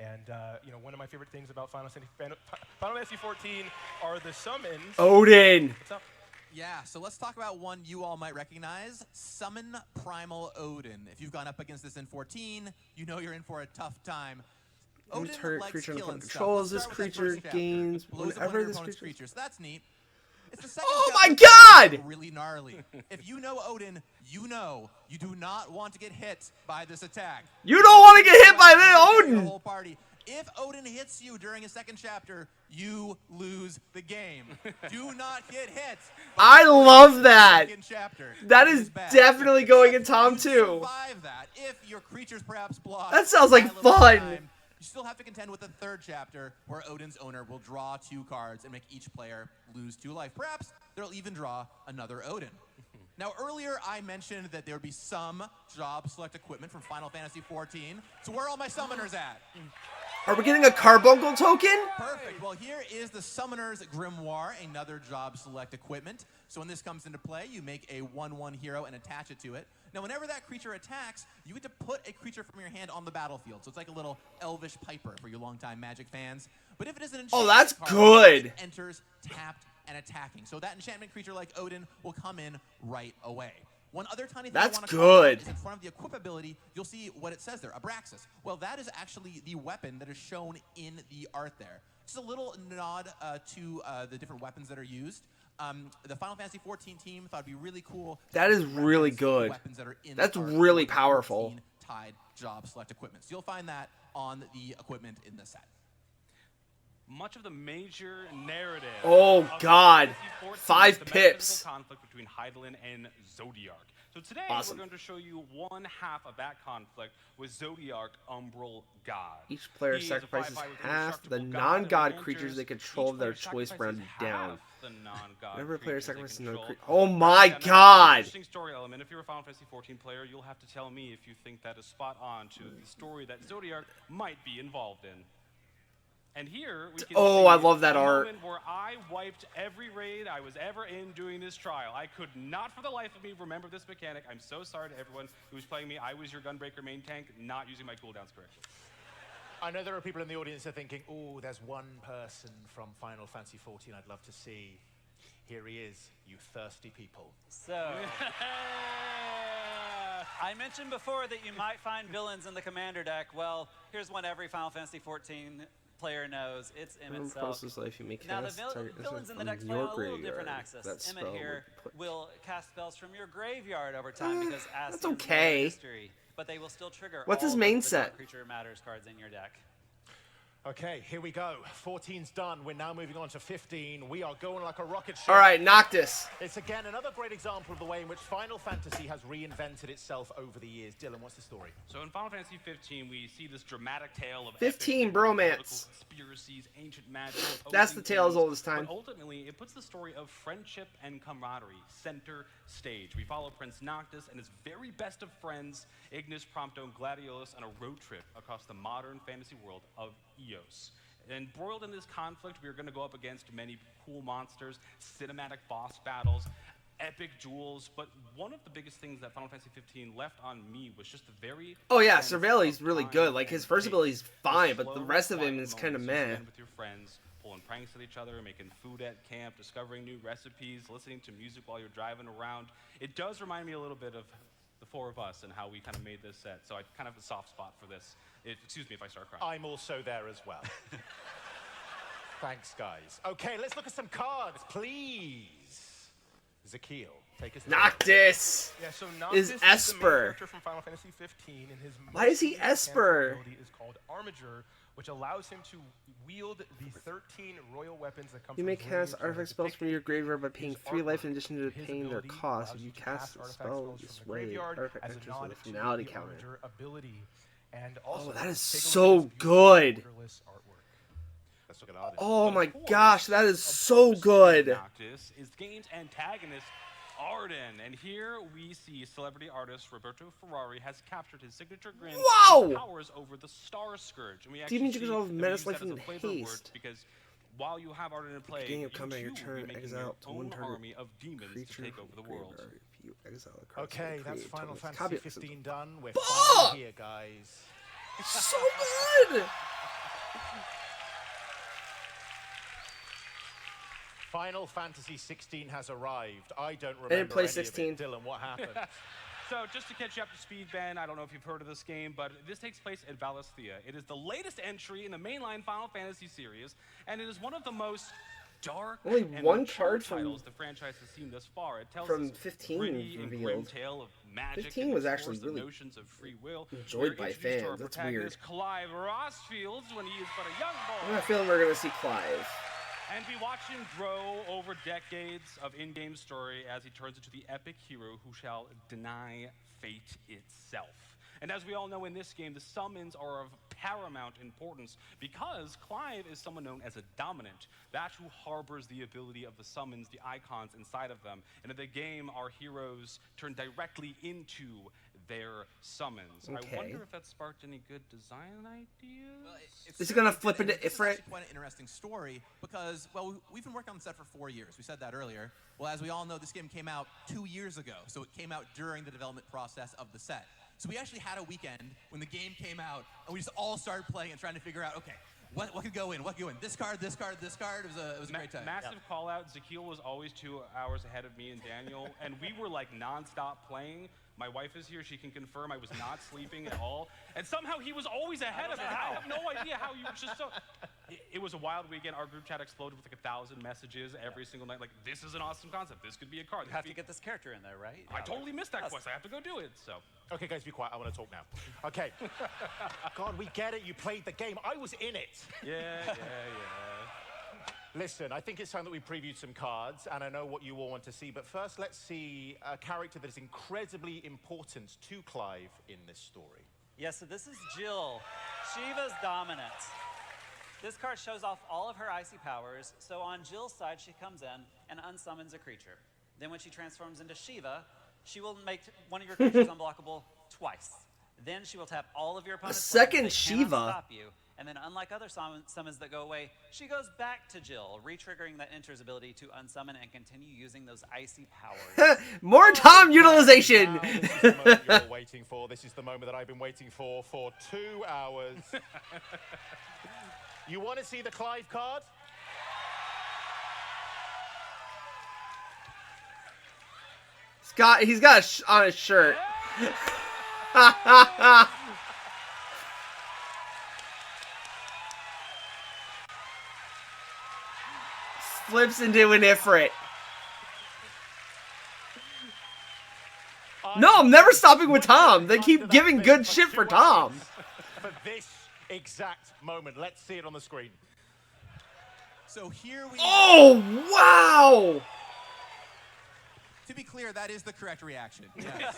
And you know, one of my favorite things about Final Fantasy XIV are the summons. Odin. What's up? Yeah, so let's talk about one you all might recognize, Summon Primal Odin. If you've gone up against this in 14, you know you're in for a tough time. Odin Target likes creature under killing control stuff. as this Let's start with that creature first chapter. gains Blows up one whenever of your this opponent's creature. creatures. So that's neat. It's the second Oh chapter my that's God! really gnarly. If you know Odin, you know you do not want to get hit by this attack. You don't want to get hit by the The Odin. whole party. If Odin hits you during a second chapter, you lose the game. Do not get hit. I love that. Second chapter. That is bad. definitely going in Tom You 2. survive that. If your creatures perhaps block. That sounds like by a little fun. time, you still have to contend with the third chapter, where Odin's owner will draw 2 cards and make each player lose 2 life. Perhaps they'll even draw another Odin. Now, earlier I mentioned that there would be some job select equipment from Final Fantasy XIV. So where are all my summoners at? Are we getting a Carbuncle token? Perfect. Well, here is the Summoner's Grimoire, another job select equipment. So when this comes into play, you make a 1/1 hero and attach it to it. Now, whenever that creature attacks, you get to put a creature from your hand on the battlefield. So it's like a little elvish piper for you longtime Magic fans. But if it is an enchantment that's card, good. it enters tapped and attacking. So that enchantment creature like Odin will come in right away. One other tiny thing That's I want to call out good. is in front of the equip ability, you'll see what it says there, Abraxas. Well, that is actually the weapon that is shown in the art there. Just a little nod to the different weapons that are used. The Final Fantasy XIV team thought it'd be really cool. That is really good. Weapons that are in That's the art really for the powerful. 14 tied job select equipment. So you'll find that on the equipment in the set. Much of the major narrative. Oh, of God. Final Fantasy XIV 5 is the pips. metaphysical conflict between Hydaelyn and Zodiark. So today Awesome. we're going to show you one half of that conflict with Zodiark Umbral God. Each player He is a sacrifices 5/5 with half the indestructible god non-god and creatures they enters. control Each of their player choice sacrifices rounded half down. the non-god Whenever a player creatures they sacrifices another control. creature. Oh my Now, God! Interesting story element. If you're a Final Fantasy XIV player, you'll have to tell me if you think that is spot on to the story that Zodiark might be involved in. And here we can Oh, see I love that a art. moment where I wiped every raid I was ever in doing this trial. I could not for the life of me remember this mechanic. I'm so sorry to everyone who was playing me. I was your Gunbreaker main tank, not using my cooldowns correctly. I know there are people in the audience that are thinking, oh, there's one person from Final Fantasy XIV I'd love to see. Here he is, you thirsty people. So, I mentioned before that you might find villains in the commander deck. Well, here's one every Final Fantasy XIV player knows. It's Emmett Selk. Life, you may Now, the cast villains in the deck play on a little different axis. Emmett here will cast spells from your graveyard over time because as that's okay. History, but they will still trigger What's all his main of the set? Creature Matters cards in your deck. Okay, here we go. 14's done. We're now moving on to 15. We are going like a rocket ship. All right, Noctis. It's again another great example of the way in which Final Fantasy has reinvented itself over the years. Dylan, what's the story? So in Final Fantasy 15, we see this dramatic tale of 15 epic bromance. Conspiracies, ancient magic. That's the tale as old as time. But ultimately, it puts the story of friendship and camaraderie center stage. We follow Prince Noctis and his very best of friends, Ignis, Prompto, and Gladiolus, on a road trip across the modern fantasy world of Eos. And broiled in this conflict, we are going to go up against many cool monsters, cinematic boss battles, epic duels, but one of the biggest things that Final Fantasy 15 left on me was just the very... Oh yeah, Cervelli's really good. Like, his first ability's fine, but the rest of him is kind of meh. With your friends, pulling pranks at each other, making food at camp, discovering new recipes, listening to music while you're driving around. It does remind me a little bit of the four of us and how we kind of made this set, so I kind of have a soft spot for this. Excuse me if I start crying. I'm also there as well. Thanks, guys. Okay, let's look at some cards, please. Zakiel, take us through. Noctis. Yeah, so Noctis is the Esper. main character from Final Fantasy 15, and his Why is he Esper? ability is called Armiger, which allows him to wield the 13 royal weapons that come You from may his cast lineage. artifact spells from your graveyard by paying 3 life in addition to His paying their ability cost. allows If you to cast a artifact spell spells this from the way, graveyard artifact as a enters with nod a to finality the counter. Armiger ability. And also, Oh, that is take a so look at this good. borderless artwork. Let's look at artists. Oh my gosh, that is so good. Noctis is the game's antagonist, Arden, and here we see celebrity artist Roberto Ferrari has captured his signature grin and powers over the Star Scourge. And we actually Demon see Jigsaw that we Menace use Life that as a and flavor word Haste. because while you have Arden in play, Beginning you of combat, your too turn, will be making exile your to one own target army of demons to creature take over the from world. graveyard. If you exile a card, Okay, that's create Final tokens. Fantasy Copy 15 done. We're Fuck! finally here, guys. So good. Final Fantasy 16 has arrived. I don't remember didn't play any 16. of it. Dylan, what happened? So just to catch you up to speed, Ben, I don't know if you've heard of this game, but this takes place at Valisthea. It is the latest entry in the mainline Final Fantasy series, and it is one of the most dark Only and one mature card from- titles the franchise has seen thus far. It tells from us 15 gritty and grim revealed. tale of magic 15 and was explores actually the really notions of free will. enjoyed We're by introduced to our fans. That's protagonist, Clive Rossfields, when he is but a young boy. I have a feeling we're gonna see Clive. And we watch him grow over decades of in-game story as he turns into the epic hero who shall deny fate itself. And as we all know in this game, the summons are of paramount importance because Clive is someone known as a dominant, that who harbors the ability of the summons, the icons inside of them. And in the game, our heroes turn directly into their summons. Okay. I wonder if that sparked any good design ideas? Well, Is it gonna flip into this is Ifrit? actually quite an interesting story because, well, we've been working on the set for 4 years. We said that earlier. Well, as we all know, this game came out 2 years ago, so it came out during the development process of the set. So we actually had a weekend when the game came out, and we just all started playing and trying to figure out, okay, what could go in, what could go in? This card, this card, this card. It was a great time. Massive call out. Zakiel was always 2 hours ahead of me and Daniel, and we were like nonstop playing. My wife is here, she can confirm I was not sleeping at all. And somehow he was always ahead of me. I have no idea how you were just so... It was a wild weekend. Our group chat exploded with like 1,000 messages every single night. Like, this is an awesome concept. This could be a card. You have to get this character in there, right? I totally missed that quest. I have to go do it, so... Okay, guys, be quiet. I want to talk now. Okay. God, we get it. You played the game. I was in it. Yeah. Listen, I think it's time that we previewed some cards, and I know what you all want to see, but first let's see a character that is incredibly important to Clive in this story. Yeah, so this is Jill, Shiva's dominant. This card shows off all of her icy powers, so on Jill's side, she comes in and unsummons a creature. Then when she transforms into Shiva, she will make one of your creatures unblockable twice. Then she will tap all of your opponent's second weapons. They cannot Shiva? stop you. And then unlike other summons that go away, she goes back to Jill, re-triggering that Enter's ability to unsummon and continue using those icy powers. More Tom utilization! Now, this is the moment you're all waiting for. This is the moment that I've been waiting for 2 hours. You want to see the Clive card? He's got on his shirt. Flips into an Ifrit. No, I'm never stopping with Tom. They keep giving good shit for Tom. For this exact moment. Let's see it on the screen. So here we Oh, wow! To be clear, that is the correct reaction. Yes.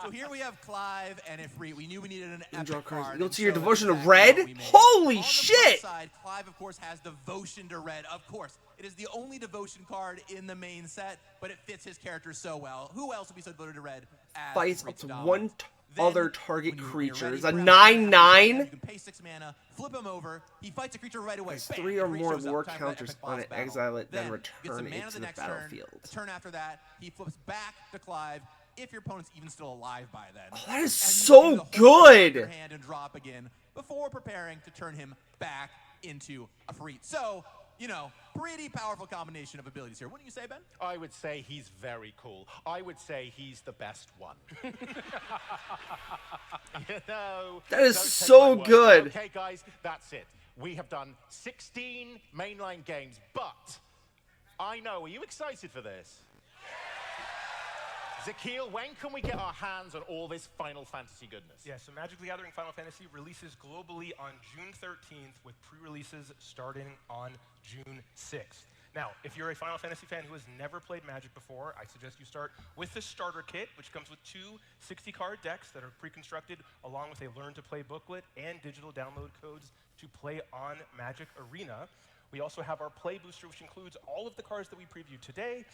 So here we have Clive and Ifrit. We knew we needed an epic card. You'll see your devotion to red? Holy shit! Side, Clive, of course, has devotion to red. Of course, it is the only devotion card in the main set, but it fits his character so well. Who else would be so devoted to red as Fights up Ifrit's to dominant? one Then, other target when creature. you're Is a ready, 9/9? You can pay 6 mana, flip him over. He fights a creature right away. Has Bam, 3 or Ifrit more shows up. war Time for that counters epic on boss it, battle. exile it, then Get return some it mana to the the next battlefield. Turn. The turn after that, he flips back to Clive. If your opponent's even still alive by then. Oh, that is And so you can hold him out good! your hand and drop again before preparing to turn him back into a Ifrit. So, you know, pretty powerful combination of abilities here. Wouldn't you say, Ben? I would say he's very cool. I would say he's the best one. You know, That is don't take so my word. good. Okay, guys, that's it. We have done 16 mainline games, but I know, are you excited for this? Zakil, when can we get our hands on all this Final Fantasy goodness? Yeah, so Magic the Gathering Final Fantasy releases globally on June 13th with pre-releases starting on June 6th. Now, if you're a Final Fantasy fan who has never played Magic before, I suggest you start with the starter kit, which comes with 2 60-card decks that are pre-constructed, along with a learn-to-play booklet and digital download codes to play on Magic Arena. We also have our Play Booster, which includes all of the cards that we previewed today,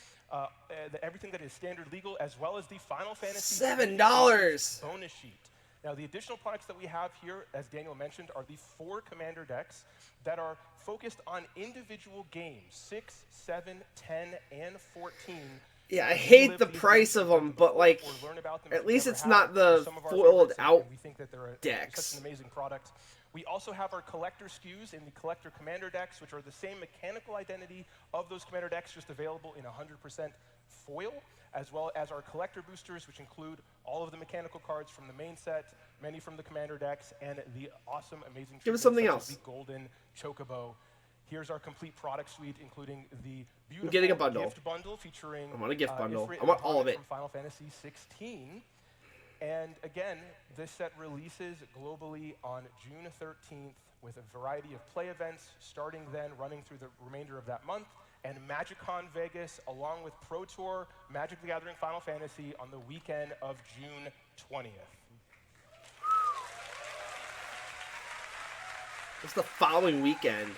everything that is standard legal, as well as the Final Fantasy $7 bonus sheet. Now, the additional products that we have here, as Daniel mentioned, are the 4 Commander decks that are focused on individual games, 6, 7, 10, and 14. Yeah, I hate the price of them, but like, at least it's not the foiled out we think that they're decks. Such an amazing product. We also have our collector SKUs in the collector commander decks, which are the same mechanical identity of those commander decks, just available in 100% foil, as well as our collector boosters, which include all of the mechanical cards from the main set, many from the commander decks, and the awesome, amazing Give us something such else. as the golden chocobo. Here's our complete product suite, including the beautiful getting a bundle. gift bundle featuring I want a gift bundle. Ifrit I want and all of Vomit it. from Final Fantasy 16. And again, this set releases globally on June 13th with a variety of play events, starting then, running through the remainder of that month, and MagicCon Vegas, along with Pro Tour, Magic the Gathering Final Fantasy on the weekend of June 20th. It's the following weekend.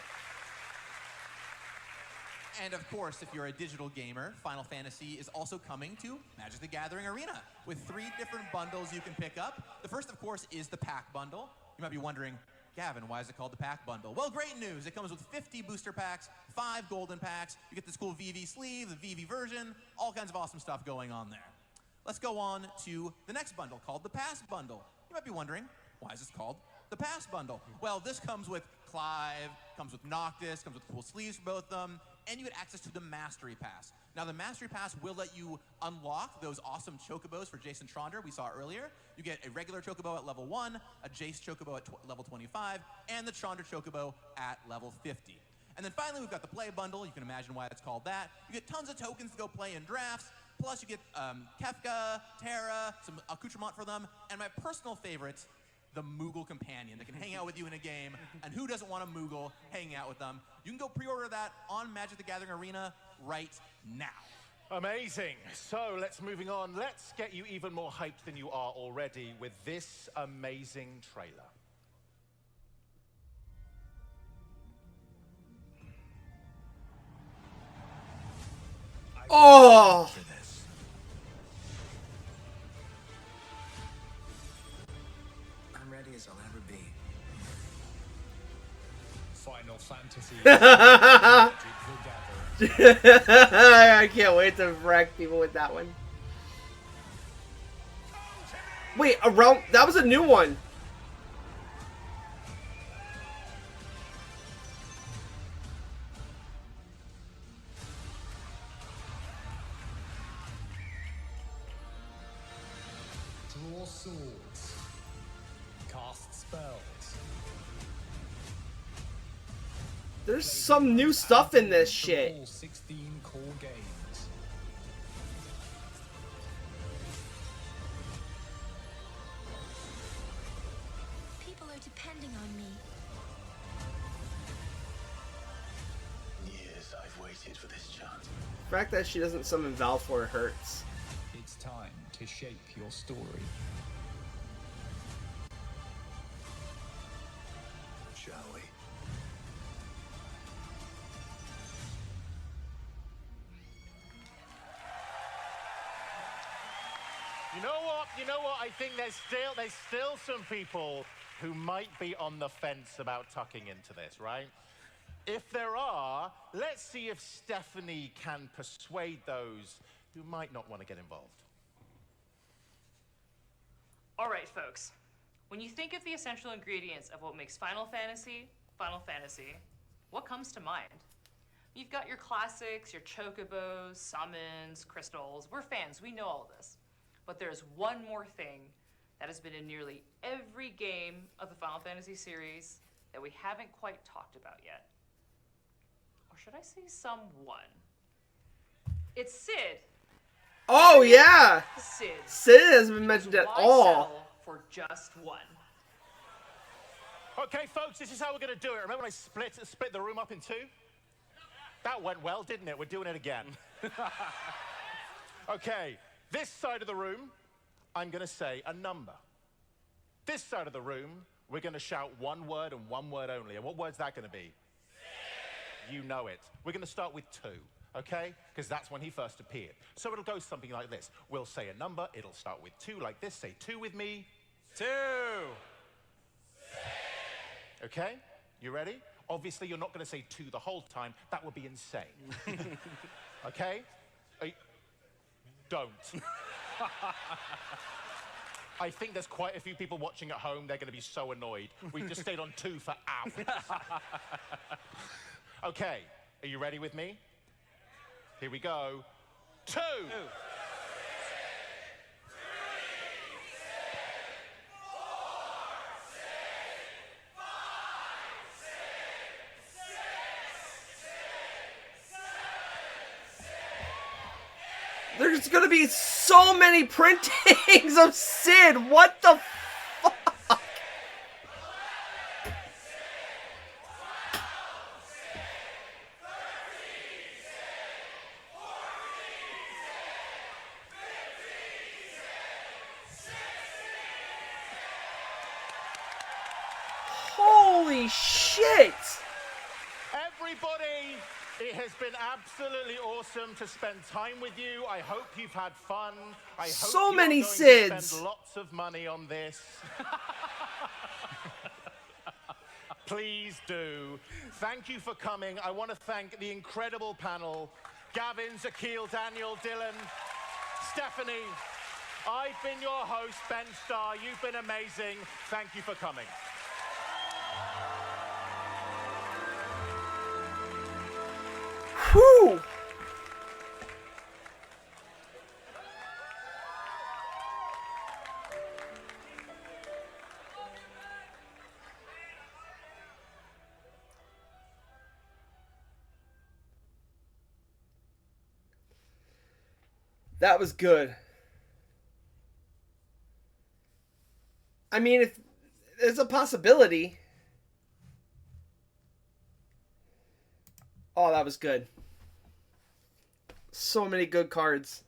And of course, if you're a digital gamer, Final Fantasy is also coming to Magic the Gathering Arena with 3 different bundles you can pick up. The first, of course, is the pack bundle. You might be wondering, Gavin, why is it called the pack bundle? Well, great news. It comes with 50 booster packs, 5 golden packs. You get this cool VV sleeve, the VV version, all kinds of awesome stuff going on there. Let's go on to the next bundle called the Pass Bundle. You might be wondering, why is this called the Pass Bundle? Well, this comes with Clive, comes with Noctis, comes with cool sleeves for both of them, and you get access to the Mastery Pass. Now, the Mastery Pass will let you unlock those awesome chocobos for Jason Tronder we saw earlier. You get a regular chocobo at level 1, a Jace chocobo at level 25, and the Tronder chocobo at level 50. And then finally, we've got the Play Bundle. You can imagine why it's called that. You get tons of tokens to go play in drafts, plus you get Kefka, Terra, some accoutrement for them, and my personal favorite, the Moogle companion that can hang out with you in a game, and who doesn't want a Moogle hanging out with them? You can go pre-order that on Magic the Gathering Arena right now. Amazing. So moving on. Let's get you even more hyped than you are already with this amazing trailer. Oh! I'm ready as I'll ever be. I can't wait to wreck people with that one. Wait, around that was a new one. Draw swords. Cast spells. There's some new stuff in this shit. All 16 core games. People are depending on me. Years I've waited for this chance. The fact that she doesn't summon Valfor hurts. It's time to shape your story. Shall we? You know what? You know what? I think there's still some people who might be on the fence about tucking into this, right? If there are, let's see if Stephanie can persuade those who might not want to get involved. All right, folks. When you think of the essential ingredients of what makes Final Fantasy, what comes to mind? You've got your classics, your chocobos, summons, crystals. We're fans, we know all this. But there's one more thing that has been in nearly every game of the Final Fantasy series that we haven't quite talked about yet. Or should I say someone? It's Sid. Oh yeah! Sid. Sid hasn't been mentioned at Why all. settle for just one? Okay, folks, this is how we're going to do it. Remember when I split the room up in two? That went well, didn't it? We're doing it again. Okay, this side of the room, I'm going to say a number. This side of the room, we're going to shout one word and one word only. And what word's that going to be? You know it. We're going to start with 2, okay? Because that's when he first appeared. So it'll go something like this. We'll say a number. It'll start with 2 like this. Say 2 with me. 2. Okay? You ready? Obviously, you're not going to say 2 the whole time. That would be insane. Okay? Don't. I think there's quite a few people watching at home. They're going to be so annoyed. We've just stayed on 2 for hours. Okay, are you ready with me? Here we go. 2. There's gonna be so many printings of Sid. What the fuck? Holy shit! Everybody, it has been absolutely awesome to spend time with you. I hope you've had fun. I hope So you're many going to Sids. spend lots of money on this. Please do. Thank you for coming. I want to thank the incredible panel. Gavin, Zakil, Daniel, Dylan, Stephanie. I've been your host, Ben Starr. You've been amazing. Thank you for coming. Whew! That was good. I mean, it's a possibility. Oh, that was good. So many good cards.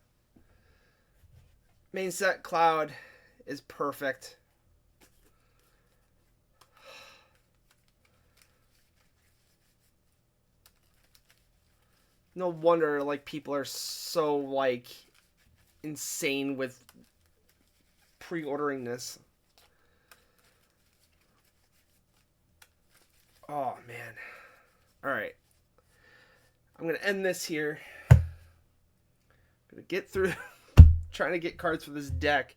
Main set Cloud is perfect. No wonder like people are so like insane with pre-ordering this. Oh man. Alright. I'm going to end this here. I'm going to get through trying to get cards for this deck.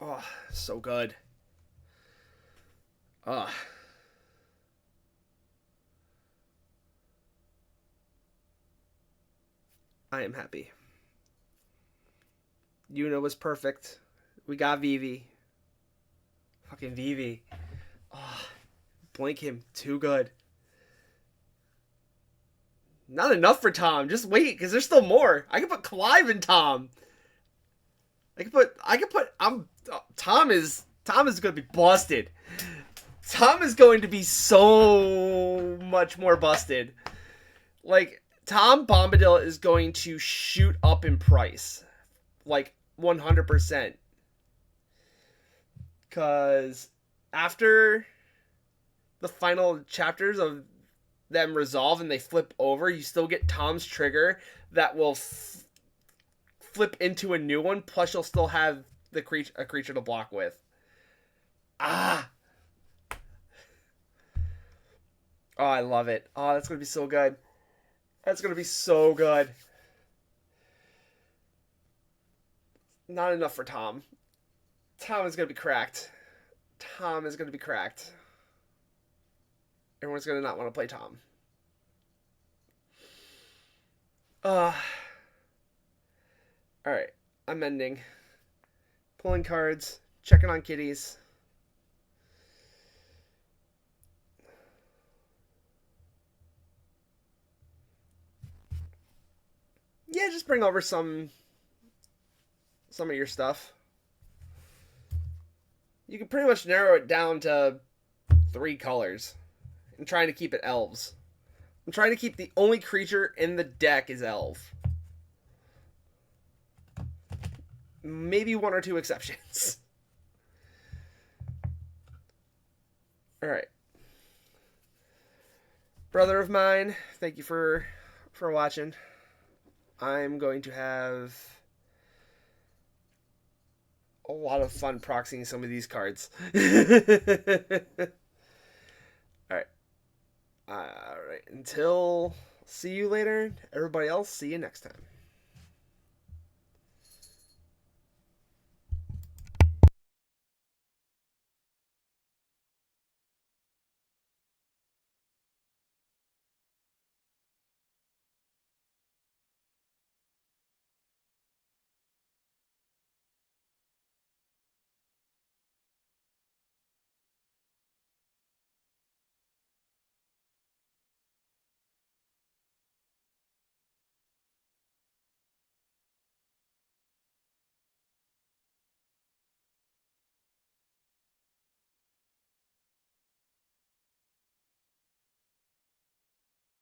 Oh, so good. I am happy. Yuna was perfect. We got Vivi. Fucking Vivi. Oh, blink him. Too good. Not enough for Tom. Just wait, because there's still more. I can put Clive in Tom. Tom is going to be busted. Tom is going to be so much more busted. Like, Tom Bombadil is going to shoot up in price. Like, 100%. Because after the final chapters of them resolve and they flip over, you still get Tom's trigger that will flip into a new one. Plus, you'll still have a creature to block with. Ah! Oh, I love it. Oh, that's going to be so good. That's going to be so good. Not enough for Tom. Tom is going to be cracked. Tom is going to be cracked. Everyone's going to not want to play Tom. Alright. I'm ending. Pulling cards. Checking on kitties. Yeah, just bring over some of your stuff. You can pretty much narrow it down to 3 colors. I'm trying to keep it elves. I'm trying to keep the only creature in the deck is elf. Maybe 1 or 2 exceptions. Alright. Brother of mine, thank you for watching. I'm going to have a lot of fun proxying some of these cards. Alright. Alright. Until see you later. Everybody else, see you next time.